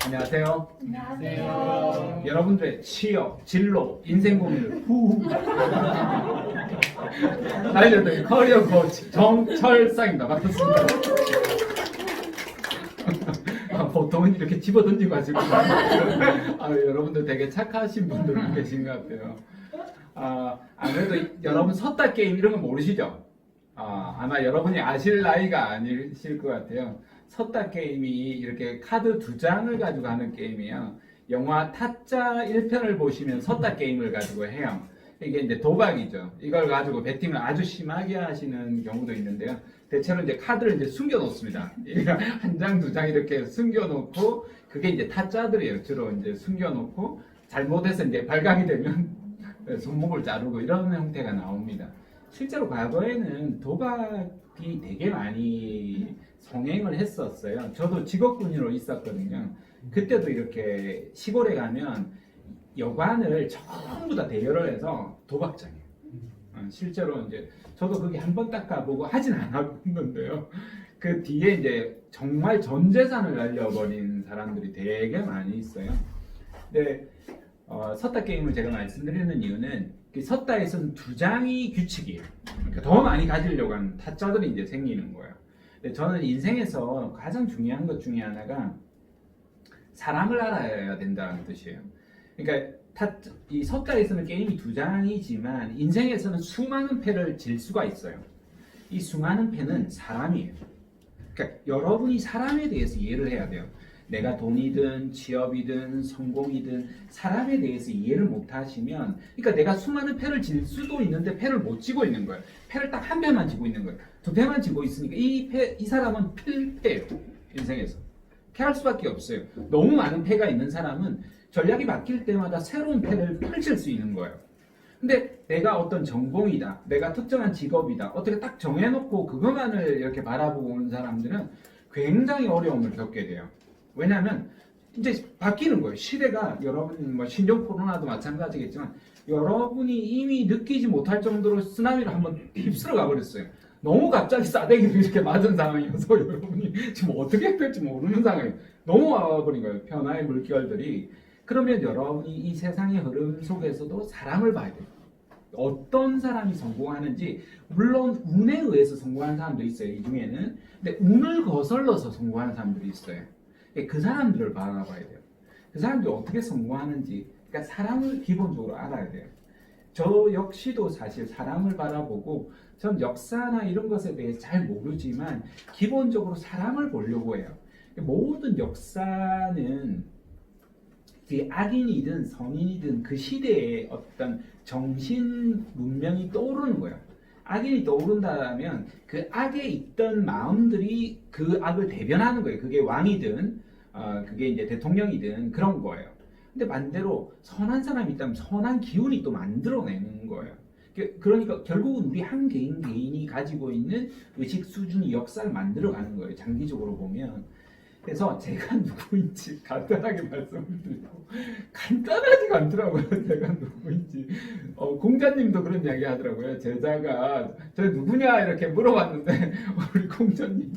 안녕하세요. 안녕하세요. 여러분들의 취업, 진로, 인생 고민을 후 날려드린 커리어 코치 정철상입니다. 반갑습니다. 보통은 이렇게 집어던지고 하시고 여러분들 되게 착하신 분들 계신 것 같아요. 아무래도 여러분 섰다 게임 이런 거 모르시죠? 아마 여러분이 아실 나이가 아니실 것 같아요. 섰다 게임이 이렇게 카드 2장을 가지고 하는 게임이에요. 영화 타짜 1편을 보시면 섰다 게임을 가지고 해요. 이게 이제 도박이죠. 이걸 가지고 배팅을 아주 심하게 하시는 경우도 있는데요. 대체로 이제 카드를 이제 숨겨 놓습니다. 한 장, 2장 이렇게 숨겨 놓고, 그게 이제 타짜들이에요. 주로 이제 숨겨 놓고, 잘못해서 이제 발각이 되면 손목을 자르고 이런 형태가 나옵니다. 실제로 과거에는 도박이 되게 많이 성행을 했었어요. 저도 직업군인으로 있었거든요. 그때도 이렇게 시골에 가면 여관을 전부 다 대여를 해서 도박장이에요. 실제로 이제 저도 그게 한 번 딱 가보고 하진 않았는데요. 그 뒤에 이제 정말 전 재산을 날려버린 사람들이 되게 많이 있어요. 근데 섰다 게임을 제가 말씀드리는 이유는 섰다에서는 2장이 규칙이에요. 그러니까 더 많이 가지려고 하는 타짜들이 이제 생기는 거예요. 근데 저는 인생에서 가장 중요한 것 중에 하나가 사람을 알아야 된다는 뜻이에요. 그러니까 이 섰다에서는 게임이 2장이지만 인생에서는 수많은 패를 질 수가 있어요. 이 수많은 패는 사람이에요. 그러니까 여러분이 사람에 대해서 이해를 해야 돼요. 내가 돈이든 취업이든 성공이든 사람에 대해서 이해를 못 하시면, 그러니까 내가 수많은 패를 질 수도 있는데 패를 못 지고 있는 거예요. 패를 딱 한 패만 지고 있는 거예요. 2패만 지고 있으니까 이 사람은 필패예요. 인생에서 패할 수밖에 없어요. 너무 많은 패가 있는 사람은 전략이 바뀔 때마다 새로운 패를 펼칠 수 있는 거예요. 근데 내가 어떤 전공이다, 내가 특정한 직업이다, 어떻게 딱 정해놓고 그것만을 이렇게 바라보고 오는 사람들은 굉장히 어려움을 겪게 돼요. 왜냐하면 이제 바뀌는 거예요. 시대가, 여러분 뭐 신종 코로나도 마찬가지겠지만 여러분이 이미 느끼지 못할 정도로 쓰나미를 한번 휩쓸어 가버렸어요. 너무 갑자기 싸대기를 이렇게 맞은 상황이어서 여러분이 지금 어떻게 해야 될지 모르는 상황이에요. 너무 와버린 거예요. 변화의 물결들이. 그러면 여러분이 이 세상의 흐름 속에서도 사람을 봐야 돼요. 어떤 사람이 성공하는지, 물론 운에 의해서 성공하는 사람도 있어요. 이 중에는. 근데 운을 거슬러서 성공하는 사람들이 있어요. 그 사람들을 바라봐야 돼요. 그 사람들이 어떻게 성공하는지, 그러니까 사람을 기본적으로 알아야 돼요. 저 역시도 사실 사람을 바라보고, 전 역사나 이런 것에 대해 잘 모르지만 기본적으로 사람을 보려고 해요. 모든 역사는 악인이든 선인이든 그 시대의 어떤 정신 문명이 떠오르는 거예요. 악인이 떠오른다면 그 악에 있던 마음들이 그 악을 대변하는 거예요. 그게 왕이든 그게 이제 대통령이든 그런 거예요. 근데 반대로 선한 사람이 있다면 선한 기운이 또 만들어내는 거예요. 그러니까 결국은 우리 한 개인 개인이 가지고 있는 의식 수준이 역사를 만들어가는 거예요. 장기적으로 보면. 그래서 제가 누구인지 간단하게 말씀을 드리고, 간단하지가 않더라고요. 제가 누구인지. 공자님도 그런 이야기 하더라고요. 제자가 저 누구냐 이렇게 물어봤는데 우리 공자님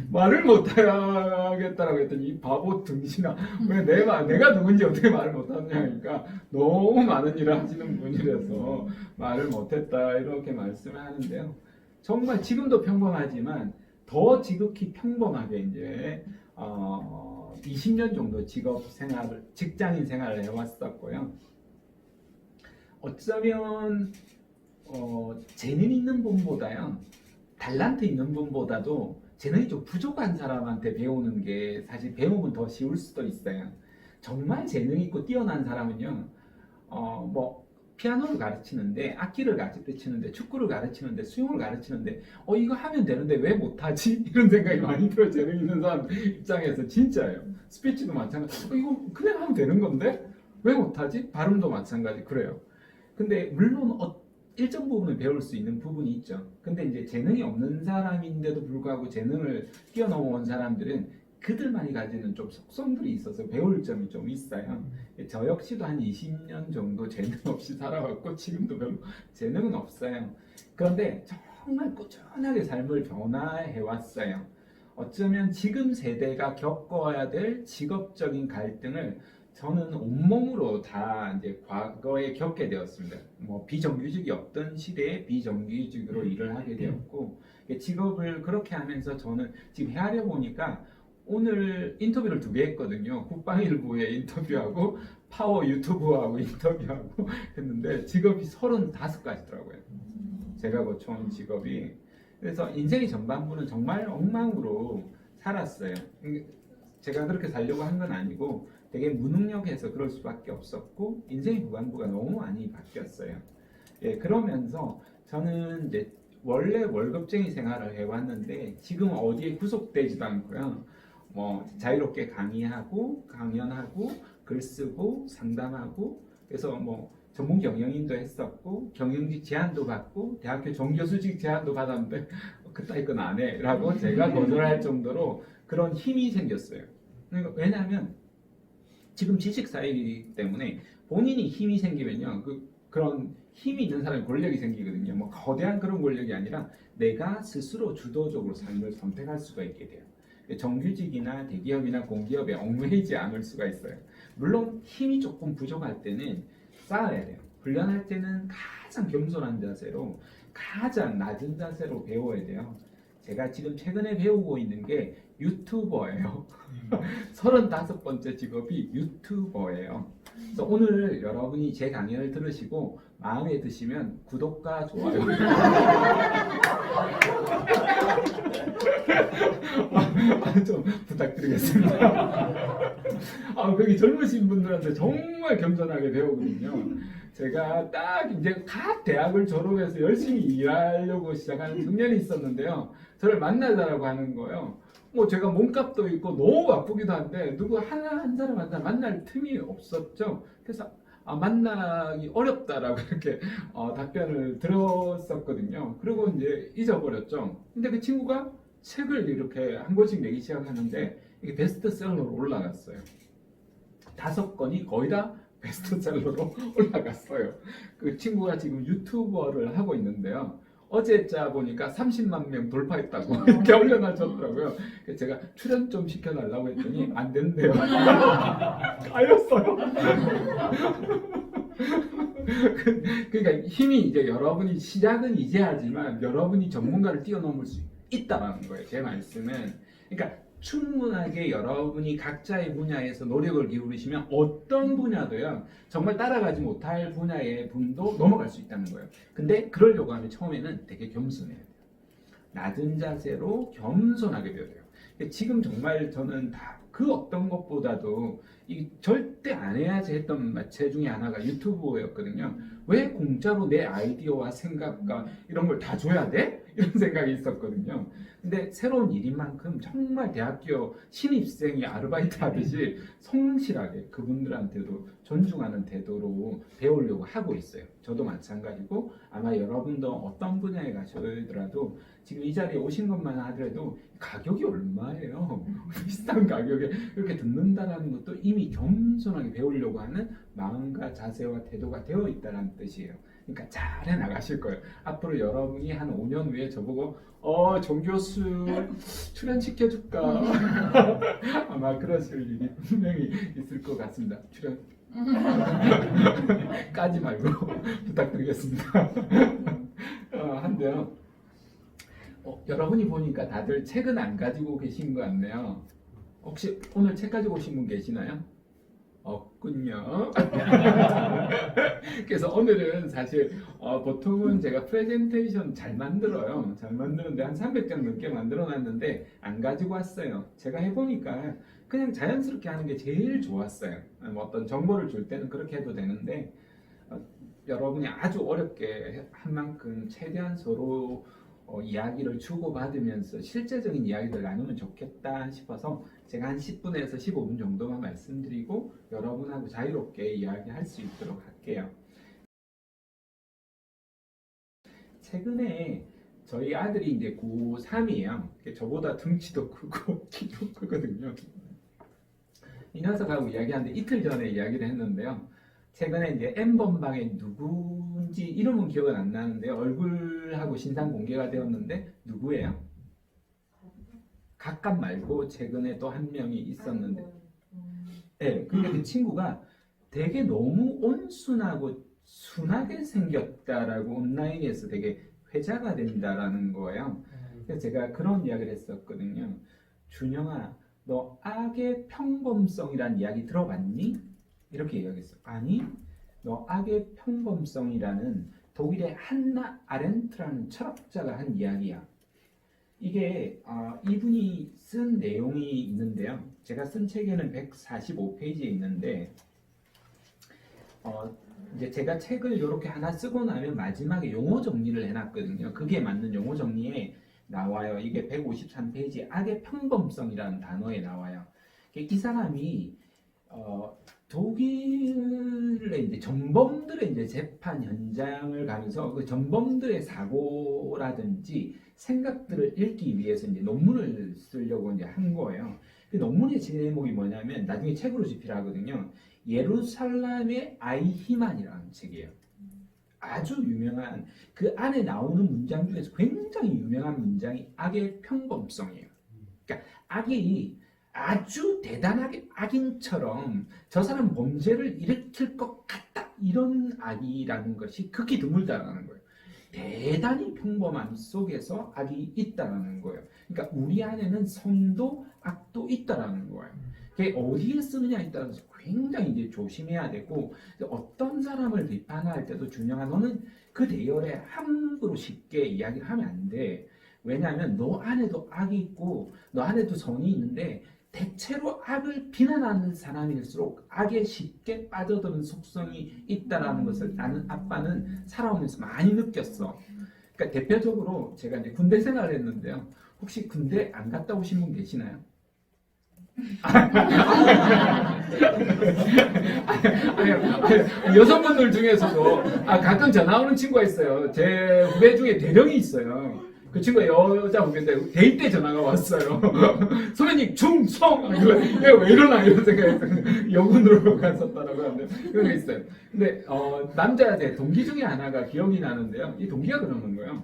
말을 못하겠다라고 했더니 이 바보 등신아, 왜 내가 누군지 어떻게 말을 못하느냐니까 너무 많은 일을 하시는 분이라서 말을 못했다 이렇게 말씀을 하는데요. 정말 지금도 평범하지만 더 지극히 평범하게 이제 20년 정도 직장인 생활을 해왔었고요. 어쩌면 재능 있는 분보다요, 달란트 있는 분보다도 재능이 좀 부족한 사람한테 배우는 게 사실 배우면 더 쉬울 수도 있어요. 정말 재능 있고 뛰어난 사람은요, 뭐 피아노를 가르치는데, 악기를 가르치는데, 축구를 가르치는데, 수영을 가르치는데 이거 하면 되는데 왜 못하지? 이런 생각이 많이 들어요. 재능 있는 사람 입장에서. 진짜예요. 스피치도 마찬가지. 이거 그냥 하면 되는 건데 왜 못하지? 발음도 마찬가지. 그래요. 근데 물론 일정 부분을 배울 수 있는 부분이 있죠. 근데 이제 재능이 없는 사람인데도 불구하고 재능을 뛰어넘어온 사람들은 그들만이 가지는 좀 속성들이 있어서 배울 점이 좀 있어요. 저 역시도 한 20년 정도 재능 없이 살아왔고 지금도 별로 재능은 없어요. 그런데 정말 꾸준하게 삶을 변화해 왔어요. 어쩌면 지금 세대가 겪어야 될 직업적인 갈등을 저는 온몸으로 다 이제 과거에 겪게 되었습니다. 뭐 비정규직이 없던 시대에 비정규직으로 일을 하게 되었고 직업을 그렇게 하면서 저는 지금 헤아려 보니까 오늘 인터뷰를 2개 했거든요. 국방일보에 인터뷰하고 파워 유튜브하고 인터뷰하고 했는데 직업이 35가지더라고요. 제가 거쳐온 직업이. 그래서 인생의 전반부는 정말 엉망으로 살았어요. 제가 그렇게 살려고 한 건 아니고 되게 무능력해서 그럴 수밖에 없었고 인생의 후반부가 너무 많이 바뀌었어요. 예, 그러면서 저는 이제 원래 월급쟁이 생활을 해왔는데 지금 어디에 구속되지도 않고요. 뭐 자유롭게 강의하고 강연하고 글쓰고 상담하고 그래서 뭐 전문 경영인도 했었고 경영직 제안도 받고 대학교 정교수직 제안도 받았는데 그따위 건 안 해라고 제가 거절할 정도로 그런 힘이 생겼어요. 그러니까 왜냐하면 지금 지식사회이기 때문에 본인이 힘이 생기면요 그런 힘이 있는 사람이 권력이 생기거든요. 뭐 거대한 그런 권력이 아니라 내가 스스로 주도적으로 삶을 선택할 수가 있게 돼요. 정규직이나 대기업이나 공기업에 얽매이지 않을 수가 있어요. 물론 힘이 조금 부족할 때는 쌓아야 돼요. 훈련할 때는 가장 겸손한 자세로 가장 낮은 자세로 배워야 돼요. 제가 지금 최근에 배우고 있는 게 유튜버예요. 35번째 직업이 유튜버예요. 그래서 오늘 여러분이 제 강연을 들으시고 마음에 드시면 구독과 좋아요 좀 부탁드리겠습니다. 거기 젊으신 분들한테 정말 겸손하게 배우거든요. 제가 딱 이제 갓 대학을 졸업해서 열심히 일하려고 시작하는 청년이 있었는데요. 저를 만나자라고 하는 거예요. 뭐 제가 몸값도 있고 너무 바쁘기도 한데 누구 한 사람 만날 틈이 없었죠. 그래서 만나기 어렵다라고 이렇게 답변을 들었었거든요. 그리고 이제 잊어버렸죠. 근데 그 친구가 책을 이렇게 한 권씩 내기 시작하는데 이게 베스트셀러로 올라갔어요. 5권이 거의 다 베스트셀러로 올라갔어요. 그 친구가 지금 유튜버를 하고 있는데요. 어제 짜 보니까 30만 명 돌파했다고 이렇게 올려놔줬더라고요. 그래서 제가 출연 좀 시켜달라고 했더니 안 된대요. 까였어요. 그러니까 힘이 이제 여러분이 시작은 이제 하지만 여러분이 전문가를 뛰어넘을 수 있다라는 거예요. 제 말씀은. 그러니까 충분하게 여러분이 각자의 분야에서 노력을 기울이시면 어떤 분야도요 정말 따라가지 못할 분야의 분도 넘어갈 수 있다는 거예요. 근데 그러려고 하면 처음에는 되게 겸손해야 돼요. 낮은 자세로 겸손하게 배워야 돼요. 지금 정말 저는 다 그 어떤 것보다도 이 절대 안 해야지 했던 마체 중에 하나가 유튜브였거든요. 왜 공짜로 내 아이디어와 생각과 이런 걸 다 줘야 돼? 이런 생각이 있었거든요. 근데 새로운 일인 만큼 정말 대학교 신입생이 아르바이트 하듯이 성실하게 그분들한테도 존중하는 태도로 배우려고 하고 있어요. 저도 마찬가지고 아마 여러분도 어떤 분야에 가시더라도 지금 이 자리에 오신 것만 하더라도 가격이 얼마예요? 비싼 가격에 이렇게 듣는다는 것도 이미 겸손하게 배우려고 하는 마음과 자세와 태도가 되어 있다는 뜻이에요. 그러니까 잘해 나가실 거예요. 앞으로 여러분이 한 5년 후에 저보고 정교수 출연시켜줄까? 아마 그러실 일이 분명히 있을 것 같습니다. 출연 까지 말고 부탁드리겠습니다. 한데요. 여러분이 보니까 다들 책은 안 가지고 계신 것 같네요. 혹시 오늘 책 가지고 오신 분 계시나요? 없군요. 그래서 오늘은 사실 보통은 제가 프레젠테이션 잘 만들어요. 잘 만드는데 한 300장 넘게 만들어 놨는데 안 가지고 왔어요. 제가 해보니까 그냥 자연스럽게 하는 게 제일 좋았어요. 뭐 어떤 정보를 줄 때는 그렇게 해도 되는데 여러분이 아주 어렵게 한 만큼 최대한 서로 이야기를 주고받으면서 실제적인 이야기를 나누면 좋겠다 싶어서 제가 한 10분에서 15분 정도만 말씀드리고 여러분하고 자유롭게 이야기할 수 있도록 할게요. 최근에 저희 아들이 이제 고3이에요. 저보다 등치도 크고 키도 크거든요. 이 녀석하고 이야기하는데 이틀 전에 이야기를 했는데요. 최근에 이제 N번방에 누구인지 이름은 기억은 안 나는데 얼굴하고 신상 공개가 되었는데 누구예요? 각각 말고 최근에 또 한 명이 있었는데 네, 근데 그 친구가 되게 너무 온순하고 순하게 생겼다라고 온라인에서 되게 회자가 된다라는 거예요. 그래서 제가 그런 이야기를 했었거든요. 준영아, 너 악의 평범성이란 이야기 들어봤니? 이렇게 이야기했어요. 아니, 너 악의 평범성이라는 독일의 한나 아렌트라는 철학자가 한 이야기야. 이게 이분이 쓴 내용이 있는데요. 제가 쓴 책에는 145페이지에 있는데 이제 제가 책을 이렇게 하나 쓰고 나면 마지막에 용어 정리를 해놨거든요. 그게 맞는 용어 정리에 나와요. 이게 153페이지 악의 평범성이라는 단어에 나와요. 이 사람이 독일의 이제 전범들의 이제 재판 현장을 가면서 그 전범들의 사고라든지 생각들을 읽기 위해서 이제 논문을 쓰려고 이제 한 거예요. 그 논문의 제목이 뭐냐면 나중에 책으로 집필하거든요. 예루살렘의 아이히만이라는 책이에요. 아주 유명한 그 안에 나오는 문장 중에서 굉장히 유명한 문장이 악의 평범성이에요. 그러니까 악이 아주 대단하게 악인처럼 저 사람 범죄를 일으킬 것 같다 이런 악이라는 것이 극히 드물다라는 거예요. 대단히 평범함 속에서 악이 있다라는 거예요. 그러니까 우리 안에는 선도 악도 있다라는 거예요. 그게 어디에 쓰느냐에 따라서 굉장히 이제 조심해야 되고 어떤 사람을 비판할 때도 준영아 너는 그 대열에 함부로 쉽게 이야기를 하면 안 돼. 왜냐하면 너 안에도 악이 있고 너 안에도 선이 있는데 대체로 악을 비난하는 사람일수록 악에 쉽게 빠져드는 속성이 있다라는 것을 나는 아빠는 살아오면서 많이 느꼈어. 그러니까 대표적으로 제가 이제 군대 생활을 했는데요. 혹시 군대 안 갔다 오신 분 계시나요? 여성분들 중에서도 가끔 전화 오는 친구가 있어요. 제 후배 중에 대령이 있어요. 그 친구가 여자 후배인데 대입 때 전화가 왔어요. 선배님 중성 얘가 왜 이러나 이런 생각했어요. 여군으로 갔었다라고 하는데 그런 게 있어요. 근데 남자 제 동기 중에 하나가 기억이 나는데요. 이 동기가 그러는 거예요.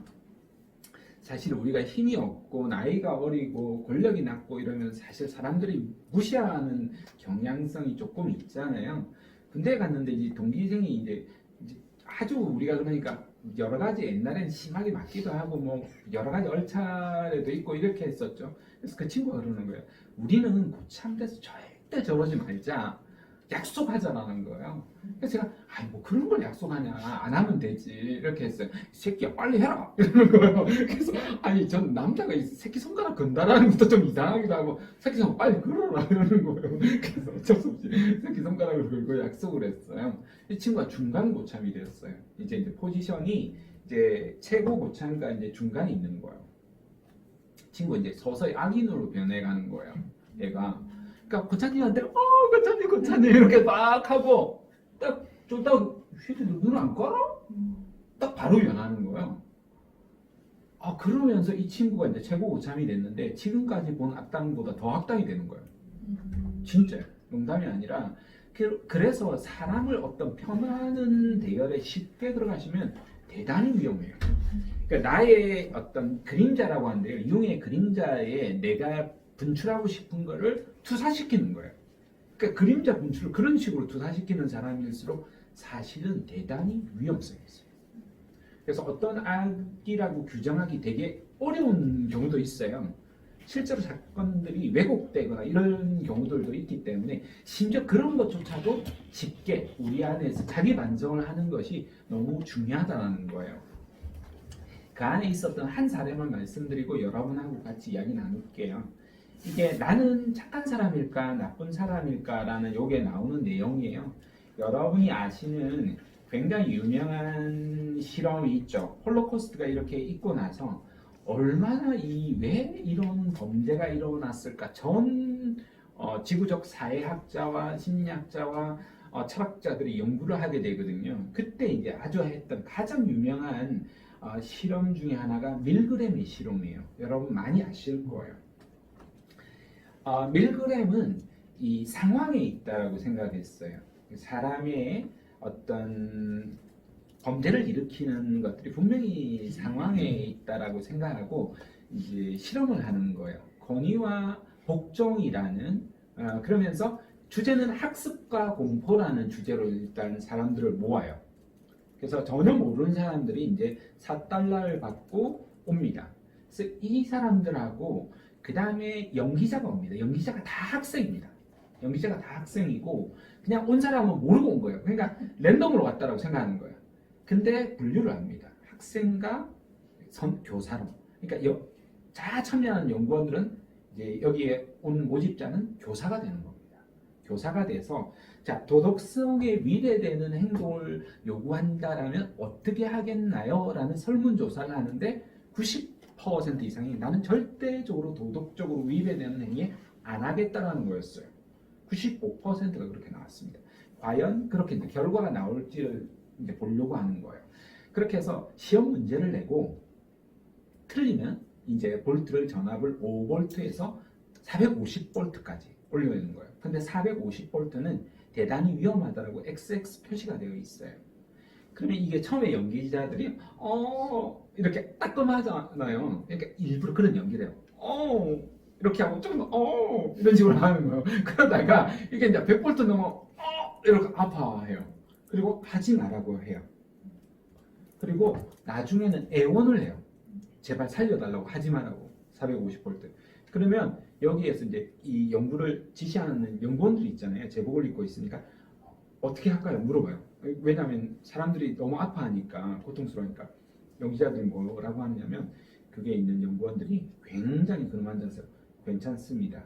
사실 우리가 힘이 없고 나이가 어리고 권력이 낮고 이러면 사실 사람들이 무시하는 경향성이 조금 있잖아요. 군대에 갔는데 이 동기생이 이제 아주 우리가 그러니까 여러 가지 옛날엔 심하게 맞기도 하고 뭐 여러 가지 얼차례도 있고 이렇게 했었죠. 그래서 그 친구가 그러는 거예요. 우리는 고참돼서 절대 저러지 말자. 약속하자라는 거예요. 그래서 제가 아니 뭐 그런 걸 약속하냐 안 하면 되지 이렇게 했어요. 새끼야 빨리 해라 이러는 거예요. 그래서 아니 전 남자가 이 새끼 손가락 건다라는 것도 좀 이상하기도 하고 새끼 손가락 빨리 걸어라 이러는 거예요. 그래서 어쩔 수 없이 새끼 손가락을 걸고 약속을 했어요. 이 친구가 중간 고참이 되었어요. 이제 포지션이 이제 최고 고참과 이제 중간에 있는 거예요. 친구 이제 서서히 악인으로 변해가는 거예요. 얘가. 그러니까 고참님한테 고참님 이렇게 막 하고 딱 휴대 눈을 안 깔아? 딱 바로 변하는 거예요. 그러면서 이 친구가 이제 최고 고참이 됐는데 지금까지 본 악당보다 더 악당이 되는 거예요. 진짜 농담이 아니라 그래서 사람을 어떤 편하는 대열에 쉽게 들어가시면 대단히 위험해요. 그러니까 나의 어떤 그림자라고 하는데요. 융의 그림자에 내가 분출하고 싶은 거를 투사시키는 거예요. 그러니까 그림자 분출을 그런 식으로 투사시키는 사람일수록 사실은 대단히 위험성이 있어요. 그래서 어떤 악이라고 규정하기 되게 어려운 경우도 있어요. 실제로 사건들이 왜곡되거나 이런 경우들도 있기 때문에 심지어 그런 것조차도 쉽게 우리 안에서 자기 반성을 하는 것이 너무 중요하다는 거예요. 그 안에 있었던 한 사례만 말씀드리고 여러분하고 같이 이야기 나눌게요. 이게 나는 착한 사람일까 나쁜 사람일까라는 요게 나오는 내용이에요. 여러분이 아시는 굉장히 유명한 실험이 있죠. 홀로코스트가 이렇게 있고 나서 얼마나 왜 이런 범죄가 일어났을까 전 지구적 사회학자와 심리학자와 철학자들이 연구를 하게 되거든요. 그때 이제 아주 했던 가장 유명한 실험 중에 하나가 밀그램의 실험이에요. 여러분 많이 아실 거예요. 밀그램은 이 상황에 있다라고 생각했어요. 사람의 어떤 범죄를 일으키는 것들이 분명히 상황에 있다라고 생각하고 이제 실험을 하는 거예요. 권위와 복종이라는 그러면서 주제는 학습과 공포라는 주제로 일단 사람들을 모아요. 그래서 전혀 모르는 사람들이 이제 $4를 받고 옵니다. 그래서 이 사람들하고 그 다음에 연기자가 옵니다. 연기자가 다 학생입니다. 연기자가 다 학생이고 그냥 온 사람은 모르고 온 거예요. 그러니까 랜덤으로 왔다라고 생각하는 거예요. 근데 분류를 합니다. 학생과 교사로. 그러니까 참여하는 연구원들은 이제 여기에 온 모집자는 교사가 되는 겁니다. 교사가 돼서 자 도덕성에 위배되는 행동을 요구한다라면 어떻게 하겠나요? 라는 설문조사를 하는데 90% 이상이 나는 절대적으로 도덕적으로 위배되는 행위 안 하겠다라는 거였어요. 95%가 그렇게 나왔습니다. 과연 그렇게 이제 결과가 나올지를 이제 보려고 하는 거예요. 그렇게 해서 시험 문제를 내고 틀리면 이제 볼트를 전압을 5볼트에서 450볼트까지 올려내는 거예요. 근데 450볼트는 대단히 위험하다라고 XX 표시가 되어 있어요. 그러면 이게 처음에 연기자들이 이렇게 따끔하잖아요. 그러니까 일부러 그런 연기를 해요. 이렇게 하고 좀 이런 식으로 하는 거예요. 그러다가 이게 이제 100볼트 넘어 이렇게 아파해요. 그리고 하지 말라고 해요. 그리고 나중에는 애원을 해요. 제발 살려달라고 하지 말라고 450볼트. 그러면 여기에서 이제 이 연구를 지시하는 연구원들이 있잖아요. 제복을 입고 있으니까 어떻게 할까요? 물어봐요. 왜냐하면 사람들이 너무 아파하니까 고통스러우니까 연기자들이 뭐라고 하냐면 그게 있는 연구원들이 굉장히 그만져서 괜찮습니다.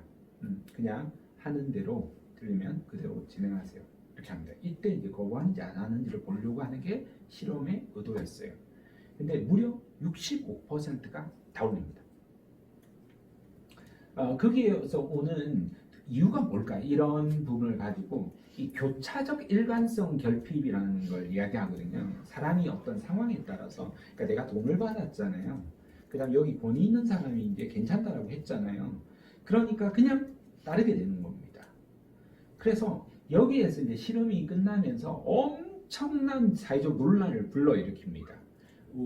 그냥 하는 대로 들리면 그대로 진행하세요. 이렇게 합니다. 이때 이제 거부하는지 안 하는지를 보려고 하는 게 실험의 의도였어요. 근데 무려 65%가 다 올립니다. 거기에서 오는 이유가 뭘까? 이런 부분을 가지고 이 교차적 일관성 결핍이라는 걸 이야기하거든요. 사람이 어떤 상황에 따라서, 그러니까 내가 돈을 받았잖아요. 그다음 여기 권위 있는 사람이 이제 괜찮다라고 했잖아요. 그러니까 그냥 따르게 되는 겁니다. 그래서 여기에서 이제 실험이 끝나면서 엄청난 사회적 논란을 불러일으킵니다.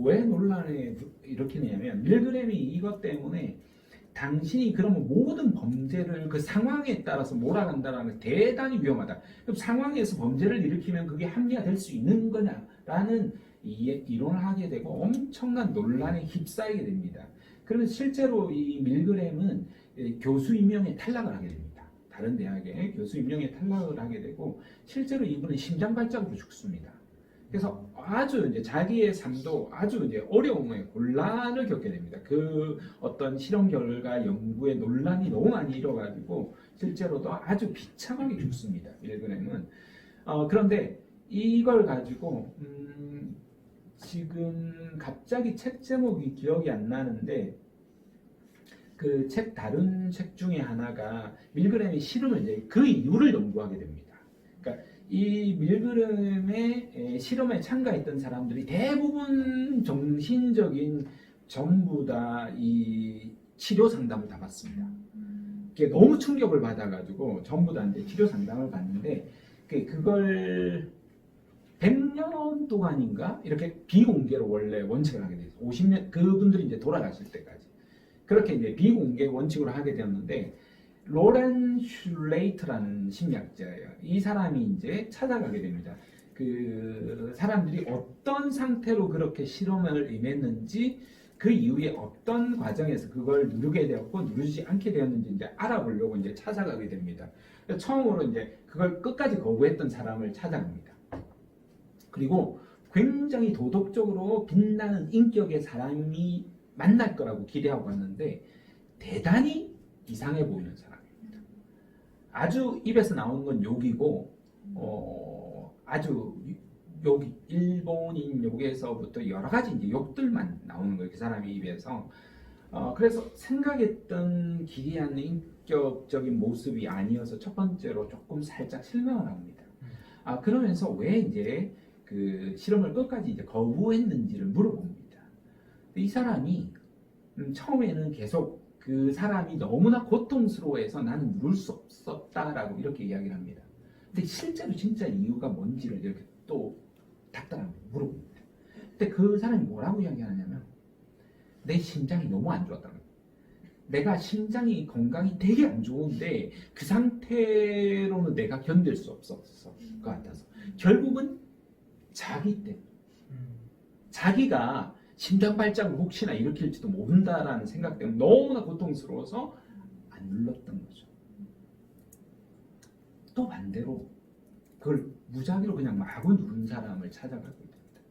왜 논란을 일으키냐면 밀그램이 이것 때문에 당신이 그러면 모든 범죄를 그 상황에 따라서 몰아간다는 대단히 위험하다. 그럼 상황에서 범죄를 일으키면 그게 합리화 될 수 있는 거냐라는 이론을 하게 되고 엄청난 논란에 휩싸이게 됩니다. 그러면 실제로 이 밀그램은 교수 임명에 탈락을 하게 됩니다. 다른 대학에 교수 임명에 탈락을 하게 되고 실제로 이분은 심장발작으로 죽습니다. 그래서 아주 이제 자기의 삶도 아주 이제 어려움에 곤란을 겪게 됩니다. 그 어떤 실험 결과 연구에 논란이 너무 많이 일어가지고 실제로도 아주 비참하게 죽습니다. 밀그램은. 그런데 이걸 가지고 지금 갑자기 책 제목이 기억이 안 나는데 그 다른 책 중에 하나가 밀그램의 실험을 이제 그 이유를 연구하게 됩니다. 그러니까 이 밀그램의 실험에 참가했던 사람들이 대부분 정신적인 전부 다 이 치료 상담을 다 받습니다. 그게 너무 충격을 받아가지고 전부 다 이제 치료 상담을 받는데 그걸 100년 동안인가 이렇게 비공개로 원래 원칙을 하게 돼요. 50년 그분들이 이제 돌아가실 때까지 그렇게 이제 비공개 원칙으로 하게 되었는데. 로렌 슐레이트라는 심리학자예요. 이 사람이 이제 찾아가게 됩니다. 그 사람들이 어떤 상태로 그렇게 실험을 임했는지 그 이후에 어떤 과정에서 그걸 누르게 되었고 누르지 않게 되었는지 이제 알아보려고 이제 찾아가게 됩니다. 처음으로 이제 그걸 끝까지 거부했던 사람을 찾아갑니다. 그리고 굉장히 도덕적으로 빛나는 인격의 사람이 만날 거라고 기대하고 왔는데 대단히 이상해 보이는 사람입니다. 아주 입에서 나오는 건 욕이고 아주 욕 일본인 욕에서부터 여러 가지 이제 욕들만 나오는 거예요. 그 사람의 입에서. 그래서 생각했던 기이한 인격적인 모습이 아니어서 첫 번째로 조금 살짝 실망을 합니다. 그러면서 왜 이제 그 실험을 끝까지 이제 거부했는지를 물어봅니다. 이 사람이 처음에는 계속 그 사람이 너무나 고통스러워해서 나는 누를 수 없었다라고 이렇게 이야기를 합니다. 근데 실제로 진짜 이유가 뭔지를 이렇게 또 닥달합니다. 물어봅니다. 근데 그 사람이 뭐라고 이야기하냐면 내 심장이 너무 안 좋았다는 거예요. 내가 심장이 건강이 되게 안 좋은데 그 상태로는 내가 견딜 수 없었을 것 같아서 결국은 자기 때문에 자기가 심장 발작을 혹시나 일으킬지도 모른다라는 생각 때문에 너무나 고통스러워서 안 눌렀던 거죠. 또 반대로 그걸 무작위로 그냥 마구 누른 사람을 찾아가게 됩니다.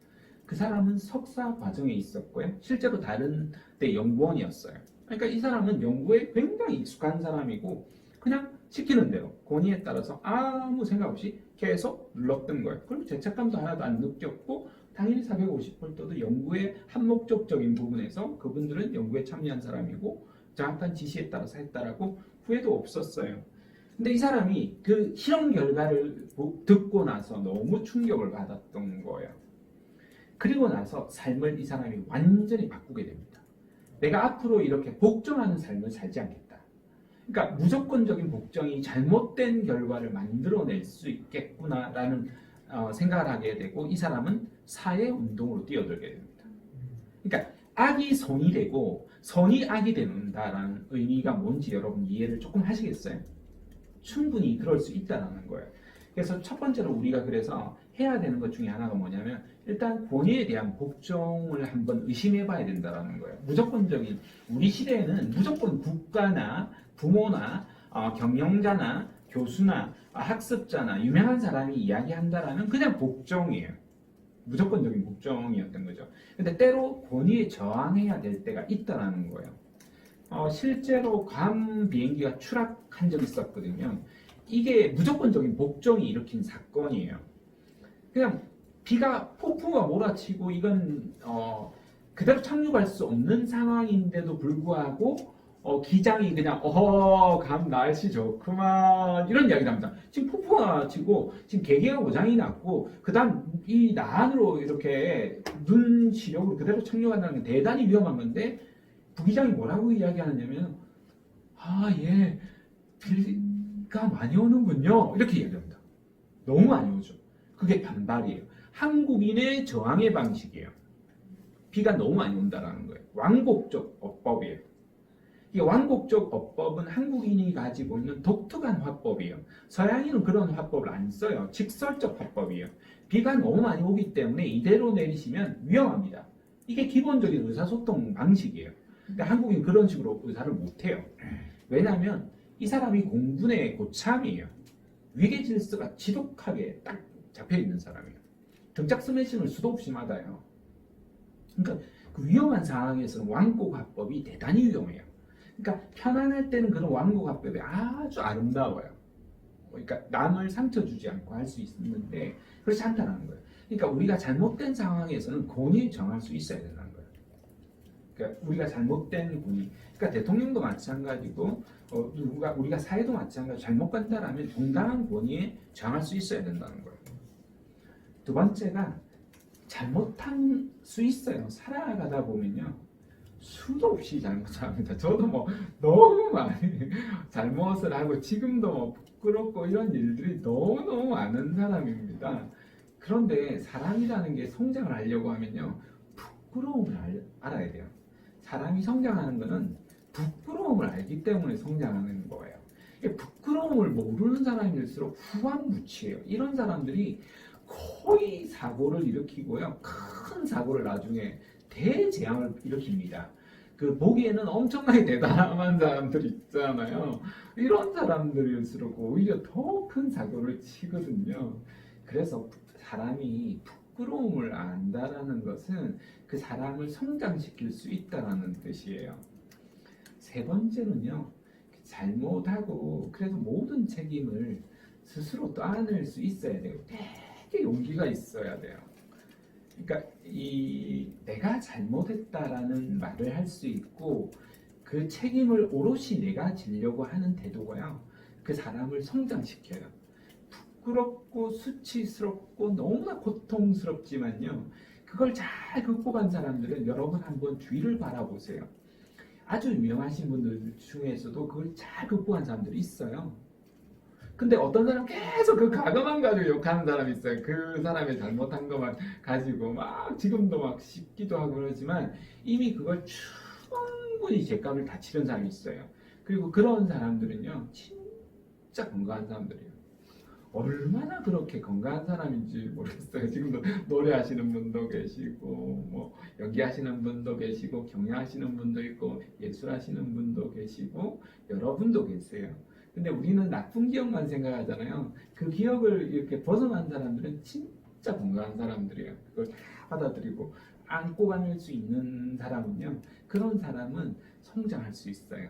그 사람은 석사 과정에 있었고요. 실제로 다른 데 연구원이었어요. 그러니까 이 사람은 연구에 굉장히 익숙한 사람이고 그냥 시키는 대로 권위에 따라서 아무 생각 없이 계속 눌렀던 거예요. 그리고 죄책감도 하나도 안 느꼈고 당연히 450볼트도 연구의 한목적적인 부분에서 그분들은 연구에 참여한 사람이고 정확한 지시에 따라서 했다라고 후회도 없었어요. 근데 이 사람이 그 실험 결과를 듣고 나서 너무 충격을 받았던 거예요. 그리고 나서 삶을 이 사람이 완전히 바꾸게 됩니다. 내가 앞으로 이렇게 복종하는 삶을 살지 않겠다. 그러니까 무조건적인 복종이 잘못된 결과를 만들어낼 수 있겠구나라는 생각을 하게 되고 이 사람은 사회운동으로 뛰어들게 됩니다. 그러니까 악이 선이 되고 선이 악이 된다라는 의미가 뭔지 여러분 이해를 조금 하시겠어요? 충분히 그럴 수 있다는 거예요. 그래서 첫 번째로 우리가 그래서 해야 되는 것 중에 하나가 뭐냐면 일단 권위에 대한 복종을 한번 의심해 봐야 된다는 거예요. 무조건적인 우리 시대에는 무조건 국가나 부모나 경영자나 교수나 학습자나 유명한 사람이 이야기한다라면 그냥 복종이에요. 무조건적인 복종이었던 거죠. 근데 때로 권위에 저항해야 될 때가 있다라는 거예요. 실제로 괌 비행기가 추락한 적이 있었거든요. 이게 무조건적인 복종이 일으킨 사건이에요. 그냥 비가 폭풍우가 몰아치고 이건 그대로 착륙할 수 없는 상황인데도 불구하고 기장이 그냥 감 날씨 좋구만 이런 이야기를 합니다. 지금 폭풍우가 치고 지금 개개가 고장이 났고 그다음 이 난으로 이렇게 눈 시력으로 그대로 착륙한다는 게 대단히 위험한 건데 부기장이 뭐라고 이야기하느냐면 예 비가 많이 오는군요 이렇게 이야기합니다. 너무 많이 오죠. 그게 반발이에요. 한국인의 저항의 방식이에요. 비가 너무 많이 온다라는 거예요. 왕복적 어법이에요. 이 왕복적 어법은 한국인이 가지고 있는 독특한 화법이에요. 서양인은 그런 화법을 안 써요. 직설적 화법이에요. 비가 너무 많이 오기 때문에 이대로 내리시면 위험합니다. 이게 기본적인 의사소통 방식이에요. 근데 한국인 그런 식으로 의사를 못해요. 왜냐하면 이 사람이 공군의 고참이에요. 위계질서가 지독하게 딱 잡혀있는 사람이에요. 등짝 스매싱을 수도 없이 맞아요. 그러니까 그 위험한 상황에서는 왕곡화법이 대단히 위험해요. 그러니까 편안할 때는 그런 왕곡화법이 아주 아름다워요. 그러니까 남을 상처 주지 않고 할 수 있는데 그렇지 않다는 거예요. 그러니까 우리가 잘못된 상황에서는 권위 정할 수 있어야 된다는 거예요. 그러니까 우리가 잘못된 권위, 그러니까 대통령도 마찬가지고 우리가 사회도 마찬가지고 잘못 간다라면 정당한 권위에 정할 수 있어야 된다는 거예요. 두 번째가 잘못할 수 있어요. 살아가다 보면요. 수도 없이 잘못합니다. 저도 너무 많이 잘못을 하고 지금도 부끄럽고 이런 일들이 너무너무 많은 사람입니다. 그런데 사람이라는 게 성장을 하려고 하면요. 부끄러움을 알아야 돼요. 사람이 성장하는 것은 부끄러움을 알기 때문에 성장하는 거예요. 부끄러움을 모르는 사람일수록 후한무치예요. 이런 사람들이 거의 사고를 일으키고요. 큰 사고를 나중에 대재앙을 일으킵니다. 그 보기에는 엄청나게 대단한 사람들 있잖아요. 이런 사람들일수록 오히려 더 큰 사고를 치거든요. 그래서 사람이 부끄러움을 안다라는 것은 그 사람을 성장시킬 수 있다는 뜻이에요. 세 번째는요. 잘못하고 그래도 모든 책임을 스스로 떠안을 수 있어야 돼요. 되게 용기가 있어야 돼요. 그러니까 내가 잘못했다라는 말을 할 수 있고 그 책임을 오롯이 내가 지려고 하는 태도가요. 그 사람을 성장시켜요. 부끄럽고 수치스럽고 너무나 고통스럽지만요. 그걸 잘 극복한 사람들은 여러분 한번 주위를 바라보세요. 아주 유명하신 분들 중에서도 그걸 잘 극복한 사람들이 있어요. 근데 어떤 사람 계속 그 과거만 가지고 욕하는 사람이 있어요. 그 사람의 잘못한 것만 가지고 막 지금도 막 씹기도 하고 그러지만 이미 그걸 충분히 죗값을 다 치른 사람이 있어요. 그리고 그런 사람들은요 진짜 건강한 사람들이에요. 얼마나 그렇게 건강한 사람인지 모르겠어요. 지금도 노래하시는 분도 계시고 뭐 연기하시는 분도 계시고 경영하시는 분도 있고 예술하시는 분도 계시고 여러분도 계세요. 근데 우리는 나쁜 기억만 생각하잖아요. 그 기억을 이렇게 벗어난 사람들은 진짜 건강한 사람들이에요. 그걸 다 받아들이고 안고 가는 수 있는 사람은요. 그런 사람은 성장할 수 있어요.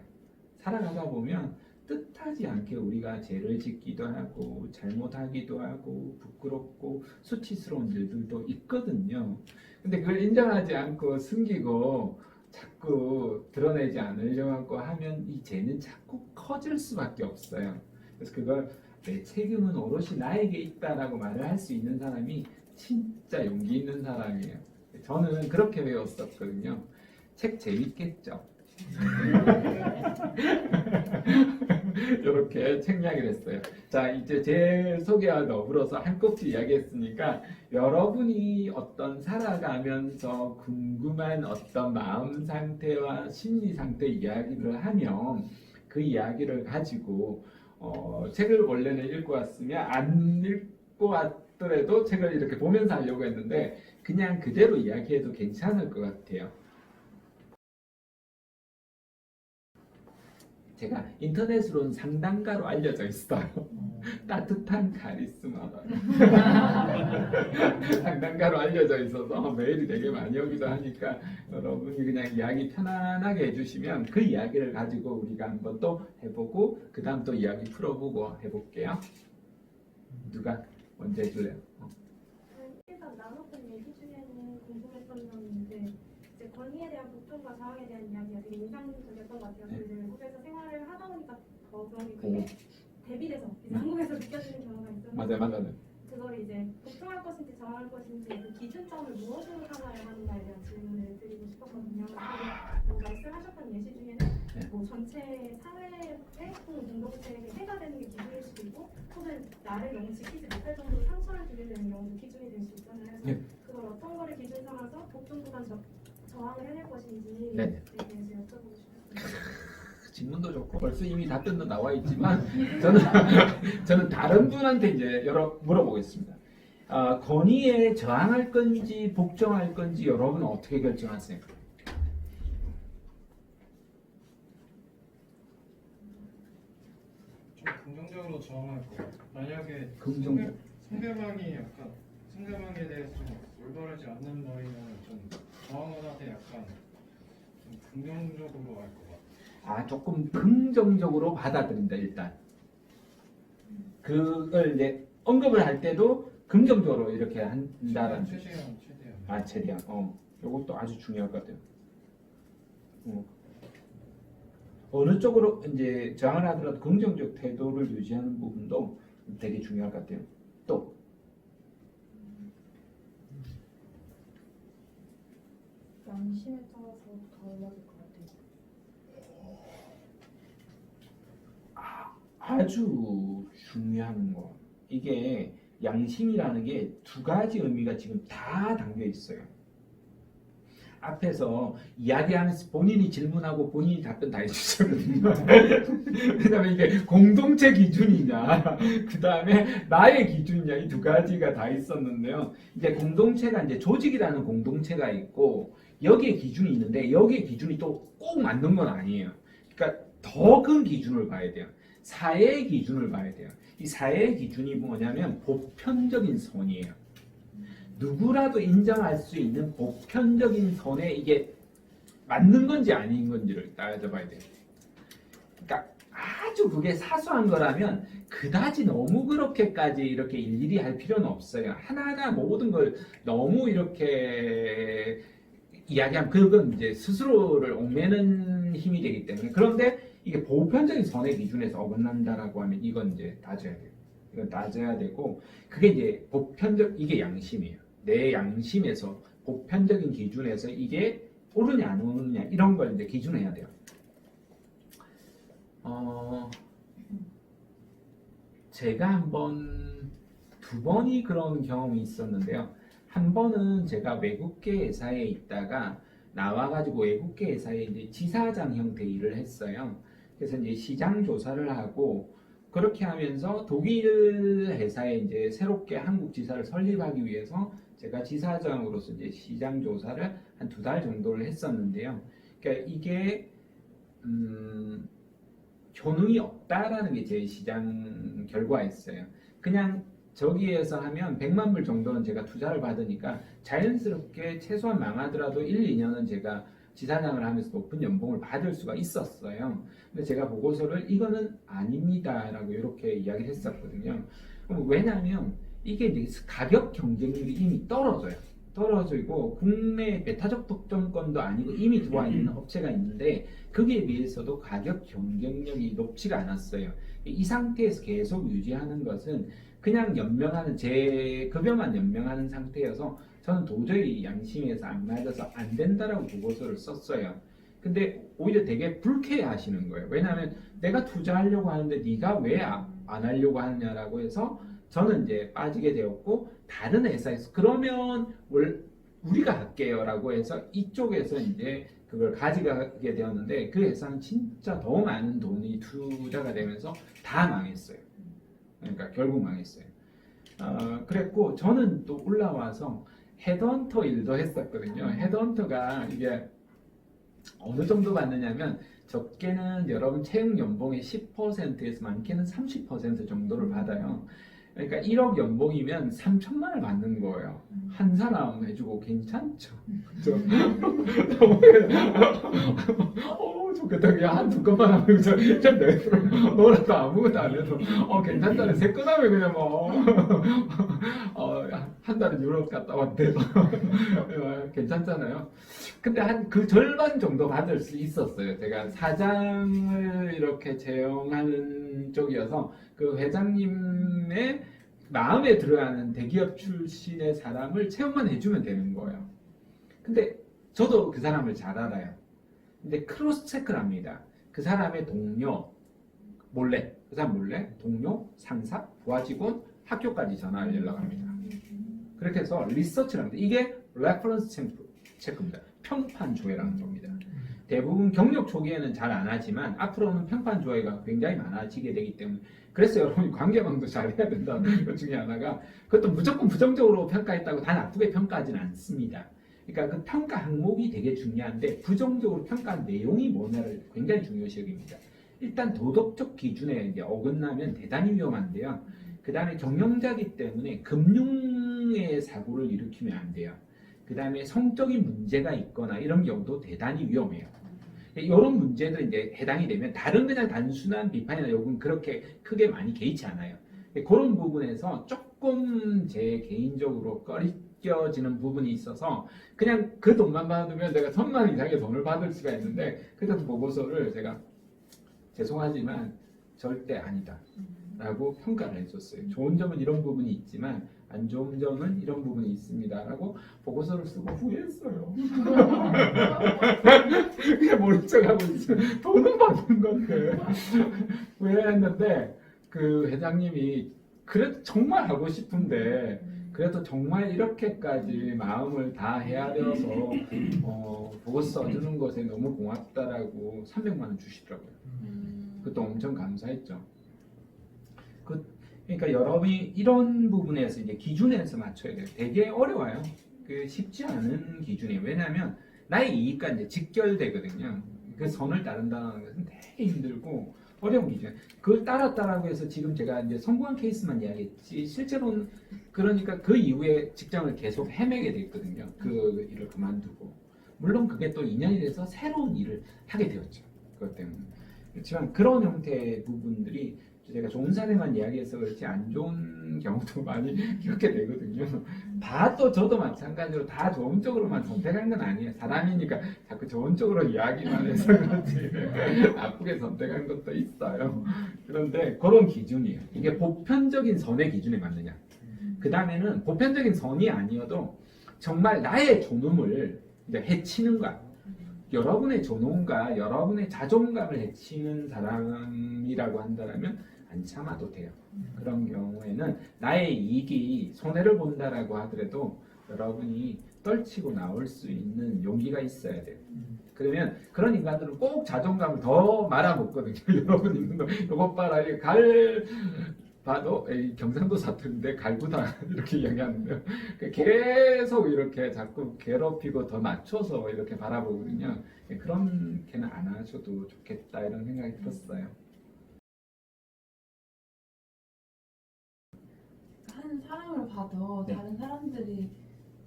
살아가다 보면 뜻하지 않게 우리가 죄를 짓기도 하고 잘못하기도 하고 부끄럽고 수치스러운 일들도 있거든요. 근데 그걸 인정하지 않고 숨기고 자꾸 드러내지 않으려고 하면 이 죄는 자꾸 커질 수밖에 없어요. 그래서 그걸 내 책임은 오롯이 나에게 있다라고 말을 할 수 있는 사람이 진짜 용기 있는 사람이에요. 저는 그렇게 배웠었거든요. 책 재밌겠죠? 이렇게 책 이야기를 했어요. 자, 이제 제 소개와 더불어서 한꺼풀 이야기했으니까 여러분이 어떤 살아가면서 궁금한 어떤 마음 상태와 심리 상태 이야기를 하면 그 이야기를 가지고 책을 원래는 읽고 왔으면 안 읽고 왔더라도 책을 이렇게 보면서 하려고 했는데 그냥 그대로 이야기해도 괜찮을 것 같아요. 제가 인터넷으로는 상담가로 알려져 있어요. 따뜻한 카리스마로 상담가로 알려져 있어서 메일이 되게 많이 오기도 하니까 여러분이 그냥 이야기 편안하게 해주시면 그 이야기를 가지고 우리가 한번 또 해보고 그 다음 또 이야기 풀어보고 해볼게요. 누가 먼저 해줄래요? 일단 나눴던 얘기 중에는 궁금했던 점이 있는데 이제 권위에 대한 복종과 저항에 대한 이야기가 되게 인상적이었던 것 같아요. 네. 이제 외국에서 생활을 하다 보니까 더 그런 게 그게 대비돼서 이제 한국에서 느껴지는 경우가 있었는데 맞아요. 그걸 이제 복종할 것인지 저항할 것인지 그 기준점을 무엇으로 삼아야 하는가에 대한 질문을 드리고 싶었거든요. 뭐 말씀하셨던 예시 중에는 뭐 전체 사회의 공동체에게 해가 되는 게 기준일 수도 있고 또는 나를 너무 지키지 못할 정도로 상처를 주게 되는 경우도 기준이 될 수 있잖아요. 그래서 그걸 어떤 거를 기준 삼아서 복종보단 저항을 해낼 것인지에 네네. 대해서 여쭤보고 싶었습니다. 질문도 좋고 벌써 이미 답변도 나와 있지만 저는 다른 분한테 이제 물어보겠습니다. 권위에 저항할 건지 복종할 건지 여러분은 어떻게 결정하세요? 좀 긍정적으로 저항할 거. 만약에 긍정적. 상대방에 대해서 좀 올바르지 않는 말이면 좀 저항하는데 약간 좀 긍정적으로 할 것 같아요. 조금 긍정적으로 받아들인다 일단. 그걸 이제 언급을 할 때도 긍정적으로 이렇게 한다라는. 최대한. 최대한. 이것도 아주 중요할 것 같아요. 어느 쪽으로 이제 저항을 하더라도 긍정적 태도를 유지하는 부분도 되게 중요할 것 같아요. 또 양심에 따라서 달라질 것 같아요. 아주 중요한 거. 이게 양심이라는 게 두 가지 의미가 지금 다 담겨 있어요. 앞에서 이야기하면서 본인이 질문하고 본인이 답변 다 해주셨거든요. 왜냐면 이게 공동체 기준이냐, 그 다음에 나의 기준이냐, 이 두 가지가 다 있었는데요. 이제 공동체가 이제 조직이라는 공동체가 있고, 여기에 기준이 있는데, 여기에 기준이 또 꼭 맞는 건 아니에요. 그러니까 더 큰 기준을 봐야 돼요. 사회의 기준을 봐야 돼요. 이 사회의 기준이 뭐냐면 보편적인 선이에요. 누구라도 인정할 수 있는 보편적인 선에 이게 맞는 건지 아닌 건지를 따져봐야 돼요. 그러니까 아주 그게 사소한 거라면 그다지 너무 그렇게까지 이렇게 일일이 할 필요는 없어요. 하나하나 모든 걸 너무 이렇게 이야기하면 그건 이제 스스로를 옥매는 힘이 되기 때문에. 그런데 이게 보편적인 선의 기준에서 어긋난다라고 하면 이건 이제 따져야 돼요. 이건 따져야 되고, 그게 이제 보편적, 이게 양심이에요. 내 양심에서 보편적인 기준에서 이게 오르냐 안 오르냐 이런 걸 이제 기준해야 돼요. 제가 두 번이 그런 경험이 있었는데요. 한 번은 제가 외국계 회사에 있다가 나와가지고 외국계 회사에 이제 지사장 형태 일을 했어요. 그래서 이제 시장 조사를 하고 그렇게 하면서 독일 회사에 이제 새롭게 한국 지사를 설립하기 위해서 제가 지사장으로서 이제 시장 조사를 한 2달 정도를 했었는데요. 그러니까 이게 효능이 없다라는 게 제 시장 결과였어요. 그냥 저기에서 하면 100만 불 정도는 제가 투자를 받으니까 자연스럽게 최소한 망하더라도 1, 2년은 제가 지사장을 하면서 높은 연봉을 받을 수가 있었어요. 근데 제가 보고서를 이거는 아닙니다라고 이렇게 이야기를 했었거든요. 왜냐하면 이게 이제 가격 경쟁률이 이미 떨어지고 국내 배타적 독점권도 아니고 이미 들어와 있는 업체가 있는데 거기에 비해서도 가격 경쟁력이 높지가 않았어요. 이 상태에서 계속 유지하는 것은 그냥 연명하는 제 급여만 연명하는 상태여서 저는 도저히 양심에서 안 맞아서 안 된다라고 보고서를 썼어요. 근데 오히려 되게 불쾌해하시는 거예요. 왜냐하면 내가 투자하려고 하는데 네가 왜 안 하려고 하느냐라고 해서 저는 이제 빠지게 되었고 다른 회사에서 그러면 우리가 할게요라고 해서 이쪽에서 이제 그걸 가져가게 되었는데 그 회사는 진짜 더 많은 돈이 투자가 되면서 다 망했어요. 그러니까 결국 망했어요. 그랬고 저는 또 올라와서 헤드헌터 일도 했었거든요. 헤드헌터가 이게 어느 정도 받느냐면 적게는 여러분 채용 연봉의 10%에서 많게는 30% 정도를 받아요. 그러니까 1억 연봉이면 3천만 원을 받는 거예요. 한 사람 해주고 괜찮죠? 그죠? 좋겠다. 그냥 한두 건만 하면 그냥 내로 놀아도 아무것도 안 해도 괜찮다는 세 건 하면 그냥 한 달에 유럽 갔다 왔대. 괜찮잖아요. 근데 한 그 절반 정도 받을 수 있었어요. 제가 사장을 이렇게 채용하는 쪽이어서 그 회장님의 마음에 들어하는 대기업 출신의 사람을 채용만 해주면 되는 거예요. 근데 저도 그 사람을 잘 알아요. 근데 크로스 체크를 합니다. 그 사람의 동료 그 사람 몰래 동료, 상사, 부하 직원, 학교까지 전화를 연락합니다. 그렇게 해서 리서치를 합니다. 이게 레퍼런스 체크입니다. 평판 조회라는 겁니다. 대부분 경력 초기에는 잘 안 하지만 앞으로는 평판 조회가 굉장히 많아지게 되기 때문에 그래서 여러분이 관계망도 잘 해야 된다는 것 중에 하나가 그것도 무조건 부정적으로 평가했다고 다 나쁘게 평가하지는 않습니다. 그러니까 그 평가 항목이 되게 중요한데 부정적으로 평가한 내용이 뭐냐를 굉장히 중요시 여깁니다. 일단 도덕적 기준에 이제 어긋나면 대단히 위험한데요. 그 다음에 경영자이기 때문에 금융의 사고를 일으키면 안 돼요. 그 다음에 성적인 문제가 있거나 이런 경우도 대단히 위험해요. 이런 문제들 이제 해당이 되면 다른 그냥 단순한 비판이나 욕은 그렇게 크게 많이 개의치 않아요. 그런 부분에서 조금 제 개인적으로 꺼리껴지는 부분이 있어서 그냥 그 돈만 받으면 내가 1,000만 이상의 돈을 받을 수가 있는데 그때 보고서를 제가 죄송하지만 절대 아니다 라고 평가를 해줬어요. 좋은 점은 이런 부분이 있지만 안 좋은 점은 이런 부분이 있습니다 라고 보고서를 쓰고 후회했어요. 그냥 모른 척하고 있어요. 돈은 받는 건데 후회했는데 그 회장님이 그래도 정말 하고 싶은데 그래도 정말 이렇게까지 마음을 다 헤아려서 보고서 써주는 것에 너무 고맙다라고 300만 원 주시더라고요. 그것도 엄청 감사했죠. 그러니까 여러분이 이런 부분에서 이제 기준에서 맞춰야 돼요. 되게 어려워요. 쉽지 않은 기준이에요. 왜냐하면 나의 이익과 이제 직결되거든요. 그 선을 따른다는 것은 되게 힘들고 어려운 기준. 그걸 따랐다라고 해서 지금 제가 이제 성공한 케이스만 이야기했지 실제로는 그러니까 그 이후에 직장을 계속 헤매게 됐거든요. 그 일을 그만두고 물론 그게 또 2년이 돼서 새로운 일을 하게 되었죠. 그것 때문에. 그렇지만 그런 형태의 부분들이 제가 좋은 사례만 이야기해서 그렇지 안 좋은 경우도 많이 겪게 되거든요. 다 또 저도 마찬가지로 다 좋은 쪽으로만 선택한 건 아니에요. 사람이니까 자꾸 좋은 쪽으로 이야기만 해서 그렇지 나쁘게 선택한 것도 있어요. 그런데 그런 기준이에요. 이게 보편적인 선의 기준에 맞느냐. 그 다음에는 보편적인 선이 아니어도 정말 나의 존엄을 이제 해치는 거야. 여러분의 존엄과 여러분의 자존감을 해치는 사람이라고 한다면 안 참아도 돼요. 그런 경우에는 나의 이익이 손해를 본다라고 하더라도 여러분이 떨치고 나올 수 있는 용기가 있어야 돼요. 그러면 그런 인간들은 꼭 자존감을 더 말아먹거든요. 여러분 있는 거 이것 봐라, 이 갈 봐도 에이, 경상도 사투리인데 갈구다 이렇게 이야기하는데요. 계속 이렇게 자꾸 괴롭히고 더 낮춰서 이렇게 바라보거든요. 그렇게는 안 하셔도 좋겠다 이런 생각이 들었어요. 한 사람을 봐도 네. 다른 사람들이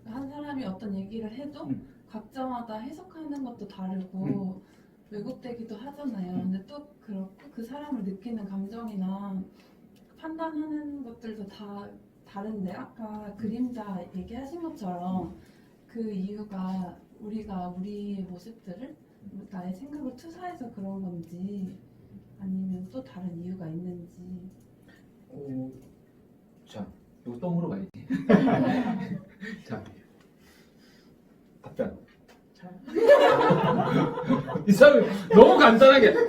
한 사람이 어떤 얘기를 해도 각자마다 해석하는 것도 다르고 왜곡되기도 하잖아요. 근데 또 그렇고 그 사람을 느끼는 감정이나 판단하는 것들도 다 다른데 아까 그림자 얘기하신 것처럼 그 이유가 우리가 우리의 모습들을 나의 생각을 투사해서 그런 건지 아니면 또 다른 이유가 있는지. 자, 이거 또 물어봐야지. 자, 답변. 이 사람이 너무 간단하게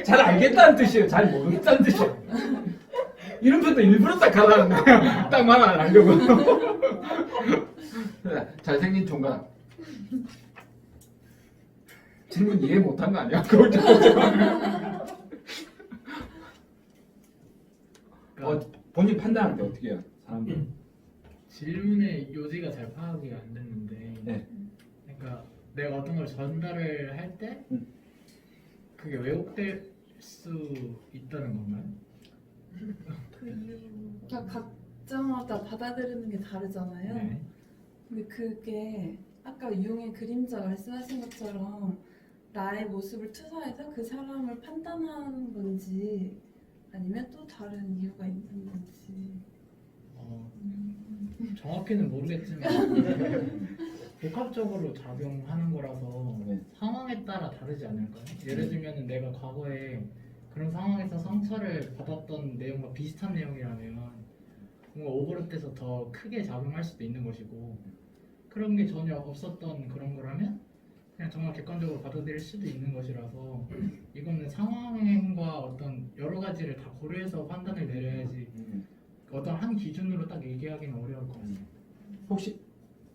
잘 알겠다는 뜻이에요. 잘 모르겠다는 뜻이에요. 이런 것도 일부러 딱 하라는 거야. 딱 말 안 하려고. 잘생긴 총각. 질문 이해 못한 거 아니야? 본인 판단할 때 어떻게 해요? 사람들. 질문의 요지가 잘 파악이 안 됐는데, 네. 그러니까 내가 어떤 걸 전달을 할 때 그게 왜곡될 수 있다는 건가요? 그러니까 각자마다 받아들이는 게 다르잖아요. 네. 근데 그게 아까 유용의 그림자 말씀하신 것처럼 나의 모습을 투사해서 그 사람을 판단하는 건지 아니면 또 다른 이유가 있는 건지. 정확히는 모르겠지만 복합적으로 작용하는 거라서 네. 상황에 따라 다르지 않을까요? 예를 들면 내가 과거에 그런 상황에서 상처를 받았던 내용과 비슷한 내용이라면 뭔가 오버랩돼서 더 크게 작용할 수도 있는 것이고, 그런 게 전혀 없었던 그런 거라면 그냥 정말 객관적으로 받아들일 수도 있는 것이라서 이거는 상황과 어떤 여러 가지를 다 고려해서 판단을 내려야지 어떤 한 기준으로 딱 얘기하기는 어려울 것 같아요. 혹시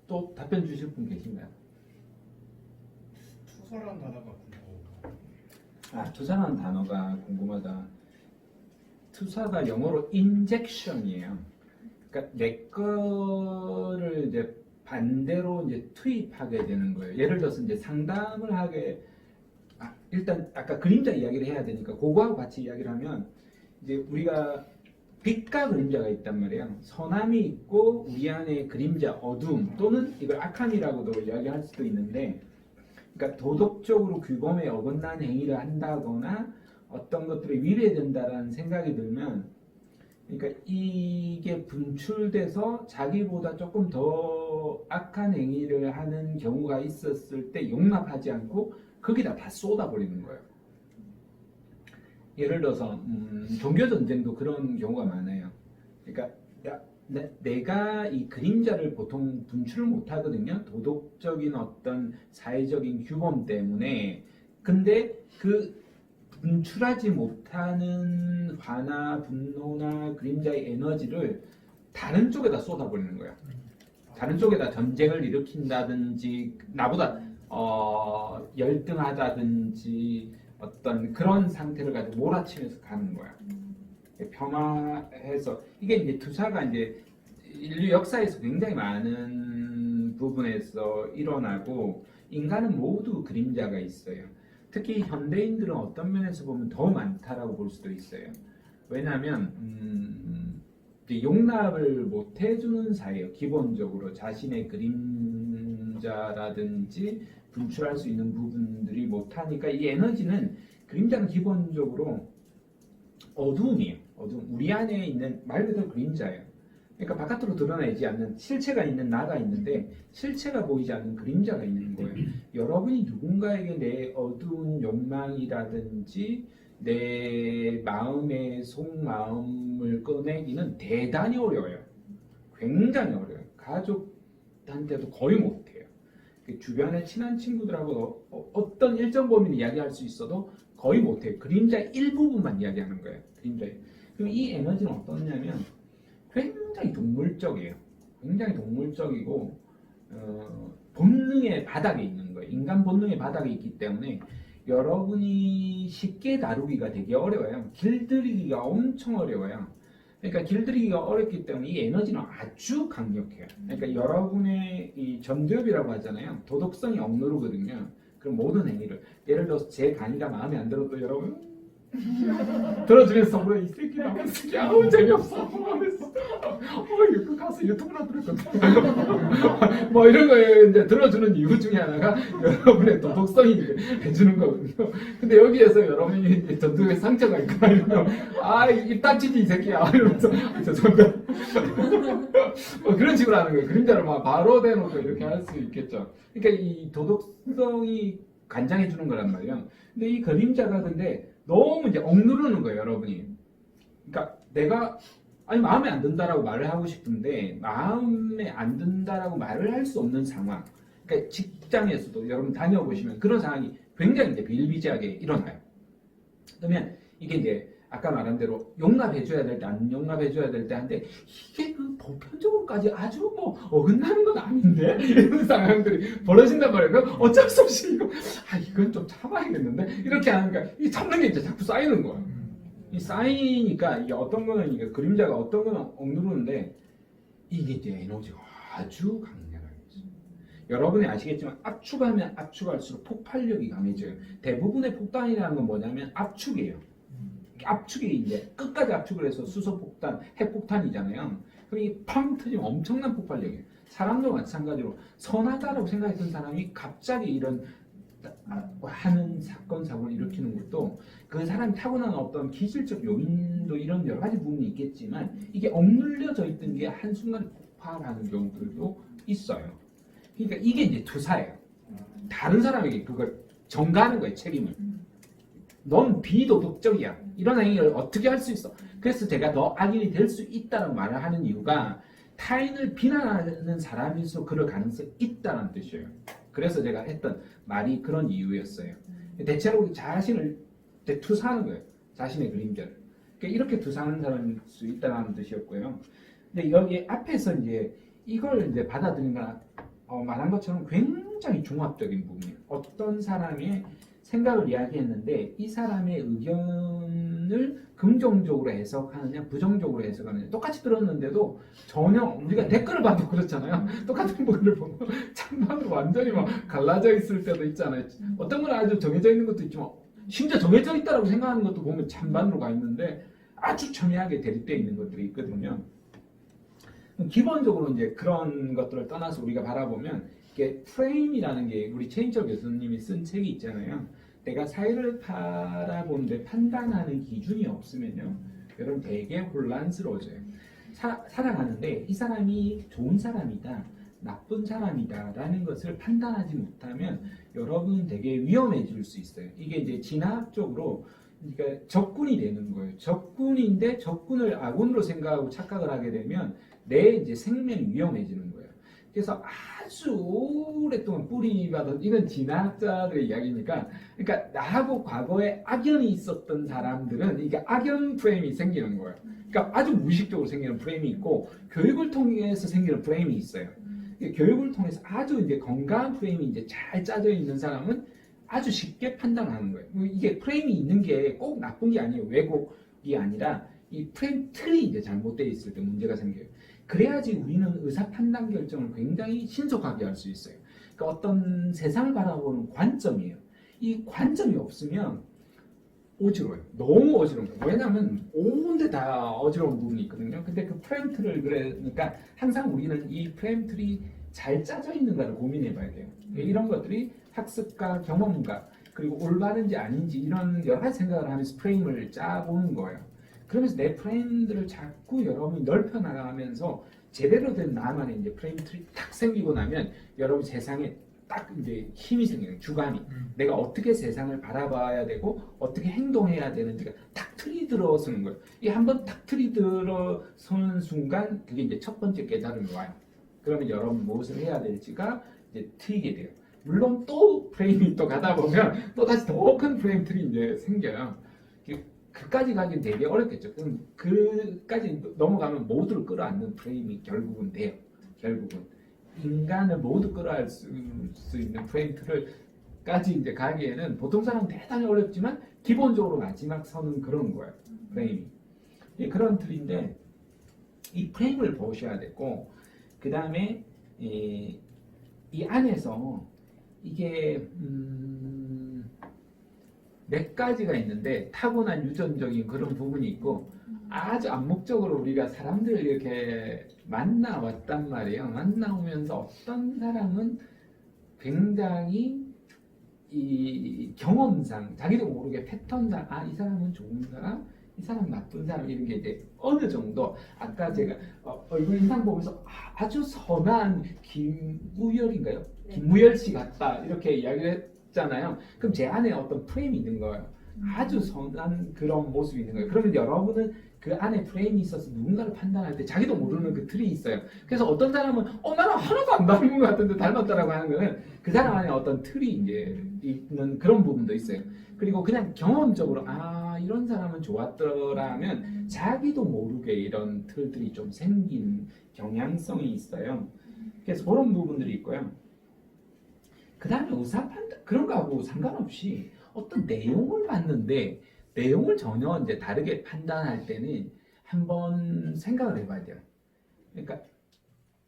또 답변 주실 분 계신가요? 투서라는 단어가 궁금하고. 투사라는 단어가 궁금하다. 투사가 영어로 인젝션이에요. 그러니까 내 거를 이제 반대로 이제 투입하게 되는 거예요. 예를 들어서 이제 상담을 하게, 일단 아까 그림자 이야기를 해야 되니까 그거하고 같이 이야기를 하면 이제 우리가 빛과 그림자가 있단 말이에요. 선함이 있고 우리 안에 그림자, 어둠 또는 이걸 악함이라고도 이야기할 수도 있는데, 그러니까 도덕적으로 규범에 어긋난 행위를 한다거나 어떤 것들이 위배된다라는 생각이 들면, 그러니까 이게 분출돼서 자기보다 조금 더 악한 행위를 하는 경우가 있었을 때 용납하지 않고 거기다 다 쏟아버리는 거예요. 예를 들어서 종교 전쟁도 그런 경우가 많아요. 그러니까 내가 이 그림자를 보통 분출을 못 하거든요. 도덕적인 어떤 사회적인 규범 때문에. 근데 그 분출하지 못하는 화나 분노나 그림자의 에너지를 다른 쪽에다 쏟아버리는 거예요. 다른 쪽에다 전쟁을 일으킨다든지 나보다 열등하다든지 어떤 그런 상태를 가지고 몰아치면서 가는 거야. 폄하해서 이게 이제 투사가 이제 인류 역사에서 굉장히 많은 부분에서 일어나고, 인간은 모두 그림자가 있어요. 특히 현대인들은 어떤 면에서 보면 더 많다라고 볼 수도 있어요. 왜냐하면 용납을 못 해주는 사회예요. 기본적으로 자신의 그림자라든지 분출할 수 있는 부분들이 못하니까 이 에너지는, 그림자는 기본적으로 어두움이에요. 어두움. 우리 안에 있는 말 그대로 그림자예요. 그러니까 바깥으로 드러나지 않는 실체가 있는 나가 있는데 실체가 보이지 않는 그림자가 있는 거예요. 여러분이 누군가에게 내 어두운 욕망이라든지 내 마음의 속마음을 꺼내기는 대단히 어려워요. 굉장히 어려워요. 가족한테도 거의 못해요. 주변에 친한 친구들하고 어떤 일정 범위는 이야기할 수 있어도 거의 못해요. 그림자 일부분만 이야기하는 거예요. 그림자. 그럼 이 에너지는 어떠냐면 굉장히 동물적이에요. 굉장히 동물적이고 본능의 바닥에 있는 거예요. 인간 본능의 바닥에 있기 때문에 여러분이 쉽게 다루기가 되게 어려워요. 길들이기가 엄청 어려워요. 그러니까 길들이기가 어렵기 때문에 이 에너지는 아주 강력해요. 그러니까 여러분의 이 전두엽이라고 하잖아요. 도덕성이 억누르거든요. 그럼 모든 행위를 예를 들어서 제 강의가 마음에 안 들어도 여러분 들어주면서 이 새끼 나쁜 새끼 아우 재미없어 하면서 이거 가서 유튜브나 들었거든 뭐 이런 거에 이제 들어주는 이유 중에 하나가 여러분의 도덕성이 해주는 거거든요. 근데 여기에서 여러분이 전두엽에 상처가 있거나 이러면 입 닥치지 이 새끼야 이러면서 죄송합니다 뭐 그런 식으로 하는 거예요. 그림자를 막 바로 대놓고 이렇게 할 수 있겠죠. 그러니까 이 도덕성이 관장해 주는 거란 말이에요. 근데 이 그림자가 근데 너무 이제 억누르는 거예요, 여러분이. 그러니까 내가 마음에 안 든다라고 말을 하고 싶은데 마음에 안 든다라고 말을 할 수 없는 상황. 그러니까 직장에서도 여러분 다녀보시면 그런 상황이 굉장히 이제 비일비재하게 일어나요. 그러면 이게 이제 아까 말한 대로 용납해줘야 될 때, 안 용납해줘야 될 때 한데 이게 그 보편적으로까지 아주 뭐 어긋나는 건 아닌데 이런 상황들이 벌어진단 말이에요. 그럼 어쩔 수 없이 이건 좀 참아야겠는데 이렇게 하니까 이 참는 게 이제 자꾸 쌓이는 거예요. 이 쌓이니까 이게 어떤 거는 이게 그림자가 어떤 거는 억누르는데 이게 이제 에너지가 아주 강력하게 있어요. 여러분이 아시겠지만 압축하면 압축할수록 폭발력이 강해져요. 대부분의 폭탄이라는 건 뭐냐면 압축이에요. 압축이 이제 끝까지 압축을 해서 수소폭탄, 핵폭탄이잖아요. 그럼 이 팡 터지면 엄청난 폭발력이에요. 사람도 마찬가지로 선하다라고 생각했던 사람이 갑자기 이런 하는 사건 사고를 일으키는 것도 그 사람이 타고난 어떤 기질적 요인도 이런 여러 가지 부분이 있겠지만 이게 억눌려져 있던 게 한순간에 폭발하는 경우들도 있어요. 그러니까 이게 이제 투사예요. 다른 사람에게 그걸 전가하는 거예요, 책임을. 넌 비도덕적이야. 이런 행위를 어떻게 할 수 있어? 그래서 제가 너 악인이 될 수 있다는 말을 하는 이유가 타인을 비난하는 사람일수록 그럴 가능성이 있다는 뜻이에요. 그래서 제가 했던 말이 그런 이유였어요. 대체로 자신을 투사하는 거예요. 자신의 그림자를. 그러니까 이렇게 투사하는 사람일 수 있다는 뜻이었고요. 근데 여기 앞에서 이제 이걸 이제 받아들인 건 말한 것처럼 굉장히 종합적인 부분이에요. 어떤 사람의 생각을 이야기했는데 이 사람의 의견을 긍정적으로 해석하느냐 부정적으로 해석하느냐 똑같이 들었는데도 전혀 우리가 댓글을 봐도 그렇잖아요. 똑같은 글을 보면 찬반으로 완전히 막 갈라져 있을 때도 있잖아요. 어떤 건 아주 정해져 있는 것도 있지만 심지어 정해져 있다고 생각하는 것도 보면 찬반으로 가 있는데 아주 첨예하게 대립되어 있는 것들이 있거든요. 기본적으로 이제 그런 것들을 떠나서 우리가 바라보면 이게 프레임이라는 게 우리 최인철 교수님이 쓴 책이 있잖아요. 내가 사회를 바라보는데 판단하는 기준이 없으면요, 여러분 되게 혼란스러워져요. 살아가는데 이 사람이 좋은 사람이다, 나쁜 사람이다 라는 것을 판단하지 못하면 여러분 되게 위험해질 수 있어요. 이게 이제 진화학적으로 그러니까 적군이 되는 거예요. 적군인데 적군을 아군으로 생각하고 착각을 하게 되면 내 이제 생명이 위험해지는 거예요. 그래서 아주 오랫동안 뿌리받은 이런 진화학자들의 이야기니까, 그러니까 나하고 과거에 악연이 있었던 사람들은 이게 악연 프레임이 생기는 거예요. 그러니까 아주 무의식적으로 생기는 프레임이 있고 교육을 통해서 생기는 프레임이 있어요. 교육을 통해서 아주 이제 건강한 프레임이 이제 잘 짜져 있는 사람은 아주 쉽게 판단하는 거예요. 이게 프레임이 있는 게 꼭 나쁜 게 아니에요. 왜곡이 아니라 이 프레임 틀이 이제 잘못되어 있을 때 문제가 생겨요. 그래야지 우리는 의사 판단 결정을 굉장히 신속하게 할 수 있어요. 그러니까 어떤 세상을 바라보는 관점이에요. 이 관점이 없으면 어지러워요. 너무 어지러운 거예요. 왜냐하면 온데 다 어지러운 부분이 있거든요. 근데 그 프레임 틀을 그러니까 항상 우리는 이 프레임 틀이 잘 짜져 있는가를 고민해 봐야 돼요. 이런 것들이 학습과 경험과 그리고 올바른지 아닌지 이런 여러 가지 생각을 하면서 프레임을 짜보는 거예요. 그러면서 내 프레임들을 자꾸 여러분이 넓혀 나가면서 제대로 된 나만의 이제 프레임 틀이 딱 생기고 나면 여러분 세상에 딱 이제 힘이 생겨요. 주관이. 내가 어떻게 세상을 바라봐야 되고 어떻게 행동해야 되는지가 딱 틀이 들어서는 거예요. 이 한번 딱 틀이 들어서는 순간 그게 이제 첫 번째 깨달음이 와요. 그러면 여러분 무엇을 해야 될지가 이제 트이게 돼요. 물론 또 프레임이 또 가다 보면 또 다시 더 큰 프레임 틀이 이제 생겨요. 그까지 가긴 되게 어렵겠죠. 그럼 그까지 넘어가면 모두를 끌어안는 프레임이 결국은 돼요. 결국은 인간을 모두 끌어안을 수 있는 프레임 틀을까지 이제 가기에는 보통 사람은 대단히 어렵지만 기본적으로 마지막 선은 그런 거예요. 프레임이. 그런 틀인데 이 프레임을 보셔야 되고 그 다음에 이 안에서 이게 몇 가지가 있는데 타고난 유전적인 그런 부분이 있고 아주 암묵적으로 우리가 사람들을 이렇게 만나왔단 말이에요. 만나오면서 어떤 사람은 굉장히 이 경험상 자기도 모르게 패턴상 이 사람은 좋은 사람, 이 사람 나쁜 사람 이런 게 이제 어느 정도 아까 제가 얼굴 인상 보면서 아주 선한 김우열인가요? 김무열 씨 같다 이렇게 이야기를 했잖아요. 그럼 제 안에 어떤 프레임이 있는 거예요. 아주 선한 그런 모습이 있는 거예요. 그러면 여러분은 그 안에 프레임이 있어서 누군가를 판단할 때 자기도 모르는 그 틀이 있어요. 그래서 어떤 사람은 나는 하나도 안 닮은 것 같은데 닮았다라고 하는 거는 그 사람 안에 어떤 틀이 이제 있는 그런 부분도 있어요. 그리고 그냥 경험적으로 이런 사람은 좋았더라면 자기도 모르게 이런 틀들이 좀 생긴 경향성이 있어요. 그래서 그런 부분들이 있고요. 그 다음에 의사 판단 그런 거하고 상관없이 어떤 내용을 봤는데 내용을 전혀 이제 다르게 판단할 때는 한번 생각을 해봐야 돼요. 그러니까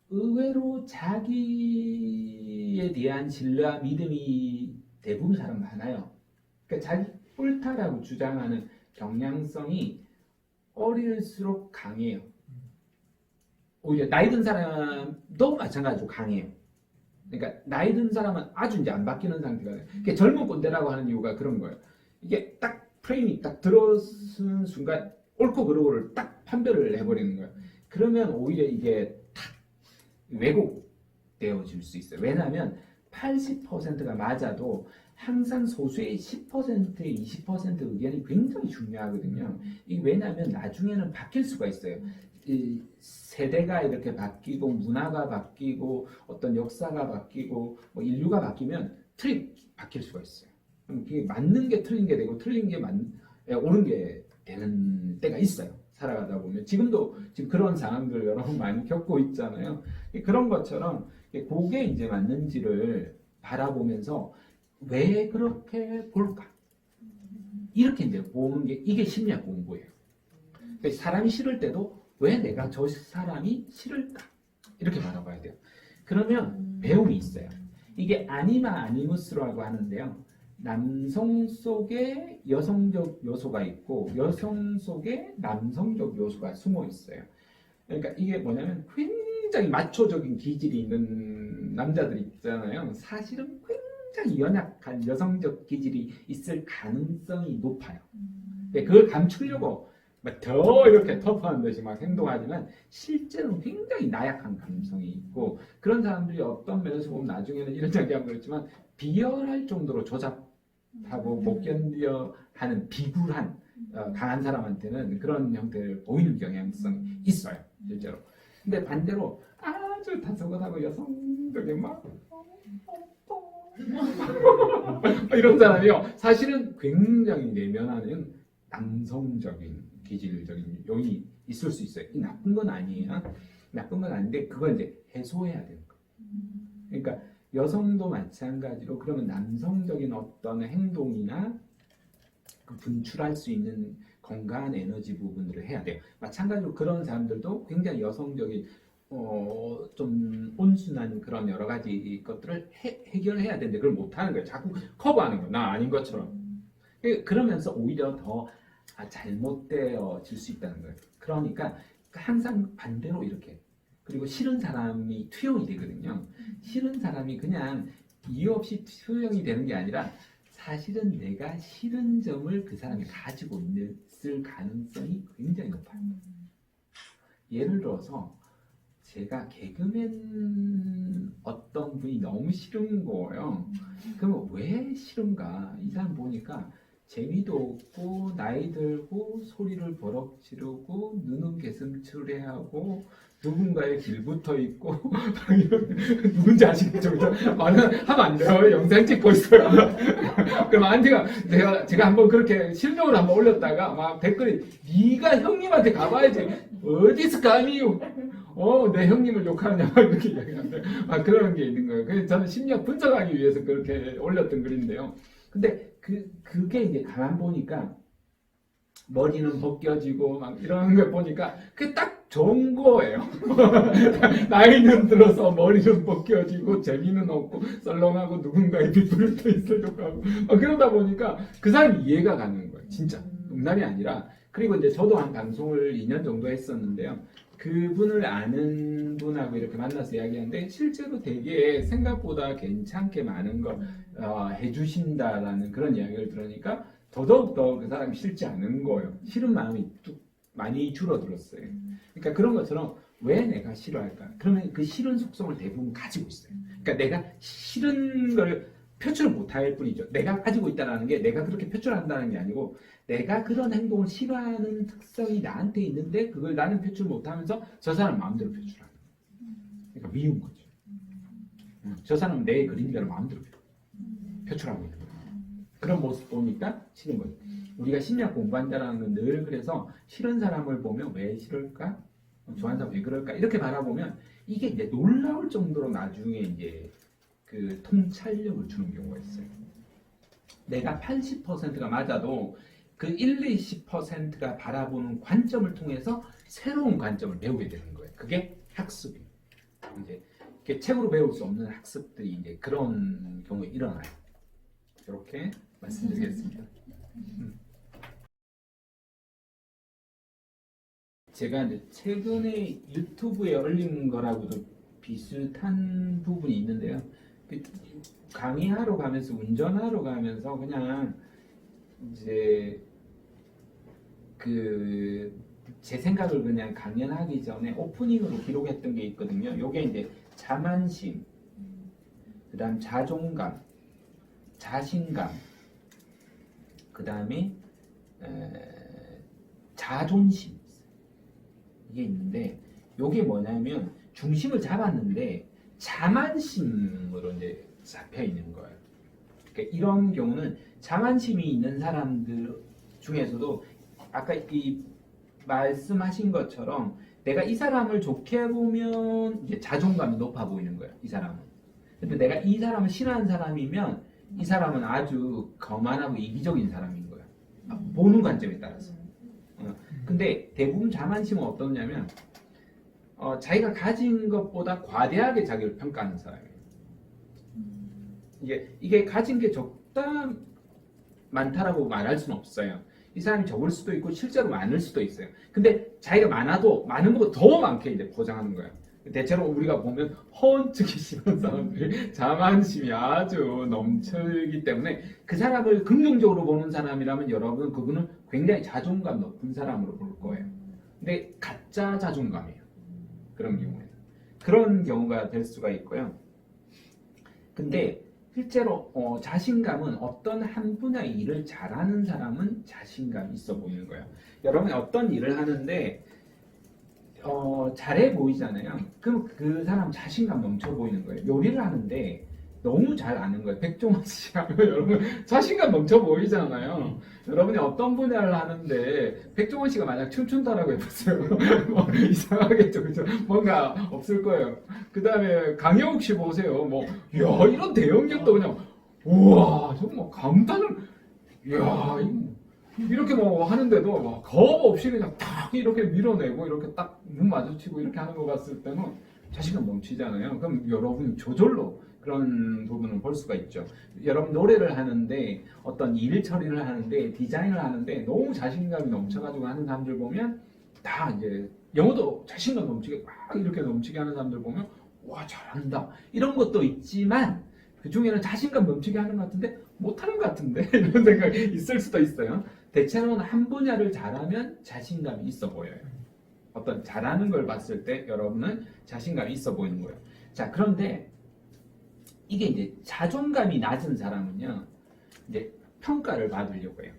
의외로 자기에 대한 신뢰와 믿음이 대부분 사람 많아요. 그러니까 자기 옳다라고 주장하는 경향성이 어릴수록 강해요. 오히려 나이 든 사람도 마찬가지로 강해요. 그러니까 나이 든 사람은 아주 이제 안 바뀌는 상태가 돼요. 그러니까 젊은 꼰대라고 하는 이유가 그런 거예요. 이게 딱 프레임이 딱 들어선 순간 옳고 그르고를 딱 판별을 해버리는 거예요. 그러면 오히려 이게 탁 왜곡되어질 수 있어요. 왜냐하면 80%가 맞아도 항상 소수의 10%의 20% 의견이 굉장히 중요하거든요. 이게 왜냐하면 나중에는 바뀔 수가 있어요. 이 세대가 이렇게 바뀌고 문화가 바뀌고 어떤 역사가 바뀌고 뭐 인류가 바뀌면 틀이 바뀔 수가 있어요. 그럼 그게 맞는 게 틀린 게 되고 틀린 게 옳은 게 되는 때가 있어요. 살아가다 보면 지금도 지금 그런 상황들 여러분 많이 겪고 있잖아요. 그런 것처럼 그게 이제 맞는지를 바라보면서 왜 그렇게 볼까? 이렇게 이제 보는 게 이게 심리학 공부예요. 사람이 싫을 때도 왜 내가 저 사람이 싫을까? 이렇게 바라봐야 돼요. 그러면 배움이 있어요. 이게 아니마 아니무스라고 하는데요. 남성 속에 여성적 요소가 있고 여성 속에 남성적 요소가 숨어 있어요. 그러니까 이게 뭐냐면 굉장히 마초적인 기질이 있는 남자들 있잖아요. 사실은 굉장히 연약한 여성적 기질이 있을 가능성이 높아요. 그걸 감추려고 더 이렇게 터프한 듯이 막 행동하지만 실제로는 굉장히 나약한 감성이 있고 그런 사람들이 어떤 면에서 보면 나중에는 이런 이야기하면 그렇지만 비열할 정도로 조잡하고 못 견뎌 하는 비굴한 강한 사람한테는 그런 형태를 보이는 경향성이 있어요 실제로. 근데 반대로 아주 다소곳하고 여성적인 막 이런 사람이요 사실은 굉장히 내면하는 남성적인 기질적인 요인이 있을 수 있어요. 이 나쁜 건 아니에요. 나쁜 건 아닌데 그걸 이제 해소해야 되는 거예요. 그러니까 여성도 마찬가지로 그러면 남성적인 어떤 행동이나 그 분출할 수 있는 건강한 에너지 부분들을 해야 돼요. 마찬가지로 그런 사람들도 굉장히 여성적인 좀 온순한 그런 여러 가지 것들을 해결해야 되는데 그걸 못하는 거예요. 자꾸 커버하는 거예요. 나 아닌 것처럼. 그러면서 오히려 더 잘못되어질 수 있다는 거예요. 그러니까 항상 반대로 이렇게 그리고 싫은 사람이 투영이 되거든요. 싫은 사람이 그냥 이유 없이 투영이 되는 게 아니라 사실은 내가 싫은 점을 그 사람이 가지고 있을 가능성이 굉장히 높아요. 예를 들어서 제가 개그맨 어떤 분이 너무 싫은 거예요. 그러면 왜 싫은가? 이 사람 보니까 재미도 없고 나이 들고 소리를 버럭 지르고 눈은 개슴츠레하고 누군가의 길붙어 있고 누군지 아시겠죠? 말은 하면 안 돼요. 영상 찍고 있어요. 그럼 안티가 제가 한번 그렇게 실명을 한번 올렸다가 막 댓글이 네가 형님한테 가봐야지 어디서 감히 내 형님을 욕하느냐 이렇게 이야기하는데 그런 게 있는 거예요. 그래서 저는 심리학 분석하기 위해서 그렇게 올렸던 글인데요. 근데 그게 이제 가만 보니까 머리는 벗겨지고 막 이런 걸 보니까 그게 딱 좋은 거예요. 나이는 들어서 머리는 벗겨지고 재미는 없고 썰렁하고 누군가의 빗불을 떠 있으려고 하고 그러다 보니까 그 사람이 이해가 가는 거예요. 진짜 농담이 아니라. 그리고 이제 저도 한 방송을 2년 정도 했었는데요. 그분을 아는 분하고 이렇게 만나서 이야기하는데 실제로 되게 생각보다 괜찮게 많은 걸 해주신다라는 그런 이야기를 들으니까 더더욱더 그 사람이 싫지 않은 거예요. 싫은 마음이 많이 줄어들었어요. 그러니까 그런 것처럼 왜 내가 싫어할까? 그러면 그 싫은 속성을 대부분 가지고 있어요. 그러니까 내가 싫은 걸 표출을 못할 뿐이죠. 내가 가지고 있다는 게 내가 그렇게 표출한다는 게 아니고 내가 그런 행동을 싫어하는 특성이 나한테 있는데 그걸 나는 표출 못하면서 저 사람 마음대로 표출하는 거예요. 그러니까 미운 거죠. 저 사람은 내 그림대로 마음대로 표출하고 있는 거예요. 그런 모습 보니까 싫은 거죠. 우리가 심리학 공부한다는 건 늘 그래서 싫은 사람을 보면 왜 싫을까? 좋아하는 사람 왜 그럴까? 이렇게 바라보면 이게 이제 놀라울 정도로 나중에 이제 그 통찰력을 주는 경우가 있어요. 내가 80%가 맞아도 그 20%가 바라보는 관점을 통해서 새로운 관점을 배우게 되는 거예요. 그게 학습이에요. 이제 이렇게 책으로 배울 수 없는 학습들이 이제 그런 경우에 일어나요. 이렇게 말씀드리겠습니다. 제가 이제 최근에 유튜브에 올린 거라고도 비슷한 부분이 있는데요. 강의하러 가면서 운전하러 가면서 그냥 이제 제 생각을 그냥 강연하기 전에 오프닝으로 기록했던 게 있거든요. 요게 이제 자만심, 그다음 자존감, 자신감, 그다음에 자존심 이게 있는데 요게 뭐냐면 중심을 잡았는데 자만심으로 이제 잡혀 있는 거예요. 그러니까 이런 경우는 자만심이 있는 사람들 중에서도 아까 이 말씀하신 것처럼 내가 이 사람을 좋게 보면 이제 자존감이 높아 보이는 거예요. 이 사람은. 근데 내가 이 사람을 싫어하는 사람이면 이 사람은 아주 거만하고 이기적인 사람인 거예요. 보는 관점에 따라서. 근데 대부분 자만심은 어떠냐면 자기가 가진 것보다 과대하게 자기를 평가하는 사람이에요. 이게 가진 게 적다 많다라고 말할 수는 없어요. 이 사람이 적을 수도 있고 실제로 많을 수도 있어요. 근데 자기가 많아도 많은 것보다 더 많게 이제 포장하는 거예요. 대체로 우리가 보면 허언증이 심한 사람들이 자만심이 아주 넘치기 때문에 그 사람을 긍정적으로 보는 사람이라면 여러분 그분은 굉장히 자존감 높은 사람으로 볼 거예요. 근데 가짜 자존감이에요. 그런 경우에는. 그런 경우가 될 수가 있고요. 근데 실제로 자신감은 어떤 한 분야의 일을 잘하는 사람은 자신감이 있어 보이는 거예요. 여러분이 어떤 일을 하는데 잘해 보이잖아요. 그럼 그 사람 자신감 넘쳐 보이는 거예요. 요리를 하는데 너무 잘 아는 거예요. 백종원 씨 하면 여러분 자신감 넘쳐 보이잖아요. 여러분이 어떤 분야를 하는데 백종원 씨가 만약 춤춘다라고 해보세요. 뭐 이상하겠죠, 그죠? 뭔가 없을 거예요. 그 다음에 강영욱 씨 보세요. 야 이런 대형견도 그냥 우와 정말 감탄을 야 이렇게 하는데도 겁 없이 그냥 탁 이렇게 밀어내고 이렇게 딱 눈 마주치고 이렇게 하는 거 봤을 때는 자신감 넘치잖아요. 그럼 여러분 저절로 그런 부분을 볼 수가 있죠. 여러분 노래를 하는데 어떤 일 처리를 하는데 디자인을 하는데 너무 자신감이 넘쳐가지고 하는 사람들 보면 다 이제 영어도 자신감 넘치게 막 이렇게 넘치게 하는 사람들 보면 와 잘한다 이런 것도 있지만 그 중에는 자신감 넘치게 하는 것 같은데 못하는 것 같은데 이런 생각이 있을 수도 있어요. 대체로는 한 분야를 잘하면 자신감이 있어 보여요. 어떤 잘하는 걸 봤을 때 여러분은 자신감이 있어 보이는 거예요. 자 그런데 이게 이제 자존감이 낮은 사람은요, 이제 평가를 받으려고 해요.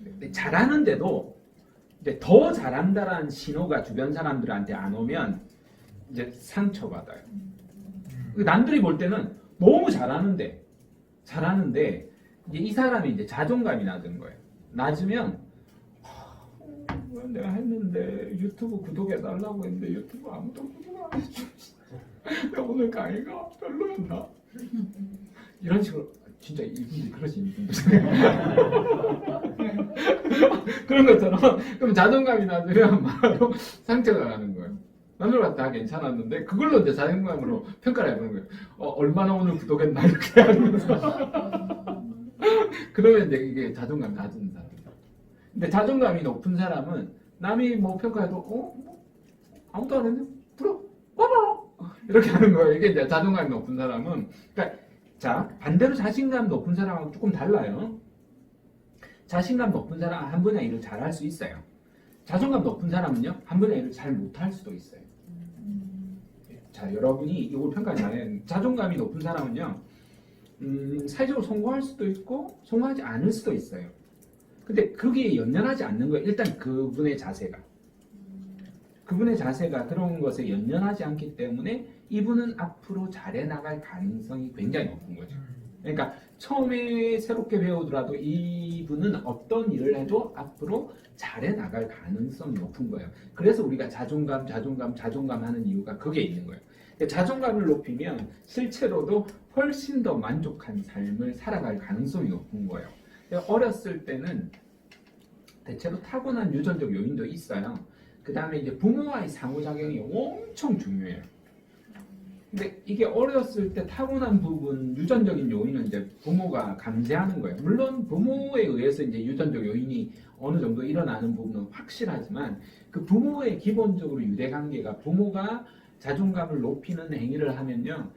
근데 잘하는데도 이제 더 잘한다라는 신호가 주변 사람들한테 안 오면 이제 상처받아요. 남들이 볼 때는 너무 잘하는데 이제 이 사람이 이제 자존감이 낮은 거예요. 낮으면 내가 했는데 유튜브 구독해달라고 했는데 유튜브 아무도 구독 안 해줘. 내가 오늘 강의가 별로였나? 이런 식으로 진짜 이분들이 그러시는 분들 그런 것처럼 그럼 자존감이 낮으면 바로 상처가 가는 거예요. 남들과 다 괜찮았는데 그걸로 이제 자존감으로 평가를 해보는 거예요. 얼마나 오늘 구독했나 이렇게 하면서 그러면 이제 이게 자존감 낮은 사람. 근데 자존감이 높은 사람은 남이 뭐 평가해도 아무도 안 했네? 들어 봐봐 이렇게 하는 거예요. 이게 이제 자존감이 높은 사람은 그러니까 자 반대로 자신감 높은 사람하고 조금 달라요. 자신감 높은 사람 한 분야 일을 잘 할 수 있어요. 자존감 높은 사람은요 한 분야 일을 잘 못할 수도 있어요. 자 여러분이 이걸 평가하지 않아요. 자존감이 높은 사람은요 사회적으로 성공할 수도 있고 성공하지 않을 수도 있어요. 근데 그게 연연하지 않는 거예요. 일단 그분의 자세가 그런 것에 연연하지 않기 때문에 이분은 앞으로 잘해 나갈 가능성이 굉장히 높은 거죠. 그러니까 처음에 새롭게 배우더라도 이분은 어떤 일을 해도 앞으로 잘해 나갈 가능성이 높은 거예요. 그래서 우리가 자존감 하는 이유가 그게 있는 거예요. 자존감을 높이면 실제로도 훨씬 더 만족한 삶을 살아갈 가능성이 높은 거예요. 어렸을 때는 대체로 타고난 유전적 요인도 있어요. 그 다음에 이제 부모와의 상호작용이 엄청 중요해요. 근데 이게 어렸을 때 타고난 부분, 유전적인 요인은 이제 부모가 감지하는 거예요. 물론 부모에 의해서 이제 유전적 요인이 어느 정도 일어나는 부분은 확실하지만 그 부모의 기본적으로 유대관계가 부모가 자존감을 높이는 행위를 하면요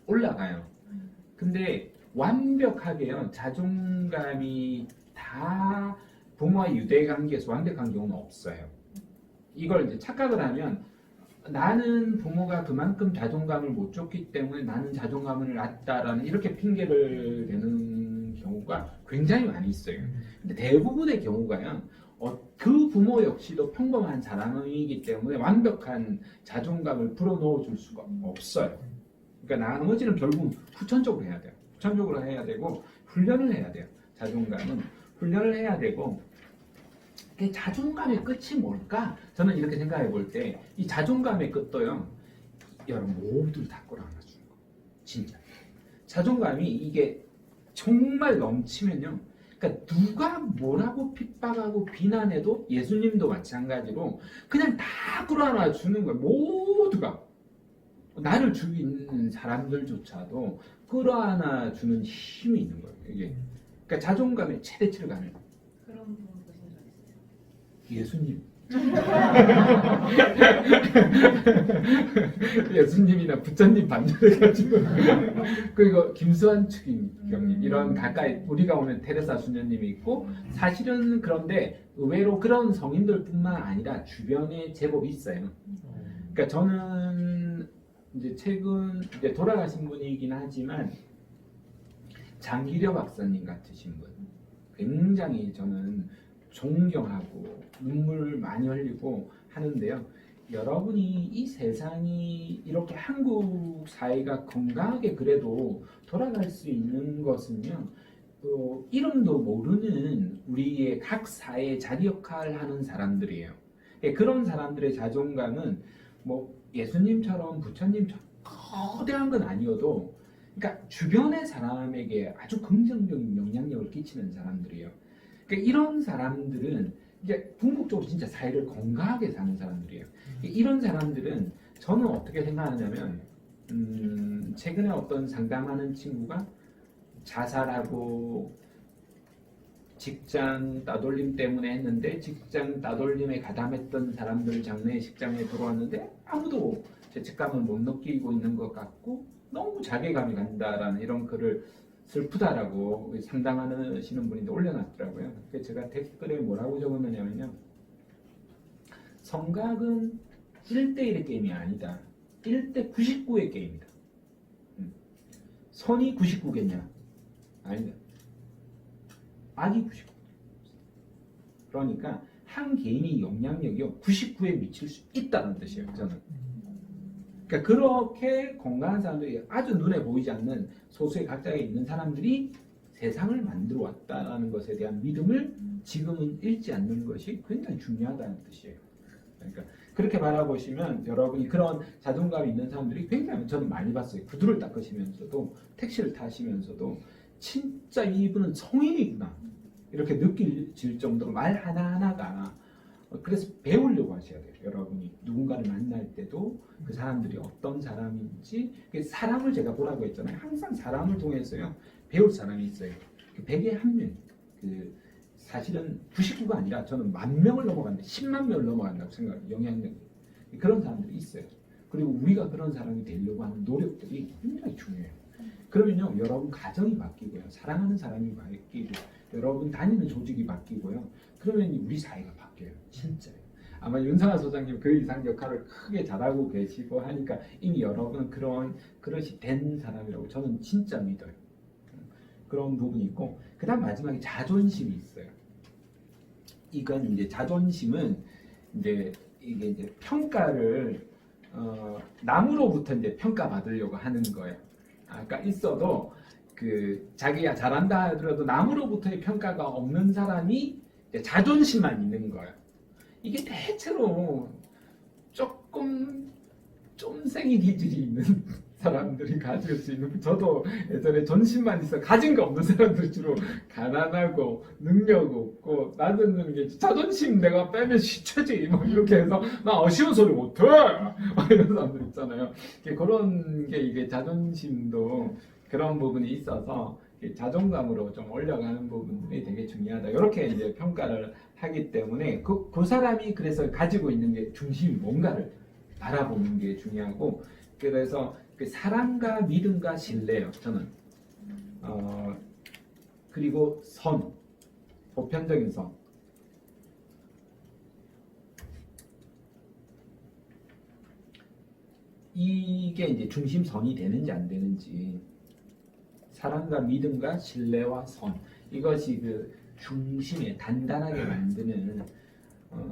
올라가요. 근데 완벽하게요 자존감이 다 부모와의 유대관계에서 완벽한 경우는 없어요. 이걸 이제 착각을 하면 나는 부모가 그만큼 자존감을 못 줬기 때문에 나는 자존감을 낮다라는 이렇게 핑계를 대는 경우가 굉장히 많이 있어요. 근데 대부분의 경우가요 그 부모 역시도 평범한 사람이기 때문에 완벽한 자존감을 불어넣어 줄 수가 없어요. 그러니까 나머지는 결국 후천적으로 해야 돼요. 후천적으로 해야 되고 훈련을 해야 돼요. 자존감은 훈련을 해야 되고 자존감의 끝이 뭘까? 저는 이렇게 생각해 볼 때 이 자존감의 끝도요 여러분 모두를 다 끌어안아주는 거 진짜 자존감이 이게 정말 넘치면요 그러니까 누가 뭐라고 핍박하고 비난해도 예수님도 마찬가지로 그냥 다 끌어안아주는 거예요. 모두가 나를 죽이는 사람들조차도 끌어안아주는 힘이 있는 거예요. 이게 그러니까 자존감의 최대치를 가는 거예요. 그런 분 보신 적 있으세요? 예수님. 예수님이나 부처님 반대해가지고 그리고 김수환 추기경님 이런 가까이 우리가 오면 테레사 수녀님이 있고 사실은 그런데 의외로 그런 성인들뿐만 아니라 주변에 제법 있어요. 그러니까 저는 이제 최근 이제 돌아가신 분이긴 하지만 장기려 박사님 같으신 분 굉장히 저는 존경하고 눈물 많이 흘리고 하는데요. 여러분이 이 세상이 이렇게 한국 사회가 건강하게 그래도 돌아갈 수 있는 것은요. 이름도 모르는 우리의 각 사회의 자리 역할을 하는 사람들이에요. 그런 사람들의 자존감은 뭐 예수님처럼 부처님처럼 거대한 건 아니어도 그러니까 주변의 사람에게 아주 긍정적인 영향력을 끼치는 사람들이에요. 그러니까 이런 사람들은 이제 궁극적으로 진짜 사회를 건강하게 사는 사람들이에요. 이런 사람들은 저는 어떻게 생각하냐면 최근에 어떤 상담하는 친구가 자살하고 직장 따돌림 때문에 했는데 직장 따돌림에 가담했던 사람들 장례식장에 들어왔는데 아무도 죄책감을 못 느끼고 있는 것 같고 너무 자괴감이 간다라는 이런 글을 슬프다라고 상담하시는 분이 올려놨더라고요. 그래서 제가 댓글에 뭐라고 적었느냐면요. 성각은 1대1의 게임이 아니다. 1대 99의 게임이다. 선이 99겠냐? 아니다. 악이 99. 그러니까 한 개인이 영향력이 99에 미칠 수 있다는 뜻이에요. 저는. 그러니까 그렇게 건강한 사람들이 아주 눈에 보이지 않는 소수의 각자에 있는 사람들이 세상을 만들어 왔다는 것에 대한 믿음을 지금은 잃지 않는 것이 굉장히 중요하다는 뜻이에요. 그러니까 그렇게 바라보시면 여러분이 그런 자존감이 있는 사람들이 굉장히 저는 많이 봤어요. 구두를 닦으시면서도 택시를 타시면서도 진짜 이분은 성인이구나 이렇게 느낄 정도로 말 하나하나가 그래서 배우려고 하셔야 돼요. 여러분이 누군가를 만날 때도 그 사람들이 어떤 사람인지 사람을 제가 보라고 했잖아요. 항상 사람을 통해서요 배울 사람이 있어요. 100에 1명 사실은 99가 아니라 저는 10,000명을 넘어갔는데 10만 명을 넘어간다고 생각해요. 영향력이 그런 사람들이 있어요. 그리고 우리가 그런 사람이 되려고 하는 노력들이 굉장히 중요해요. 그러면요 여러분 가정이 바뀌고요 사랑하는 사람이 바뀌고 여러분 다니는 조직이 바뀌고요 그러면 우리 사회가 바뀌어요. 진짜요. 아마 윤상아 소장님 그 이상 역할을 크게 잘하고 계시고 하니까 이미 여러분은 그런 그릇이 된 사람이라고 저는 진짜 믿어요. 그런 부분이 있고 그 다음 마지막에 자존심이 있어요. 이건 이제 자존심은 이제 이게 이제 평가를 남으로부터 이제 평가받으려고 하는 거예요. 아까 있어도 그 자기가 잘한다 하더라도 남으로부터의 평가가 없는 사람이 이제 자존심만 있는 거예요. 이게 대체로 조금 쫌생이 기질이 있는 사람들이 가질 수 있는 저도 예전에 존심만 있어 가진 거 없는 사람들 주로 가난하고 능력 없고 나는 게 자존심 내가 빼면 시체지 뭐 이렇게 해서 나 아쉬운 소리 못해 이런 사람들 있잖아요. 그런 게 이게 자존심도 그런 부분이 있어서 자존감으로 좀 올려가는 부분들이 되게 중요하다. 이렇게 이제 평가를 하기 때문에 그 사람이 그래서 가지고 있는 게 중심 뭔가를 바라보는 게 중요하고 그래서 그 사랑과 믿음과 신뢰요. 저는 그리고 선 보편적인 선 이게 이제 중심선이 되는지 안 되는지 사랑과 믿음과 신뢰와 선 이것이 그 중심에 단단하게 만드는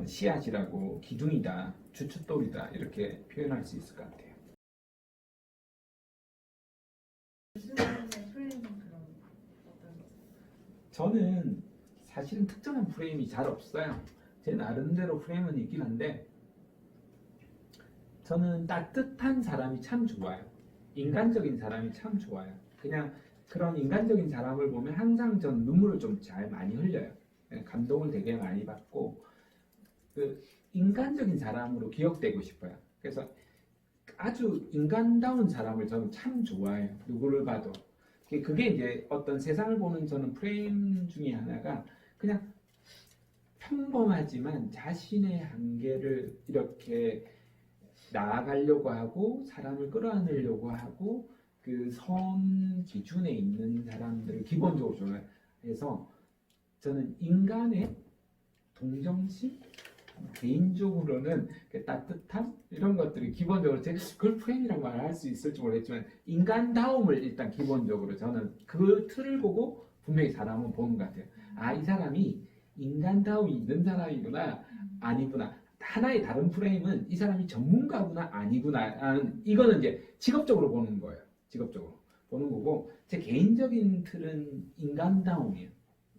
씨앗이라고 기둥이다 주춧돌이다 이렇게 표현할 수 있을 것 같아요. 교수님의 프레임은 그럼 어떤 거세요? 저는 사실은 특정한 프레임이 잘 없어요. 제 나름대로 프레임은 있긴 한데 저는 따뜻한 사람이 참 좋아요. 인간적인 사람이 참 좋아요. 그냥 그런 인간적인 사람을 보면 항상 전 눈물을 좀 잘 많이 흘려요. 감동을 되게 많이 받고 그 인간적인 사람으로 기억되고 싶어요. 그래서 아주 인간다운 사람을 저는 참 좋아해요. 누구를 봐도. 그게 이제 어떤 세상을 보는 저는 프레임 중에 하나가 그냥 평범하지만 자신의 한계를 이렇게 나아가려고 하고 사람을 끌어안으려고 하고 그 선 기준에 있는 사람들을 기본적으로 좋아해서 저는 인간의 동정심 개인적으로는 따뜻함 이런 것들이 기본적으로 제 그걸 프레임이라고 말할 수 있을지 모르겠지만 인간다움을 일단 기본적으로 저는 그 틀을 보고 분명히 사람은 보는 것 같아요. 아, 이 사람이 인간다움이 있는 사람이구나 아니구나. 하나의 다른 프레임은 이 사람이 전문가구나 아니구나. 이거는 이제 직업적으로 보는 거예요. 직업적으로 보는 거고 제 개인적인 틀은 인간다움이에요.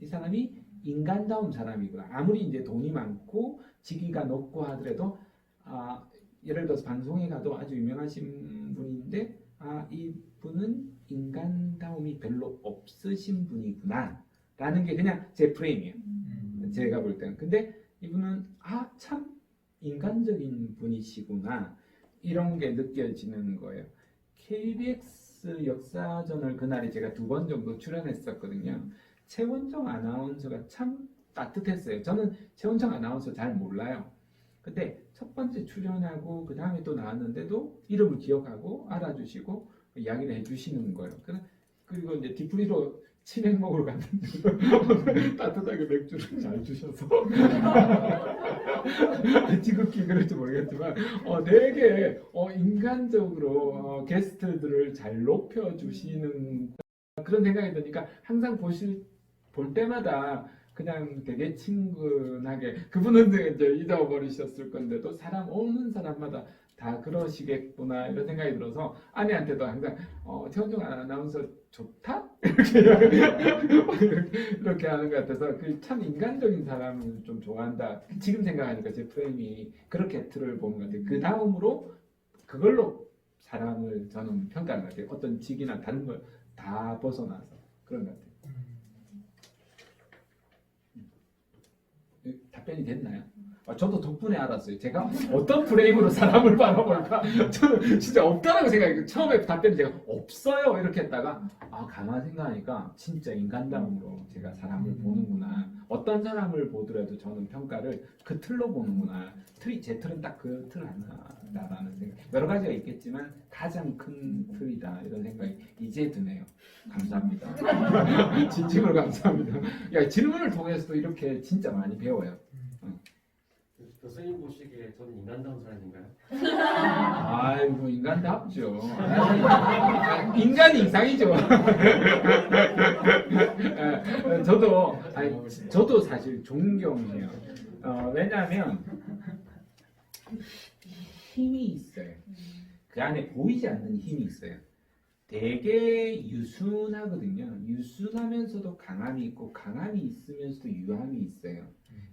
이 사람이 인간다운 사람이구나. 아무리 이제 돈이 많고 직위가 높고 하더라도 예를 들어서 방송에 가도 아주 유명하신 분인데 이분은 인간다움이 별로 없으신 분이구나 라는 게 그냥 제 프레임이에요. 제가 볼 때는. 근데 이분은 참 인간적인 분이시구나 이런 게 느껴지는 거예요. KBS 역사저널 그날에 제가 2번 정도 출연했었거든요. 최원정 아나운서가 참 따뜻했어요. 저는 최원정 아나운서 잘 몰라요. 근데 첫 번째 출연하고 그 다음에 또 나왔는데도 이름을 기억하고 알아주시고 이야기를 해주시는 거예요. 그리고 이제 뒤풀이로 치맥 먹으러 갔는데 따뜻하게 맥주를 잘 주셔서 지극히 그럴지 모르겠지만 되게 인간적으로 게스트들을 잘 높여주시는 그런 생각이 드니까 항상 보실 볼 때마다 그냥 되게 친근하게 그분은 이제 잊어버리셨을 건데도 사람 오는 사람마다 다 그러시겠구나 이런 생각이 들어서 아내한테도 항상 최원종 아나운서 좋다 이렇게 하는 것 같아서 그 참 인간적인 사람을 좀 좋아한다. 지금 생각하니까 제 프레임이 그렇게 틀을 보는 것 같아요. 그 다음으로 그걸로 사람을 저는 평가하는 것 같아요. 어떤 직이나 다른 걸 다 벗어나서 그런 것 같아요. 답변이 됐나요? 저도 덕분에 알았어요. 제가 어떤 프레임으로 사람을 바라볼까? 저는 진짜 없다라고 생각해요. 처음에 답변이 제가 없어요 이렇게 했다가 가만 생각하니까 진짜 인간다움으로 제가 사람을 보는구나. 어떤 사람을 보더라도 저는 평가를 그 틀로 보는구나. 제 틀은 딱 그 틀 하나다라는 생각. 여러 가지가 있겠지만 가장 큰 틀이다 이런 생각이 이제 드네요. 감사합니다. 진심으로 감사합니다. 야, 질문을 통해서도 이렇게 진짜 많이 배워요. 교수님 보시기에 저는 인간다운 사람인가요? 아이고 인간답죠. 인간이 이상이죠. 저도 사실 존경해요. 왜냐하면 힘이 있어요. 그 안에 보이지 않는 힘이 있어요. 되게 유순하거든요. 유순하면서도 강함이 있고 강함이 있으면서도 유함이 있어요.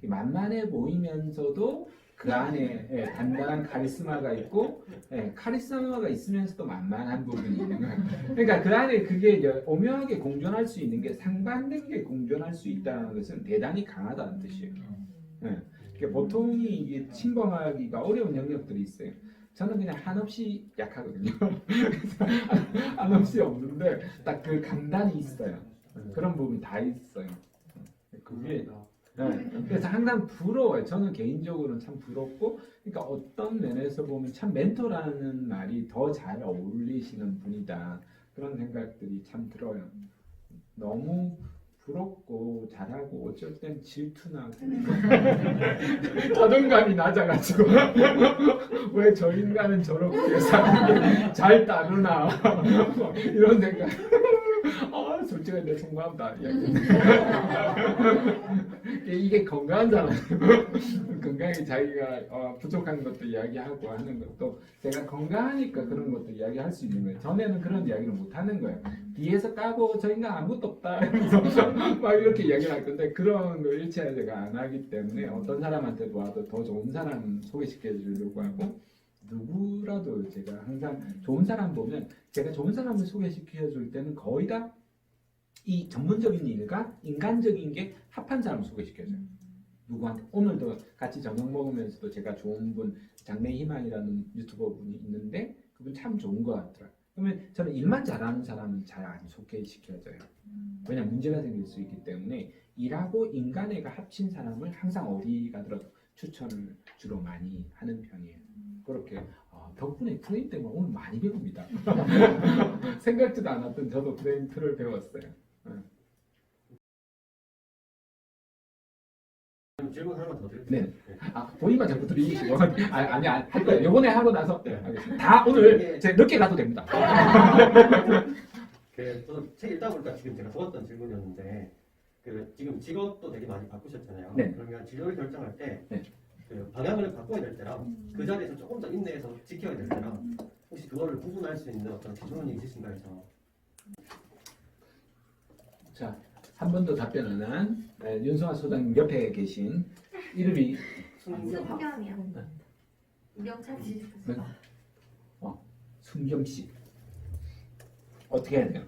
만만해 보이면서도 그 안에 단단한 카리스마가 있고 카리스마가 있으면서도 만만한 부분이 있는 거예요. 그러니까 그 안에 그게 이제 오묘하게 공존할 수 있는 게 상반된 게 공존할 수 있다는 것은 대단히 강하다는 뜻이에요. 그러니까 보통이 이게 침범하기가 어려운 영역들이 있어요. 저는 그냥 한없이 약하거든요. 한없이 없는데 딱 그 강단이 있어요. 그런 부분이 다 있어요. 그게 그래서 항상 부러워요. 저는 개인적으로는 참 부럽고, 그러니까 어떤 면에서 보면 참 멘토라는 말이 더 잘 어울리시는 분이다. 그런 생각들이 참 들어요. 너무 부럽고 잘하고 어쩔 땐 질투나고 자존감이 낮아가지고 왜 저 인간은 저렇게 사는 잘 따르나 이런 생각. 솔직히 내 속마음다. 이게 건강한 사람. 건강히 자기가 부족한 것도 이야기하고 하는 것도 제가 건강하니까 그런 것도 이야기할 수 있는 거예요. 전에는 그런 이야기를 못 하는 거예요. 뒤에서 까고 저 인간 아무것도 없다 이러면서 막 이렇게 이야기를 할 건데 그런 거 일체를 제가 안 하기 때문에 어떤 사람한테 봐도 더 좋은 사람 소개시켜 주려고 하고 누구라도 제가 항상 좋은 사람 보면 제가 좋은 사람을 소개시켜 줄 때는 거의 다 이 전문적인 일과 인간적인 게 합한 사람을 소개시켜줘요. 누구한테 오늘도 같이 저녁 먹으면서도 제가 좋은 분 장래희망이라는 유튜버 분이 있는데 그분 참 좋은 것 같더라. 그러면 저는 일만 잘하는 사람은 잘 안 소개시켜줘요. 왜냐면 문제가 생길 수 있기 때문에 일하고 인간애가 합친 사람을 항상 어디 가더라도 추천을 주로 많이 하는 편이에요. 그렇게 덕분에 프레임 때문에 오늘 많이 배웁니다. 생각지도 않았던 저도 프레임 틀을 배웠어요. 질문 하나만 더 드릴게요. 네. 본인만 자꾸 들이시고 아니 할 거예요. 요번에 하고 나서 알겠습니다. 다 오늘 제 늦게 가도 됩니다. 저도 책 읽다 보니까 지금 제가 적었던 질문이었는데 지금 직업도 되게 많이 바꾸셨잖아요. 네. 그러면 진로를 결정할 때 네. 방향을 바꿔야 될 때랑 그 자리에서 조금 더 인내해서 지켜야 될 때랑 혹시 그거를 구분할 수 있는 어떤 기준이 있으신가 해서. 자, 한 번 더 답변을 한 윤성아 소장님 옆에 계신 이름이 순경이야. 우경찬 씨. 순경 씨. 어떻게 해야 돼요?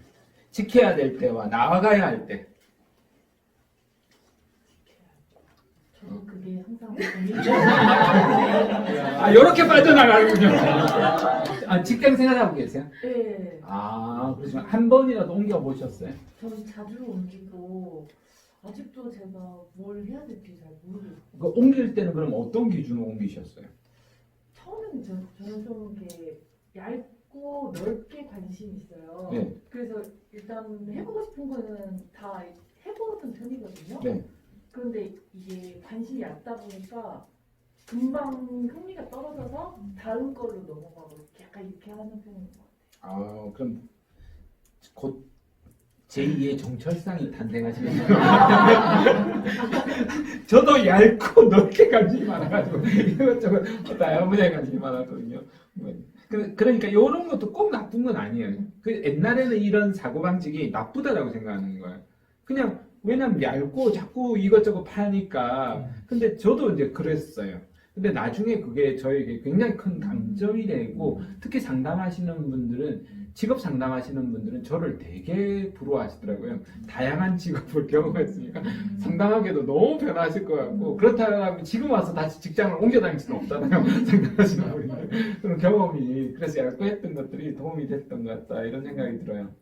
지켜야 될 때와 나아가야 할 때. 저도 그게 항상 이렇게 빠져나가는군요. 직장 생활하고 계세요? 네. 그렇지만 한 번이라도 옮겨보셨어요? 저는 자주 옮기고 아직도 제가 뭘 해야 될지 잘 모르겠어요. 그 옮길 때는 그럼 어떤 기준으로 옮기셨어요? 처음에는 저는 좀 이렇게 얇고 넓게 관심이 있어요. 네. 그래서 일단 해보고 싶은 거는 다 해보던 편이거든요. 네. 그런데 이게 관심이 얕다 보니까 금방 흥미가 떨어져서 다른 걸로 넘어가고 약간 이렇게 하는 편인 것 같아요. 그럼 곧 제2의 정철상이 탄생하시겠네요. 저도 얇고 넓게 관심이 많아가지고 이것저것 다양한 분야에 관심이 많았거든요. 그러니까 이런 것도 꼭 나쁜 건 아니에요. 그 옛날에는 이런 사고방식이 나쁘다라고 생각하는 거예요. 그냥 왜냐면 얇고 자꾸 이것저것 파니까. 근데 저도 이제 그랬어요. 근데 나중에 그게 저에게 굉장히 큰 감점이 되고, 특히 상담하시는 분들은, 직업 상담하시는 분들은 저를 되게 부러워하시더라고요. 다양한 직업을 경험했으니까 상담하기도 너무 편하실 것 같고, 그렇다면 지금 와서 다시 직장을 옮겨 다닐 수는 없잖아요. 상담하시는 분들. 그런 경험이, 그래서 얇고 했던 것들이 도움이 됐던 것 같다, 이런 생각이 들어요.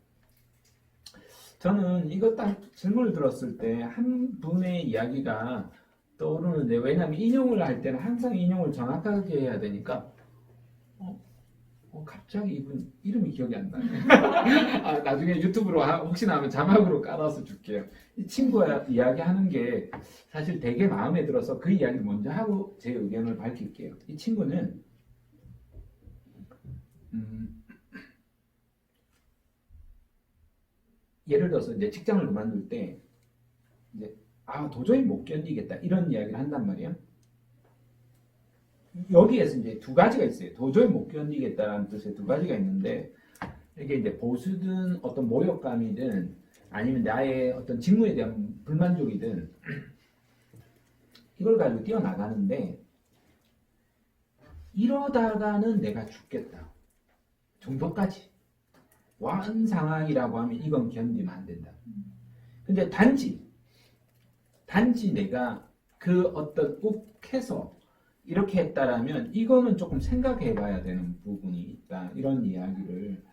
저는 이거 딱 질문을 들었을 때 한 분의 이야기가 떠오르는데, 왜냐하면 인용을 할 때는 항상 인용을 정확하게 해야 되니까 갑자기 이분 이름이 기억이 안 나네. 아, 나중에 유튜브로 혹시나 하면 자막으로 깔아서 줄게요. 이 친구가 이야기하는 게 사실 되게 마음에 들어서 그 이야기를 먼저 하고 제 의견을 밝힐게요. 이 친구는 예를 들어서 이제 직장을 그만둘 때 이제 도저히 못 견디겠다 이런 이야기를 한단 말이야. 여기에서 이제 두 가지가 있어요. 도저히 못 견디겠다라는 뜻의 두 가지가 있는데, 이게 이제 보수든 어떤 모욕감이든 아니면 나의 어떤 직무에 대한 불만족이든 이걸 가지고 뛰어나가는데, 이러다가는 내가 죽겠다 정도까지 완 상황이라고 하면 이건 견디면 안 된다. 근데 단지 내가 그 어떤 욱해서 이렇게 했다라면 이거는 조금 생각해 봐야 되는 부분이 있다, 이런 이야기를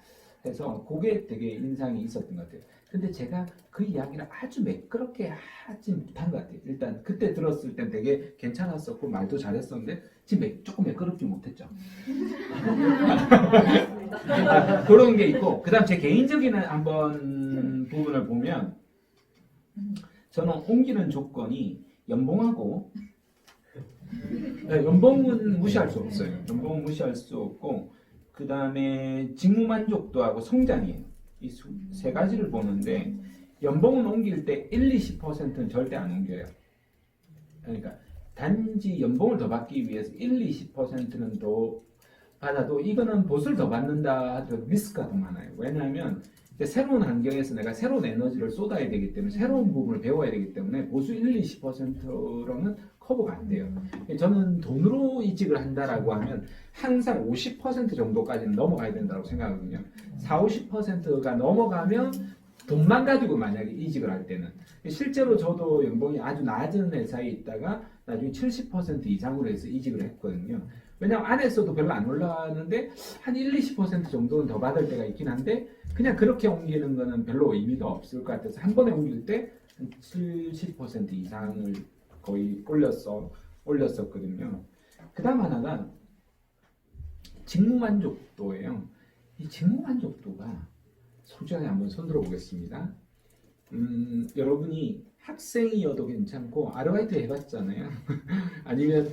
해서 그게 되게 인상이 있었던 것 같아요. 근데 제가 그 이야기를 아주 매끄럽게 하지 못한 것 같아요. 일단 그때 들었을 땐 되게 괜찮았었고 말도 잘했었는데 지금 조금 매끄럽지 못했죠. 그런 게 있고, 그 다음 제 개인적인 한번 부분을 보면, 저는 옮기는 조건이 연봉하고, 연봉은 무시할 수 없어요. 연봉은 무시할 수 없고, 그 다음에 직무 만족도하고 성장이에요. 이 세 가지를 보는데, 연봉은 옮길 때 1-20%는 절대 안 옮겨요. 그러니까 단지 연봉을 더 받기 위해서 1-20%는 더 받아도 이거는 보수를 더 받는다 하더라도 리스크가 더 많아요. 왜냐하면 새로운 환경에서 내가 새로운 에너지를 쏟아야 되기 때문에, 새로운 부분을 배워야 되기 때문에 보수 1-20%로는 커버가 안 돼요. 저는 돈으로 이직을 한다라고 하면 항상 50% 정도까지는 넘어가야 된다고 생각하거든요. 40-50%가 넘어가면 돈만 가지고 만약에 이직을 할 때는, 실제로 저도 연봉이 아주 낮은 회사에 있다가 나중에 70% 이상으로 해서 이직을 했거든요. 왜냐면 안에서도 별로 안 올라가는데 한 1-20% 정도는 더 받을 때가 있긴 한데, 그냥 그렇게 옮기는 거는 별로 의미가 없을 것 같아서 한 번에 옮길 때 70% 이상을 거의 올렸었거든요. 그 다음 하나가 직무 만족도예요. 이 직무 만족도가 솔직하게 한번 손들어 보겠습니다. 여러분이 학생이어도 괜찮고 아르바이트 해봤잖아요. 아니면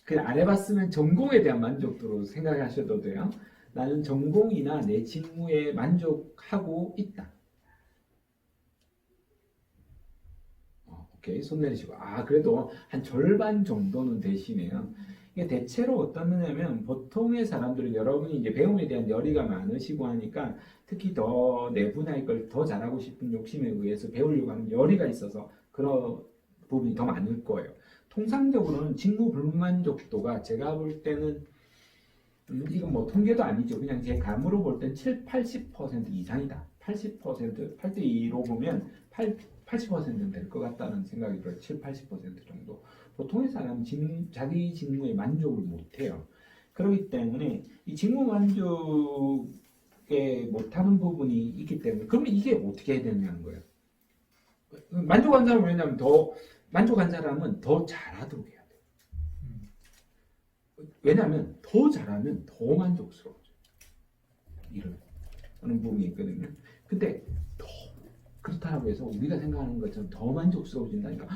그 안 해봤으면 전공에 대한 만족도로 생각하셔도 돼요. 나는 전공이나 내 직무에 만족하고 있다. 오케이, 손 내리시고, 그래도 한 절반 정도는 되시네요. 이게 대체로 어떤 거냐면, 보통의 사람들은 여러분이 이제 배움에 대한 열의가 많으시고 하니까, 특히 더 내 분야의 걸 더 잘하고 싶은 욕심에 의해서 배우려고 하는 열의가 있어서 그런 부분이 더 많을 거예요. 통상적으로는 직무 불만족도가 제가 볼 때는 이건 뭐 통계도 아니죠. 그냥 제 감으로 볼 땐 70-80% 이상이다. 80%, 8대2로 보면 80%는 될 것 같다는 생각이 들어요. 70-80% 정도. 보통의 사람은 자기 직무에 만족을 못해요. 그렇기 때문에 이 직무 만족에 못하는 부분이 있기 때문에, 그러면 이게 어떻게 해야 되냐는 거예요. 만족한 사람은 왜냐하면 만족한 사람은 더 잘하도록 해야 돼요. 왜냐하면 더 잘하면 더 만족스러워져요. 이런 부분이 있거든요. 근데 더 그렇다고 해서 우리가 생각하는 것처럼 더 만족스러워진다니까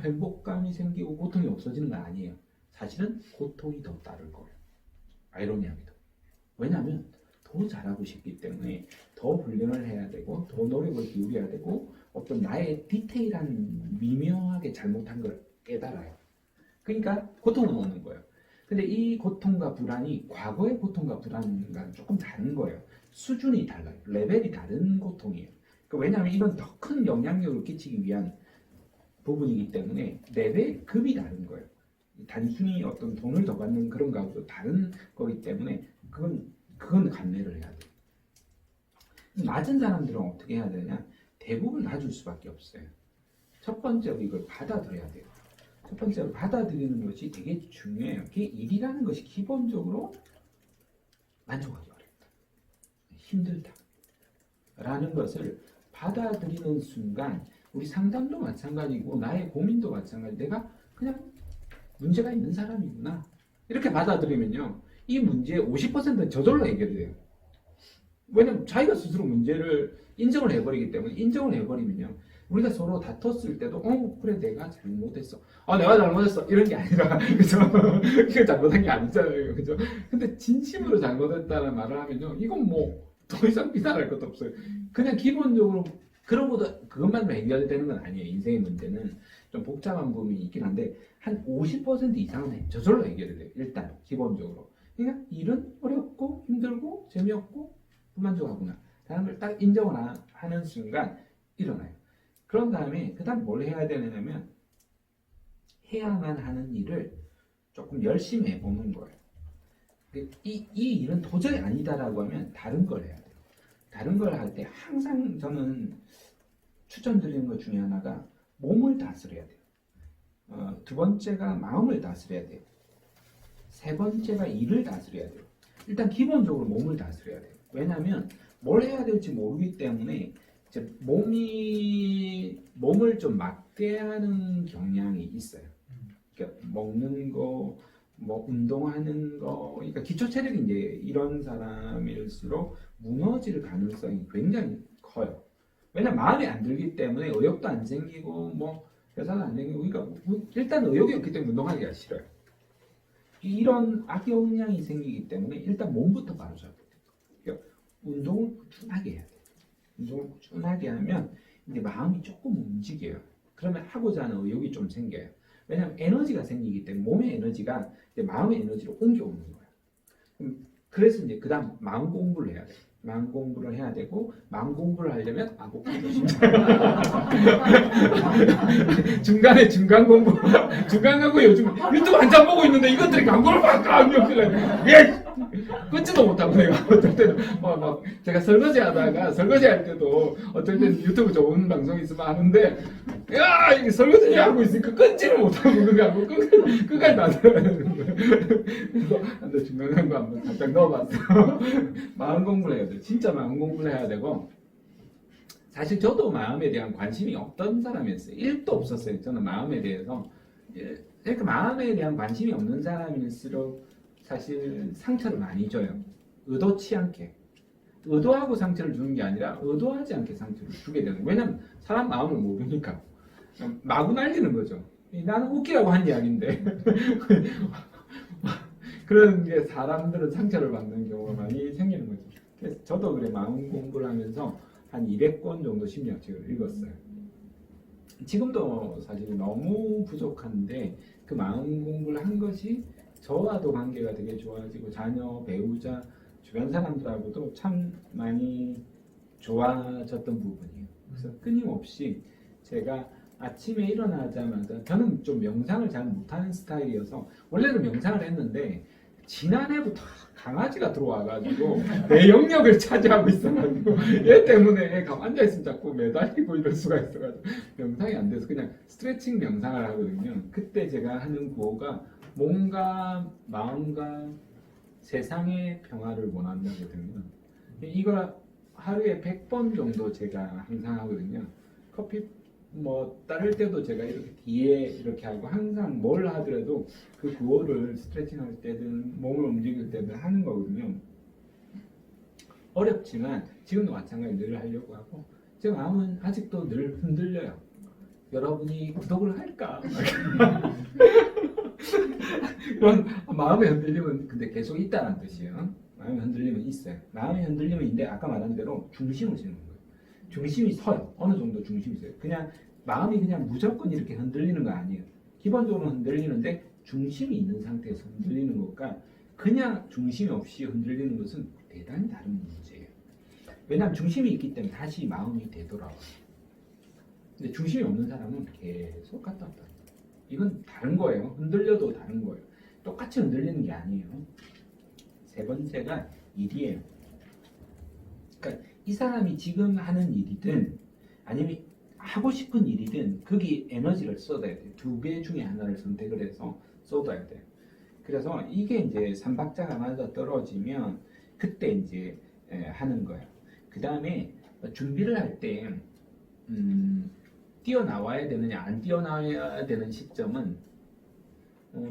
행복감이 생기고 고통이 없어지는 건 아니에요. 사실은 고통이 더 따를 거예요. 아이러니하게도. 왜냐하면 더 잘하고 싶기 때문에 더 훈련을 해야 되고 더 노력을 기울여야 되고 어떤 나의 디테일한 미묘하게 잘못한 걸 깨달아요. 그러니까 고통은 오는 거예요. 근데 이 고통과 불안이 과거의 고통과 불안과는 조금 다른 거예요. 수준이 달라요. 레벨이 다른 고통이에요. 왜냐하면 이건 더 큰 영향력을 끼치기 위한 부분이기 때문에 레벨 급이 다른 거예요. 단순히 어떤 돈을 더 받는 그런 거하고 다른 거기 때문에 그건 감내를 해야 돼요. 낮은 사람들은 어떻게 해야 되냐? 대부분 놔줄 수밖에 없어요. 첫 번째로 이걸 받아들여야 돼요. 첫 번째로 받아들이는 것이 되게 중요해요. 그게 일이라는 것이 기본적으로 만족하기 어렵다. 힘들다. 라는 것을 받아들이는 순간 우리 상담도 마찬가지고 나의 고민도 마찬가지. 내가 그냥 문제가 있는 사람이구나. 이렇게 받아들이면요. 이 문제의 50%는 저절로 해결이 돼요. 왜냐면 자기가 스스로 문제를 인정을 해버리기 때문에 인정을 해버리면요. 우리가 서로 다퉜을 때도 그래 내가 잘못했어. 내가 잘못했어. 이런 게 아니라 그죠? 이거 잘못한 게 아니잖아요. 그죠? 근데 진심으로 잘못했다는 말을 하면요. 이건 뭐 더 이상 비난할 것도 없어요. 그냥 기본적으로 그것만 해결되는 건 아니에요. 인생의 문제는 좀 복잡한 부분이 있긴 한데 한 50% 이상은 저절로 해결이 돼요. 일단 기본적으로. 그러니까 일은 어렵고 힘들고 재미없고 불만족하구나 라는 걸 딱 인정을 하는 순간 일어나요. 그런 다음에 그 다음 뭘 해야 되냐면 해야만 하는 일을 조금 열심히 해보는 거예요. 이 일은 도저히 아니다라고 하면 다른 걸 해야 돼요. 다른 걸 할 때 항상 저는 추천드리는 것 중에 하나가 몸을 다스려야 돼요. 두 번째가 마음을 다스려야 돼요. 세 번째가 일을 다스려야 돼요. 일단 기본적으로 몸을 다스려야 돼요. 왜냐하면 뭘 해야 될지 모르기 때문에 이제 몸을 좀 막대하는 경향이 있어요. 그러니까 먹는 거, 뭐 운동하는 거, 그러니까 기초 체력이 이제 이런 사람일수록 무너질 가능성이 굉장히 커요. 왜냐면 마음에 안 들기 때문에 의욕도 안 생기고 뭐 회사도 안 생기고 그러니까 일단 의욕이 없기 때문에 운동하기가 싫어요. 이런 악영향이 생기기 때문에 일단 몸부터 바로 잡아야 돼요. 그러니까 운동을 꾸준하게 해야 돼요. 운동을 꾸준하게 하면 이제 마음이 조금 움직여요. 그러면 하고자 하는 의욕이 좀 생겨요. 왜냐하면 에너지가 생기기 때문에 몸의 에너지가 이제 마음의 에너지로 옮겨오는 거예요. 그래서 이제 그 다음 마음 공부를 해야 돼요. 마음 공부를 해야 되고 마음 공부를 하려면 아보카도 중간에 중간 공부 요즘 유튜브 한참 보고 있는데 이것들이 광고를 막 넣길래 끊지도 못하고 내가 어떨 때는 막 제가 설거지할 때도 어떨 때는 유튜브 좋은 방송 있으면 하는데 야 이게 설거지 하고 있으니까 끊지를 못하고 그거 끝까지 놔둬야 되는 거예요. 그래서 근데 중간 광고 한번 살짝 넣어봤어요. 마음 공부를 해야 돼요. 진짜 마음 공부를 해야 되고 사실 저도 마음에 대한 관심이 없던 사람이었어요. 1도 없었어요. 저는 마음에 대해서. 그러니까 마음에 대한 관심이 없는 사람일수록 사실 상처를 많이 줘요. 의도치 않게. 의도하고 상처를 주는 게 아니라 의도하지 않게 상처를 주게 되는 거예요. 왜냐면 사람 마음을 모르니까. 마구 날리는 거죠. 나는 웃기라고 한 이야기인데. 그런 게 사람들은 상처를 받는 경우가 많이 생기는 거죠. 그래서 저도 그래 마음 공부를 하면서 한 200권 정도 심리학책을 읽었어요. 지금도 사실 너무 부족한데 그 마음 공부를 한 것이 저와도 관계가 되게 좋아지고 자녀, 배우자, 주변 사람들하고도 참 많이 좋아졌던 부분이에요. 그래서 끊임없이 제가 아침에 일어나자마자 저는 좀 명상을 잘 못하는 스타일이어서 원래는 명상을 했는데 지난해부터 강아지가 들어와가지고 내 영역을 차지하고 있어가지고 얘 때문에 가만 앉아있으면 자꾸 매달리고 이럴 수가 있어가지고 명상이 안 돼서 그냥 스트레칭 명상을 하거든요. 그때 제가 하는 구호가 몸과 마음과 세상의 평화를 원한다거든요. 이걸 하루에 100번 정도 제가 항상 하거든요. 커피 뭐 따를 때도 제가 이렇게 뒤에 이렇게 하고 항상 뭘 하더라도 그 구호를 스트레칭 할 때든 몸을 움직일 때든 하는 거거든요. 어렵지만 지금도 마찬가지로 늘 하려고 하고 제 마음은 아직도 늘 흔들려요. 여러분이 구독을 할까? 그런 마음의 흔들림은 근데 계속 있다는 뜻이에요. 마음이 흔들림은 있어요. 마음이 흔들림은 있는데 아까 말한 대로 중심을 세우는 거예요. 중심이 서요. 어느 정도 중심이 서요. 그냥 마음이 그냥 무조건 이렇게 흔들리는 거 아니에요. 기본적으로 흔들리는데 중심이 있는 상태에서 흔들리는 것과 그냥 중심이 없이 흔들리는 것은 대단히 다른 문제예요. 왜냐하면 중심이 있기 때문에 다시 마음이 되돌아와요. 근데 중심이 없는 사람은 계속 갔다 왔다. 이건 다른 거예요. 흔들려도 다른 거예요. 똑같이 흔들리는 게 아니에요. 세 번째가 일이에요. 그러니까 이 사람이 지금 하는 일이든 아니면 하고 싶은 일이든 거기 에너지를 쏟아야 돼요. 두 개 중에 하나를 선택을 해서 쏟아야 돼요. 그래서 이게 이제 삼박자가 맞아 떨어지면 그때 이제 하는 거예요. 그 다음에 준비를 할 때 뛰어나와야 되느냐 안 뛰어나와야 되는 시점은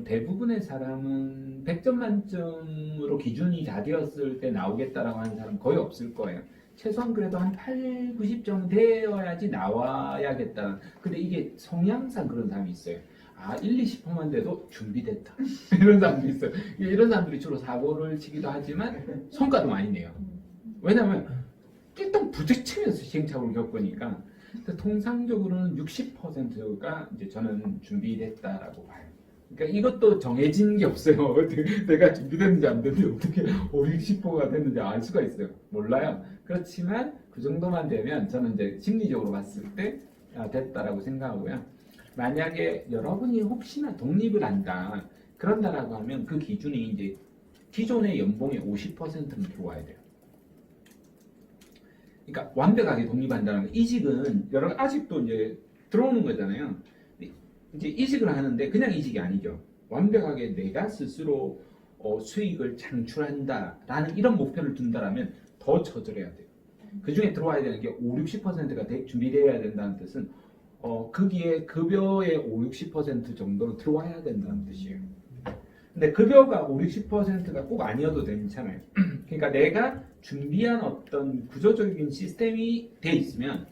대부분의 사람은 100점 만점으로 기준이 다 되었을 때 나오겠다라고 하는 사람 거의 없을 거예요. 최소한 그래도 한 8, 90점 되어야지 나와야겠다. 근데 이게 성향상 그런 사람이 있어요. 아, 1, 20%만 돼도 준비됐다. 이런 사람도 있어요. 이런 사람들이 주로 사고를 치기도 하지만 성과도 많이 내요. 왜냐면 일단 부딪히면서 시행착오를 겪으니까 통상적으로는 60%가 이제 저는 준비됐다라고 봐요. 그러니까 이것도 정해진 게 없어요. 내가 준비됐는지 안 됐는지 어떻게 5, 60%가 됐는지 알 수가 있어요. 몰라요. 그렇지만 그 정도만 되면 저는 이제 심리적으로 봤을 때 됐다라고 생각하고요. 만약에 여러분이 혹시나 독립을 한다 그런다라고 하면 그 기준이 이제 기존의 연봉의 50%는 들어와야 돼요. 그러니까 완벽하게 독립한다는 이직은 아직도 이제 들어오는 거잖아요. 이제 이직을 하는데 그냥 이직이 아니죠. 완벽하게 내가 스스로 수익을 창출한다라는 이런 목표를 둔다라면 더 처절해야 돼요. 그 중에 들어와야 되는 게 5, 60%가 준비되어야 된다는 뜻은 거기에 급여의 5, 60% 정도는 들어와야 된다는 뜻이에요. 근데 급여가 5, 60%가 꼭 아니어도 괜찮아요. 그러니까 내가 준비한 어떤 구조적인 시스템이 돼 있으면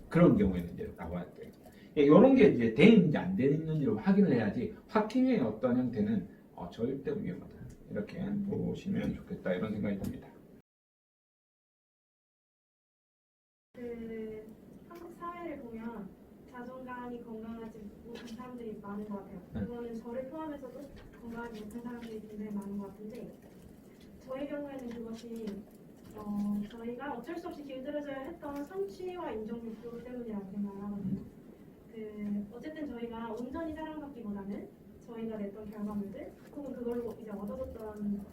그런 경우에는 이제 나와야 돼요. 이런 게 이제 돼 있는지 안 돼 있는지를 확인을 해야지 확킹의 어떤 형태는 절대 위험하다. 이렇게 보시면 좋겠다 이런 생각이 듭니다. 그 한국 사회를 보면 자존감이 건강하지 못한 사람들이 많은 것 같아요. 그거는 저를 포함해서도 건강하지 못한 사람들이 굉장히 많은 것 같은데 저의 경우에는 그것이 저희가 어쩔 수 없이 길들여져야 했던 성취와 인정 욕구 때문이라고 생각을 하거든요. 어쨌든 저희가 온전히 사랑받기보다는 저희가 냈던 결과물들 혹은 그걸로 이제 얻어졌던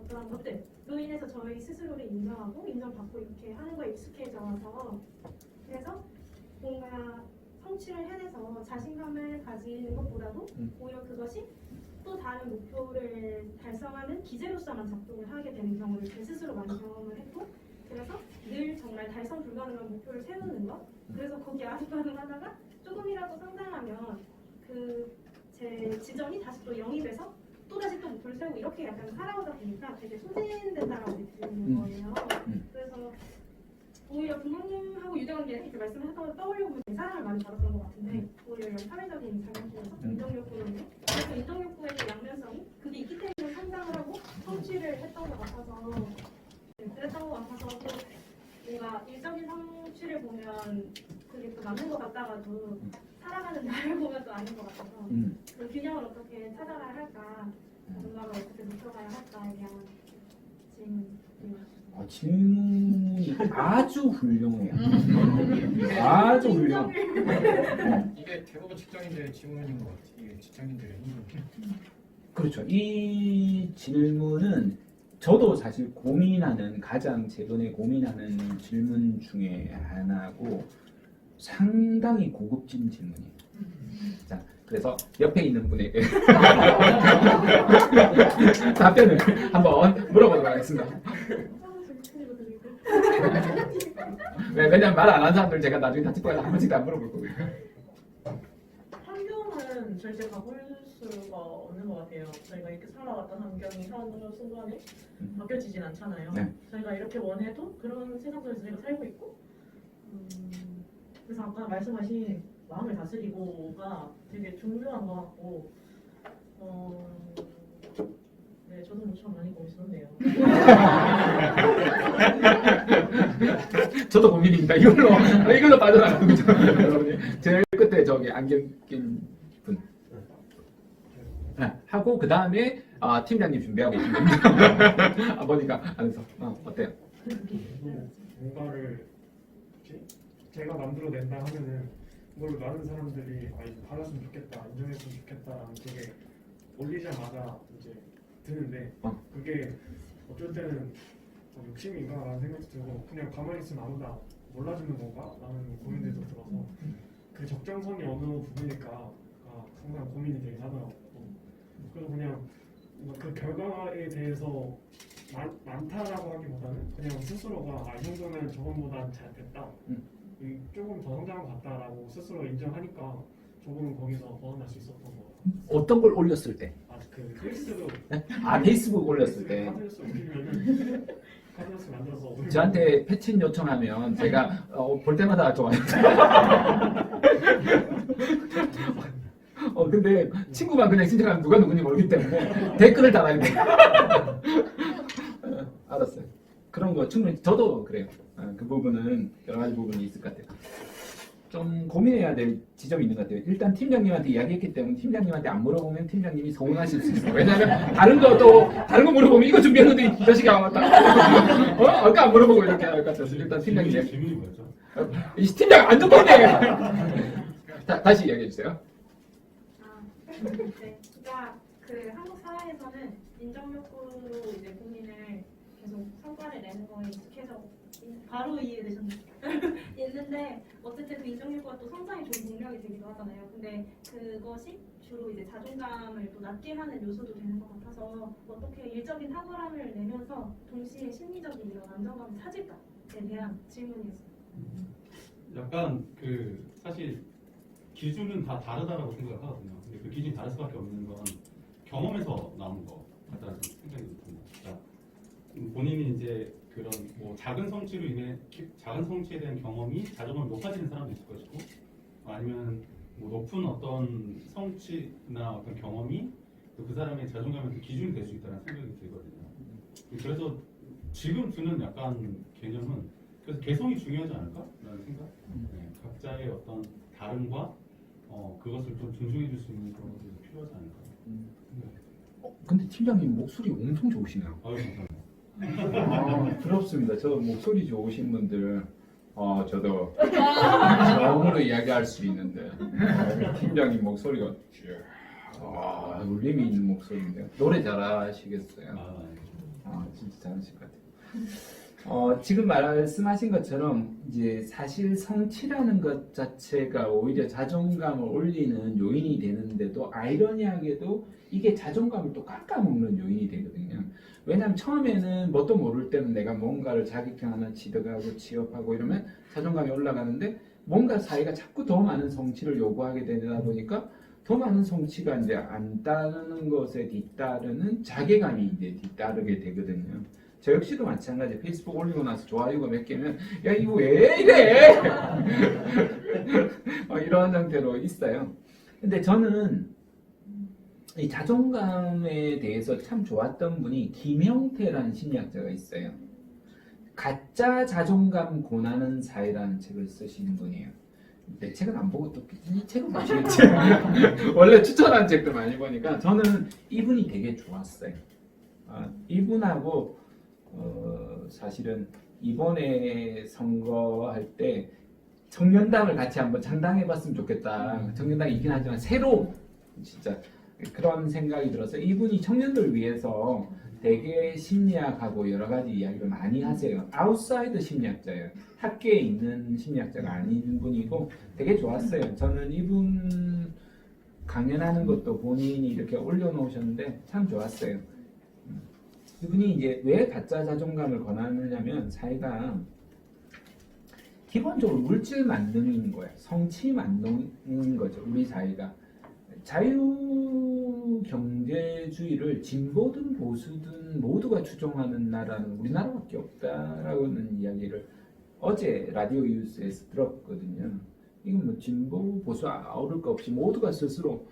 어떠한 것들로 인해서 저희 스스로를 인정하고 인정받고 이렇게 하는 거에 익숙해져서 그래서 뭔가 성취를 해내서 자신감을 가지는 것보다도 오히려 그것이 또 다른 목표를 달성하는 기제로서만 작동을 하게 되는 경우를 제 스스로 많이 경험을 했고 그래서 늘 정말 달성 불가능한 목표를 세우는 것 그래서 거기에 아득바득하다가 조금이라도 성장하면 제 지점이 다시 또 0이 돼서 또 다시 또 목표를 세우고 이렇게 약간 살아오다 보니까 되게 소진된다라고 느끼는 거예요. 그래서 오히려 부모님하고 유대관계 이렇게 말씀하셨던 거 떠올려보면 내 사랑을 많이 받았던 것 같은데 오히려 이런 사회적인 장애에서 인정욕구로는 그래서 인정욕구의 그 양면성이 그게 있기 때문에 성장을 하고 성취를 했던 것 같아서 그랬던 것 같아서 또 뭔가 일적인 성취를 보면 그게 또 맞는 것 같다가도 살아가는 나를 보면 또 아닌 것 같아서 그 균형을 어떻게 찾아가야 할까 뭔가를 어떻게 높여가야 할까에 대한 질문입니다. 질문이 아주 훌륭해요. 아주 훌륭. 이게 대부분 직장인들의 질문인 것 같아요. 이게 직장인들의 그렇죠. 이 질문은 저도 사실 가장 최근에 고민하는 질문 중에 하나고 상당히 고급진 질문이에요. 자, 그래서 옆에 있는 분에게 답변을 한번 물어보도록 하겠습니다. 왜냐면 말 안 한 사람들 제가 나중에 단체방에서 한 번씩 다 물어볼 거고요. 환경은 절대 바꿀 수가 없는 것 같아요. 저희가 이렇게 살아왔던 환경이 어느 순간에 바뀌어지진 않잖아요. 네. 저희가 이렇게 원해도 그런 세상 속에서 저희가 살고 있고 그래서 아까 말씀하신 마음을 다스리고가 되게 중요한 것 같고 네, 네, 저도 무척 많이 고민했네요. 저도 고민입니다. 이걸로 빠져나가는 거죠. 여러분이 제일 끝에 저기 안경 낀 분. 네, 하고 그 다음에 팀장님 준비하고 계신 겁니다. 보니까 안에서 어때요? 뭔가를 제가 만들어낸다 하면은 그걸 많은 사람들이 받았으면 좋겠다, 인정했으면 좋겠다라는 쪽에 올리자마자 이제 드는데 그게 어쩔 때는 욕심인가라는 생각도 들고 그냥 가만히 있으면 아무나 몰라주는 건가? 라는 고민들도 들어서 그 적정선이 어느 부분일까 항상 고민이 되긴 하더라고요. 그래서 그냥 그 결과에 대해서 많다라고 하기보다는 그냥 스스로가 이 정도면 저번보다 잘 됐다, 조금 더 성장한 것 같다라고 스스로 인정하니까 조금은 거기서 벗어날 수 있었던 것 같아요. 어떤 걸 올렸을 때? 그 페이스북 페이스북 올렸을 때. 카드뉴스 올리면은 카드뉴스 만들어서 저한테 패친 요청하면 제가 볼 때마다 좋아해요. 근데 친구만 그냥 신청하면 누가 누군지 모르기 때문에 댓글을 달아야 돼. 알았어요. 그런 거 충분히 저도 그래요. 그 부분은 여러 가지 부분이 있을 것 같아요. 좀 고민해야 될 지점이 있는 것 같아요. 일단 팀장님한테 이야기했기 때문에 팀장님한테 안 물어보면 팀장님이 서운하실 수 있어요. 왜냐하면 다른 거 물어보면 이거 준비했는데 이 자식이 안 왔다. 아까 안 물어보고 이렇게 할 것 같아서 일단 팀장님 질문이 뭐였죠? 이 팀장 안 듣고 있네. 다시 이야기해 주세요. 네. 그러니까 그 한국 사회에서는 인정 욕구로 이제 본인을 계속 성과를 내는 거에 익숙해져 바로 이해되셨나요? 있는데 어쨌든 그 인정 욕구가 또 성장에 좋은 동력이 되기도 하잖아요. 근데 그것이 주로 이제 자존감을 또 낮게 하는 요소도 되는 것 같아서 어떻게 일적인 탁월함을 내면서 동시에 심리적인 이런 안정감을 찾을까에 대한 질문이었어요. 약간 사실 기준은 다 다르다라고 생각을 하거든요. 근데 그 기준이 다를 수밖에 없는 건 경험에서 나오는 거 같다는 생각이 듭니다. 그러니까 본인이 이제 그런 작은 성취에 대한 경험이 자존감이 높아지는 사람도 있을 것이고, 아니면 높은 어떤 성취나 어떤 경험이 또 그 사람의 자존감의 기준이 될 수 있다는 생각이 들거든요. 그래서 지금 드는 약간 개념은 그래서 개성이 중요하지 않을까라는 생각. 네, 각자의 어떤 다름과 그것을 좀 존중해 줄 수 있는 그런 것들이 필요하지 않을까. 근데 팀장님 목소리 엄청 좋으시네요. 감사합니다. 부럽습니다. 저 목소리 좋으신 분들 저도 처음으로 이야기할 수 있는데 팀장님 목소리가 울림이 있는 목소리인데요. 노래 잘하시겠어요? 진짜 잘하실 것 같아요. 지금 말씀하신 것처럼 이제 사실 성취라는 것 자체가 오히려 자존감을 올리는 요인이 되는데도 아이러니하게도 이게 자존감을 또 깎아먹는 요인이 되거든요. 왜냐하면 처음에는 뭣도 모를 때는 내가 뭔가를 자격증 하나 취득하고 취업하고 이러면 자존감이 올라가는데 뭔가 사회가 자꾸 더 많은 성취를 요구하게 되다 보니까 더 많은 성취가 이제 안 따르는 것에 뒤따르는 자괴감이 이제 뒤따르게 되거든요. 저 역시도 마찬가지. 페이스북 올리고 나서 좋아요가 몇 개면 야 이거 왜 이래? 이런 상태로 있어요. 근데 저는 이 자존감에 대해서 참 좋았던 분이 김영태라는 심리학자가 있어요. 가짜 자존감 고나는 사회라는 책을 쓰신 분이에요. 내 책은 안 보고 또 이 책은 보시겠지. 원래 추천한 책들 많이 보니까 저는 이분이 되게 좋았어요. 이분하고 사실은 이번에 선거할 때 청년당을 같이 한번 창당해봤으면 좋겠다. 청년당이 있긴 하지만 새로운 진짜 그런 생각이 들어서 이분이 청년들 위해서 되게 심리학하고 여러 가지 이야기를 많이 하세요. 아웃사이드 심리학자예요. 학계에 있는 심리학자가 아닌 분이고 되게 좋았어요. 저는 이분 강연하는 것도 본인이 이렇게 올려놓으셨는데 참 좋았어요. 이분이 이제 왜 가짜 자존감을 권하느냐면 사회가 기본적으로 물질 만능인 거예요. 성취 만능인 거죠. 우리 사회가. 자유경제주의를 진보든 보수든 모두가 추종하는 나라는 우리나라밖에 없다라고는 이야기를 어제 라디오 뉴스에서 들었거든요. 이건 뭐 진보 보수 아우를 거 없이 모두가 스스로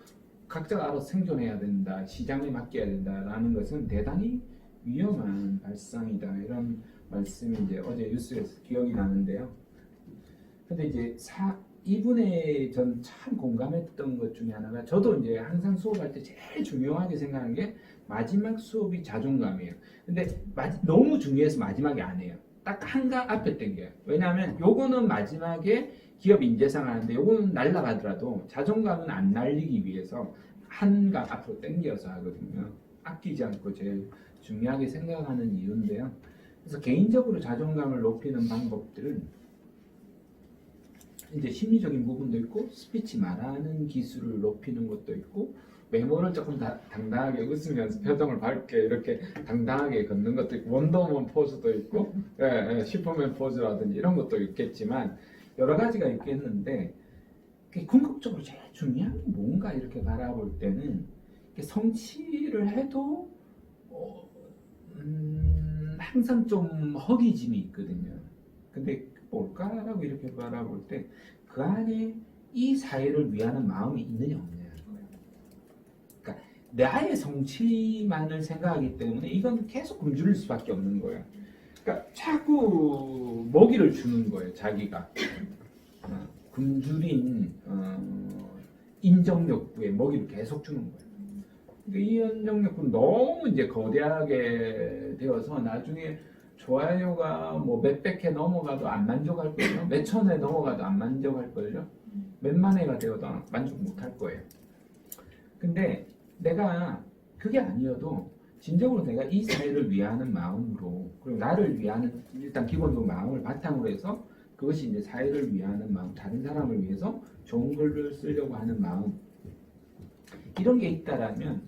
각자가 알아서 생존해야 된다, 시장에 맡겨야 된다라는 것은 대단히 위험한 발상이다. 이런 말씀이 이제 어제 뉴스에서 기억이 나는데요. 근데 이제 이분의 전 참 공감했던 것 중에 하나가, 저도 이제 항상 수업할 때 제일 중요하게 생각하는 게 마지막 수업이 자존감이에요. 근데 너무 중요해서 마지막에 안 해요. 딱 한가 앞에 땡겨요. 왜냐하면 요거는 마지막에 기업 인재상 하는데 요거는 날라가더라도 자존감은 안 날리기 위해서 한가 앞으로 땡겨서 하거든요. 아끼지 않고 제일 중요하게 생각하는 이유인데요. 그래서 개인적으로 자존감을 높이는 방법들은 이제 심리적인 부분도 있고, 스피치 말하는 기술을 높이는 것도 있고, 외모를 조금 당당하게 웃으면서 표정을 밝게 이렇게 당당하게 걷는 것도 있고, 원더우먼 포즈도 있고, 슈퍼맨 포즈라든지 이런 것도 있겠지만 여러 가지가 있겠는데, 궁극적으로 제일 중요한 게 뭔가 이렇게 바라볼 때는 성취를 해도 항상 좀 허기짐이 있거든요. 근데 뭘까라고 이렇게 바라볼 때 그 안에 이 사회를 위하는 마음이 있느냐 없느냐는 거예요. 그러니까 나의 성취만을 생각하기 때문에 이건 계속 굶주릴 수밖에 없는 거예요. 그러니까 자꾸 먹이를 주는 거예요. 자기가 굶주린 인정 욕구에 먹이를 계속 주는 거예요. 그러니까 이 인정 욕구는 너무 이제 거대하게 되어서 나중에 좋아요가 뭐 몇백 회 넘어가도 안 만족할걸요? 몇천 회 넘어가도 안 만족할걸요? 몇만 회가 되어도 만족 못할 거예요. 근데 내가 그게 아니어도 진정으로 내가 이 사회를 위하는 마음으로, 그리고 나를 위하는 일단 기본적으로 마음을 바탕으로 해서 그것이 이제 사회를 위하는 마음, 다른 사람을 위해서 좋은 글을 쓰려고 하는 마음, 이런 게 있다라면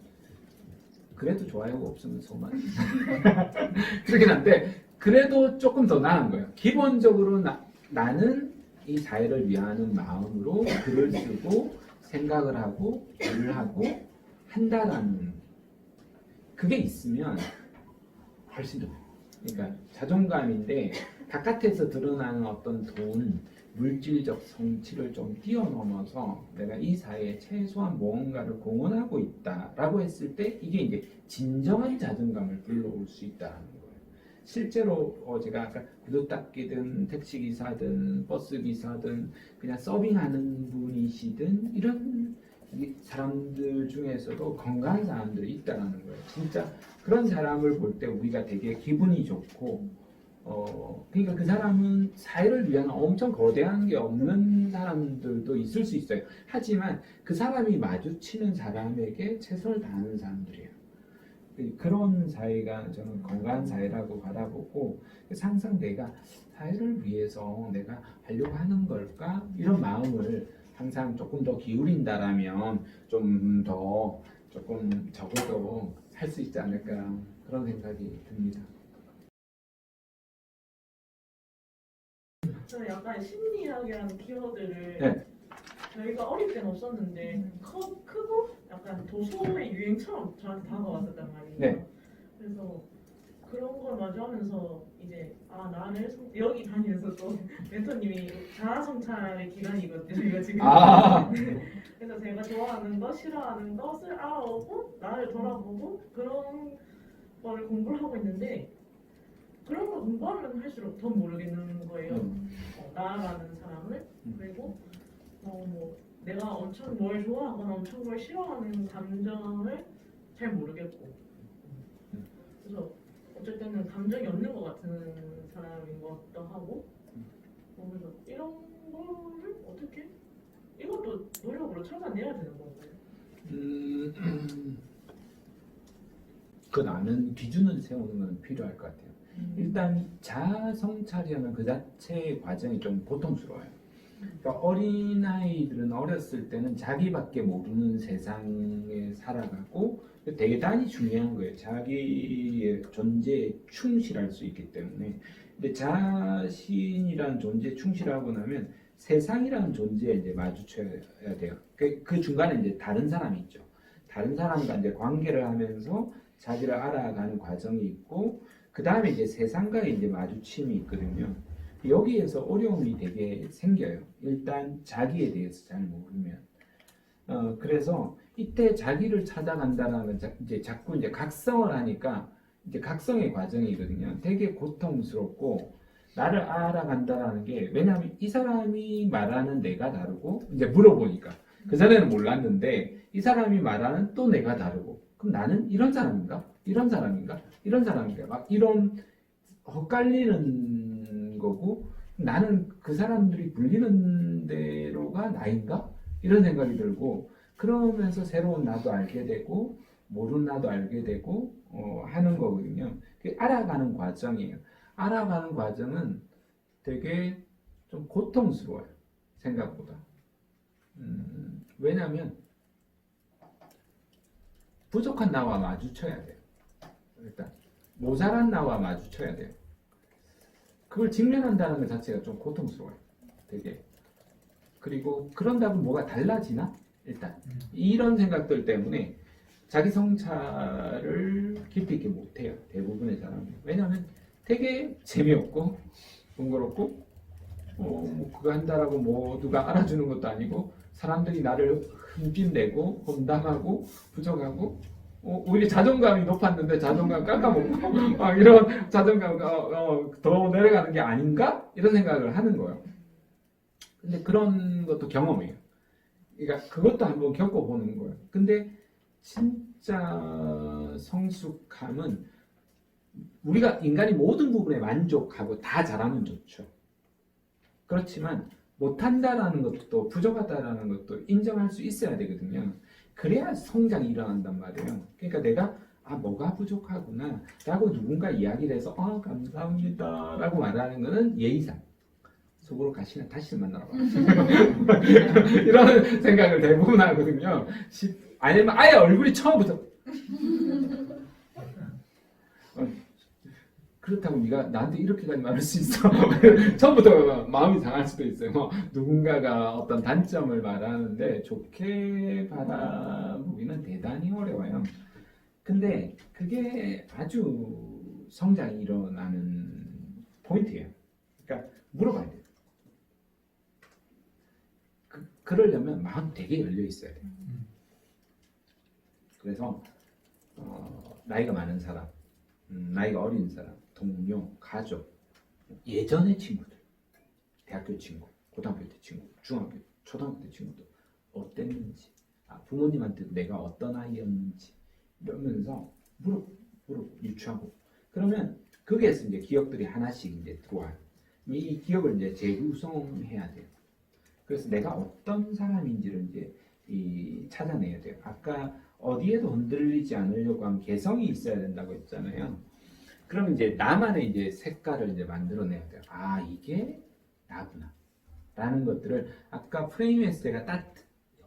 그래도 좋아요가 없으면 소만 그렇긴 한데 그래도 조금 더 나은 거예요. 기본적으로 나는 이 사회를 위하는 마음으로 글을 쓰고 생각을 하고 일을 하고 한다라는 그게 있으면 훨씬 더 나아요. 그러니까 자존감인데 바깥에서 드러나는 어떤 돈, 물질적 성취를 좀 뛰어넘어서 내가 이 사회에 최소한 무언가를 공헌하고 있다라고 했을 때 이게 이제 진정한 자존감을 불러올 수 있다는 거예요. 실제로 제가 아까 구두 닦기든 택시기사든 버스기사든 그냥 서빙하는 분이시든 이런 사람들 중에서도 건강한 사람들이 있다는 거예요. 진짜 그런 사람을 볼 때 우리가 되게 기분이 좋고 그러니까 그 사람은 사회를 위한 엄청 거대한 게 없는 사람들도 있을 수 있어요. 하지만 그 사람이 마주치는 사람에게 최선을 다하는 사람들이에요. 그런 사회가 저는 건강한 사회라고 바라보고, 항상 내가 사회를 위해서 내가 하려고 하는 걸까? 이런 마음을 항상 조금 더 기울인다라면 좀 더 조금 적어도 할 수 있지 않을까, 그런 생각이 듭니다. 저는 약간 심리학이라는 키워드를 네. 저희가 어릴 때는 없었는데 크고 약간 도서의 유행처럼 저한테 다가왔었단 말이에요. 네. 그래서 그런 걸 마주하면서 이제 나를 여기 다니면서 또 멘토님이 자아성찰의 기간이거든요. 저희가 지금. 그래서 제가 좋아하는 거, 싫어하는 것을 알아오고 나를 돌아보고 그런 거를 공부를 하고 있는데, 그런 걸 공부하면 할수록 더 모르겠는 거예요. 나라는 사람을. 그리고 뭐 내가 엄청 뭘 좋아하거나 엄청 뭘 싫어하는 감정을 잘 모르겠고, 그래서 어쩔 때는 감정이 없는 것 같은 사람인 것도 하고, 그래서 이런 거를 어떻게, 이것도 노력으로 찾아내야 되는 건가요? 그 나는 기준을 세우는 건 필요할 것 같아요. 일단 자아성찰이라는 그 자체의 과정이 좀 고통스러워요. 그러니까 어린아이들은 어렸을 때는 자기밖에 모르는 세상에 살아가고, 대단히 중요한 거예요. 자기의 존재에 충실할 수 있기 때문에. 근데 자신이라는 존재에 충실하고 나면 세상이라는 존재에 이제 마주쳐야 돼요. 그 중간에 이제 다른 사람이 있죠. 다른 사람과 이제 관계를 하면서 자기를 알아가는 과정이 있고, 그 다음에 이제 세상과의 이제 마주침이 있거든요. 여기에서 어려움이 되게 생겨요. 일단 자기에 대해서 잘 모르면. 그래서 이때 자기를 찾아간다는 건 이제 자꾸 이제 각성을 하니까 이제 각성의 과정이거든요. 되게 고통스럽고 나를 알아간다라는 게 왜냐하면 이 사람이 말하는 내가 다르고 이제 물어보니까 그 전에는 몰랐는데 이 사람이 말하는 또 내가 다르고 그럼 나는 이런 사람인가? 이런 사람인가? 이런 사람인가? 막 이런 헛갈리는 거고 나는 그 사람들이 불리는 대로가 나인가? 이런 생각이 들고 그러면서 새로운 나도 알게 되고 모르는 나도 알게 되고 하는 거거든요. 그게 알아가는 과정이에요. 알아가는 과정은 되게 좀 고통스러워요. 생각보다. 왜냐하면 부족한 나와 마주쳐야 돼요. 일단 모자란 나와 마주쳐야 돼요. 그걸 직면한다는 것 자체가 좀 고통스러워요. 되게. 그리고 그런다고 뭐가 달라지나? 일단 이런 생각들 때문에 자기 성찰을 깊이 있게 못해요. 대부분의 사람이. 왜냐하면 되게 재미없고 번거롭고 뭐 그거 한다라고 모두가 알아주는 것도 아니고 사람들이 나를 흠집내고 험담하고 부정하고 오히려 자존감이 높았는데 자존감 깎아먹고 막 이런 자존감가 더 내려가는 게 아닌가? 이런 생각을 하는 거예요. 근데 그런 것도 경험이에요. 그러니까 그것도 한번 겪어보는 거예요. 근데 진짜 성숙함은 우리가 인간이 모든 부분에 만족하고 다 잘하면 좋죠. 그렇지만 못한다라는 것도 부족하다라는 것도 인정할 수 있어야 되거든요. 그래야 성장이 일어난단 말이에요. 그러니까 내가 뭐가 부족하구나 라고 누군가 이야기를 해서 감사합니다 라고 말하는 거는 예의상 속으로 가시는 다시는 만나러 가 이런 생각을 대부분 하거든요. 아니면 아예 얼굴이 처음부터 그렇다고 네가 나한테 이렇게까지 말할 수 있어? 처음부터 마음이 상할 수도 있어요. 누군가가 어떤 단점을 말하는데 좋게 바라보기는 대단히 어려워요. 근데 그게 아주 성장이 일어나는 포인트예요. 그러니까 물어봐야 돼요. 그러려면 마음 되게 열려 있어야 돼요. 그래서 나이가 많은 사람, 나이가 어린 사람, 동료, 가족, 예전의 친구들, 대학교 친구, 고등학교 때 친구, 중학교, 초등학교 때 친구들 어땠는지, 부모님한테 내가 어떤 아이였는지 이러면서 유추하고 그러면 거기에서 이제 기억들이 하나씩 이제 들어와요. 이 기억을 이제 재구성해야 돼요. 그래서 내가 어떤 사람인지를 이제 찾아내야 돼요. 아까 어디에도 흔들리지 않으려고 하면 개성이 있어야 된다고 했잖아요. 그럼 이제 나만의 이제 색깔을 이제 만들어내야 돼요. 이게 나구나. 라는 것들을 아까 프레임에서 제가 딱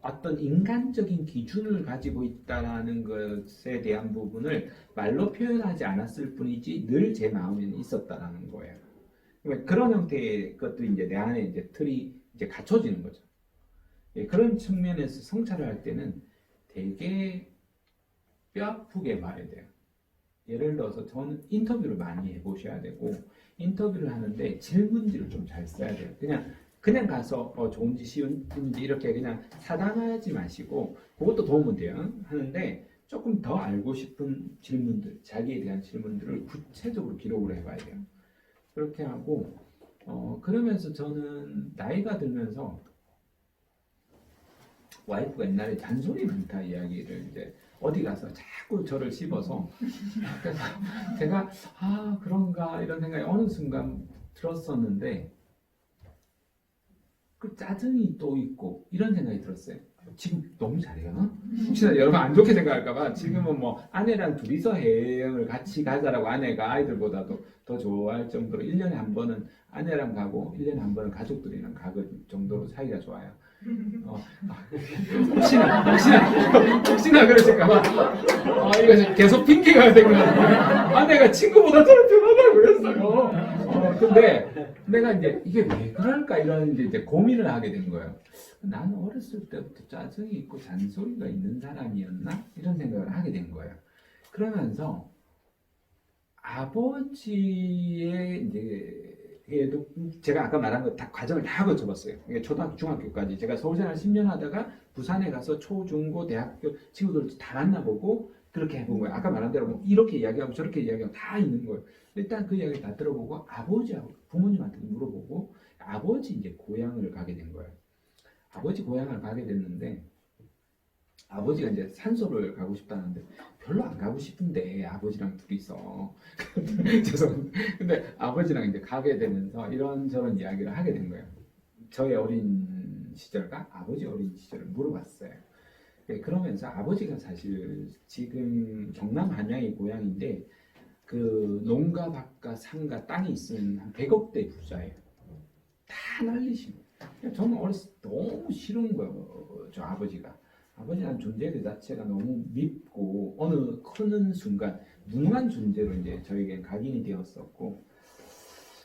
어떤 인간적인 기준을 가지고 있다라는 것에 대한 부분을 말로 표현하지 않았을 뿐이지 늘 제 마음에는 있었다라는 거예요. 그러니까 그런 형태의 것들이 이제 내 안에 이제 틀이 이제 갖춰지는 거죠. 그런 측면에서 성찰을 할 때는 되게 뼈 아프게 봐야 돼요. 예를 들어서 저는 인터뷰를 많이 해보셔야 되고 인터뷰를 하는데 질문지를 좀 잘 써야 돼요. 그냥 가서 좋은지 쉬운지 이렇게 그냥 사담하지 마시고 그것도 도움은 돼요. 하는데 조금 더 알고 싶은 질문들, 자기에 대한 질문들을 구체적으로 기록을 해봐야 돼요. 그렇게 하고 그러면서 저는 나이가 들면서 와이프가 옛날에 잔소리 많다 이야기를 이제 어디 가서 자꾸 저를 씹어서 그래서 제가 그런가 이런 생각이 어느 순간 들었었는데 그 짜증이 또 있고 이런 생각이 들었어요. 지금 너무 잘해요. 혹시나 여러분 안 좋게 생각할까봐 지금은 뭐 아내랑 둘이서 해외여행을 같이 가자라고 아내가 아이들보다도 더 좋아할 정도로 1년에 한 번은 아내랑 가고 1년에 한 번은 가족들이랑 가고 정도로 사이가 좋아요. 혹시나 그러실까봐 이거 계속 핑계가 되고 아내가 친구보다 저를 편하다고 그랬어요. 근데 내가 이제 이게 왜 그럴까 이런 이제 고민을 하게 된 거예요. 나는 어렸을 때부터 짜증이 있고 잔소리가 있는 사람이었나 이런 생각을 하게 된 거예요. 그러면서 아버지의 이제 얘도 제가 아까 말한 거 다 과정을 다 거쳐봤어요. 이게 초등학교, 중학교까지 제가 서울생활 10년 하다가 부산에 가서 초, 중, 고, 대학교 친구들 다 만나보고 그렇게 해본 거예요. 아까 말한 대로 뭐 이렇게 이야기하고 저렇게 이야기하고 다 있는 거예요. 일단 그 이야기 다 들어보고 아버지하고 부모님한테도 물어보고 아버지 이제 고향을 가게 된 거예요. 아버지 고향을 가게 됐는데 아버지가 이제 산소를 가고 싶다는데 별로 안 가고 싶은데 아버지랑 둘이서 죄송합니다. 근데 아버지랑 이제 가게 되면서 이런저런 이야기를 하게 된 거예요. 저의 어린 시절과 아버지 어린 시절을 물어봤어요. 그러면서 아버지가 사실 지금 경남 한양이 고향인데 그 농가 밭과 산과 땅이 있으면 한 100억대 부자예요. 다 날리신 거예요. 저는 어렸을 때 너무 싫은 거예요. 저 아버지가. 아버지라는 존재 그 자체가 너무 밉고 어느 크는 순간 무능한 존재로 이제 저에겐 각인이 되었었고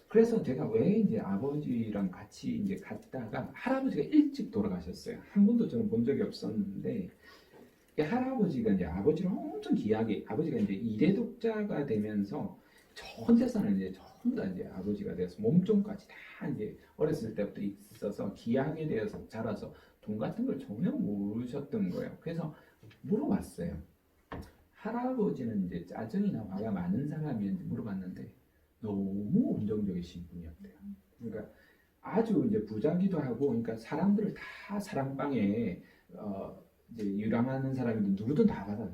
그래서 제가 왜 이제 아버지랑 같이 이제 갔다가 할아버지가 일찍 돌아가셨어요. 한 번도 저는 본 적이 없었는데 이 할아버지가 이제 아버지를 엄청 귀하게 아버지가 이제 이대독자가 되면서 저 혼자서는 이제 전부 다 이제 아버지가 되어서 몸종까지 다 이제 어렸을 때부터 있어서 귀하게 되어서 자라서 돈 같은 걸 전혀 모르셨던 거예요. 그래서 물어봤어요. 할아버지는 이제 짜증이나 화가 많은 사람이었는지 물어봤는데 너무 온정적이신 분이었대요. 그러니까 아주 이제 부자기도 하고, 그러니까 사람들을 다 사랑방에 이제 유람하는 사람이든 누구든 다 받아.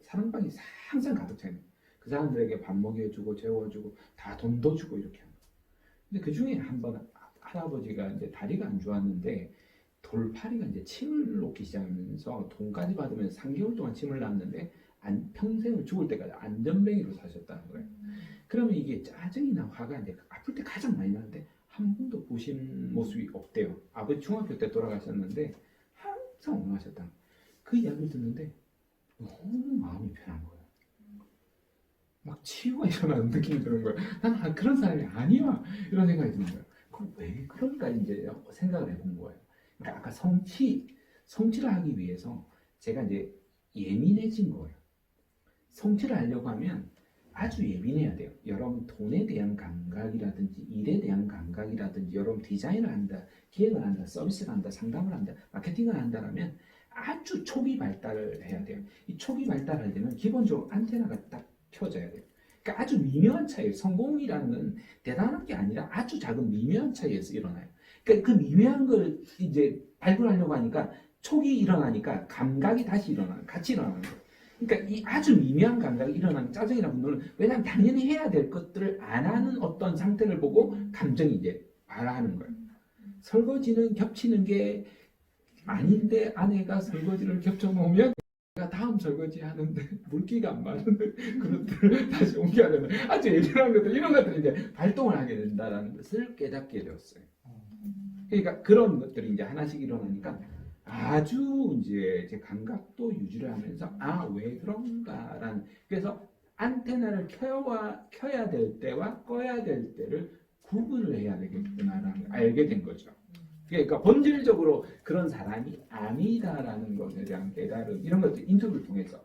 사랑방이 항상 가득 차 있는. 그 사람들에게 밥 먹여주고 재워주고 다 돈도 주고 이렇게 하는. 근데 그 중에 한 번 할아버지가 이제 다리가 안 좋았는데 돌파리가 이제 침을 놓기 시작하면서 돈까지 받으면서 3개월 동안 침을 놨는데 평생을 죽을 때까지 안전뱅이로 사셨다는 거예요. 그러면 이게 짜증이나 화가 이제 아플 때 가장 많이 나는데 한 번도 보신 모습이 없대요. 아버지 중학교 때 돌아가셨는데 항상 엉망하셨다. 그 이야기를 듣는데 너무 마음이 편한 거예요. 막 치유가 일어나는 느낌이 드는 거예요. 난 그런 사람이 아니야 이런 생각이 드는 거예요. 그럼 왜 그런가 이제 생각을 해본 거예요. 그러니까 아까 성취를 하기 위해서 제가 이제 예민해진 거예요. 성취를 하려고 하면 아주 예민해야 돼요. 여러분 돈에 대한 감각이라든지 일에 대한 감각이라든지 여러분 디자인을 한다, 기획을 한다, 서비스를 한다, 상담을 한다, 마케팅을 한다라면 아주 초기 발달을 해야 돼요. 이 초기 발달을 하려면 기본적으로 안테나가 딱 켜져야 돼요. 그러니까 아주 미묘한 차이, 성공이라는 건 대단한 게 아니라 아주 작은 미묘한 차이에서 일어나요. 그러니까 그 미묘한 걸 이제 발굴하려고 하니까 촉이 일어나니까 감각이 다시 일어나는, 같이 일어나는 거예요. 그러니까 이 아주 미묘한 감각이 일어나는 짜증이나 분노는 왜냐하면 당연히 해야 될 것들을 안 하는 어떤 상태를 보고 감정이 이제 발화하는 거예요. 설거지는 겹치는 게 아닌데 아내가 설거지를 겹쳐놓으면 내가 다음 설거지 하는데 물기가 안 맞는데 그것들을 다시 옮겨야 되는 아주 예민한 것들 이런 것들이 이제 발동을 하게 된다는 것을 깨닫게 되었어요. 그러니까 그런 것들이 이제 하나씩 일어나니까 아주 이제 제 감각도 유지를 하면서 왜 그런가라는 그래서 안테나를 켜야 될 때와 꺼야 될 때를 구분을 해야 되겠구나라는 걸 알게 된 거죠. 그러니까 본질적으로 그런 사람이 아니다라는 것에 대한 깨달음 이런 것들 인터뷰를 통해서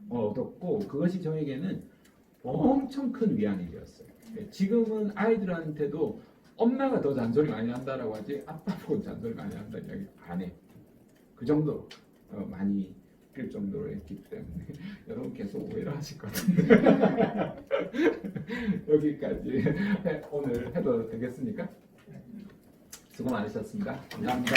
얻었고 그것이 저에게는 엄청 큰 위안이 되었어요. 지금은 아이들한테도 엄마가 더 잔소리 많이 한다라고 하지 아빠 보고 잔소리 많이 한다는 이야기 안 해. 그 정도로 많이 필 정도로 했기 때문에 여러분 계속 오해를 하실 것 같은데 여기까지 오늘 해도 되겠습니까? 수고 많으셨습니다. 감사합니다.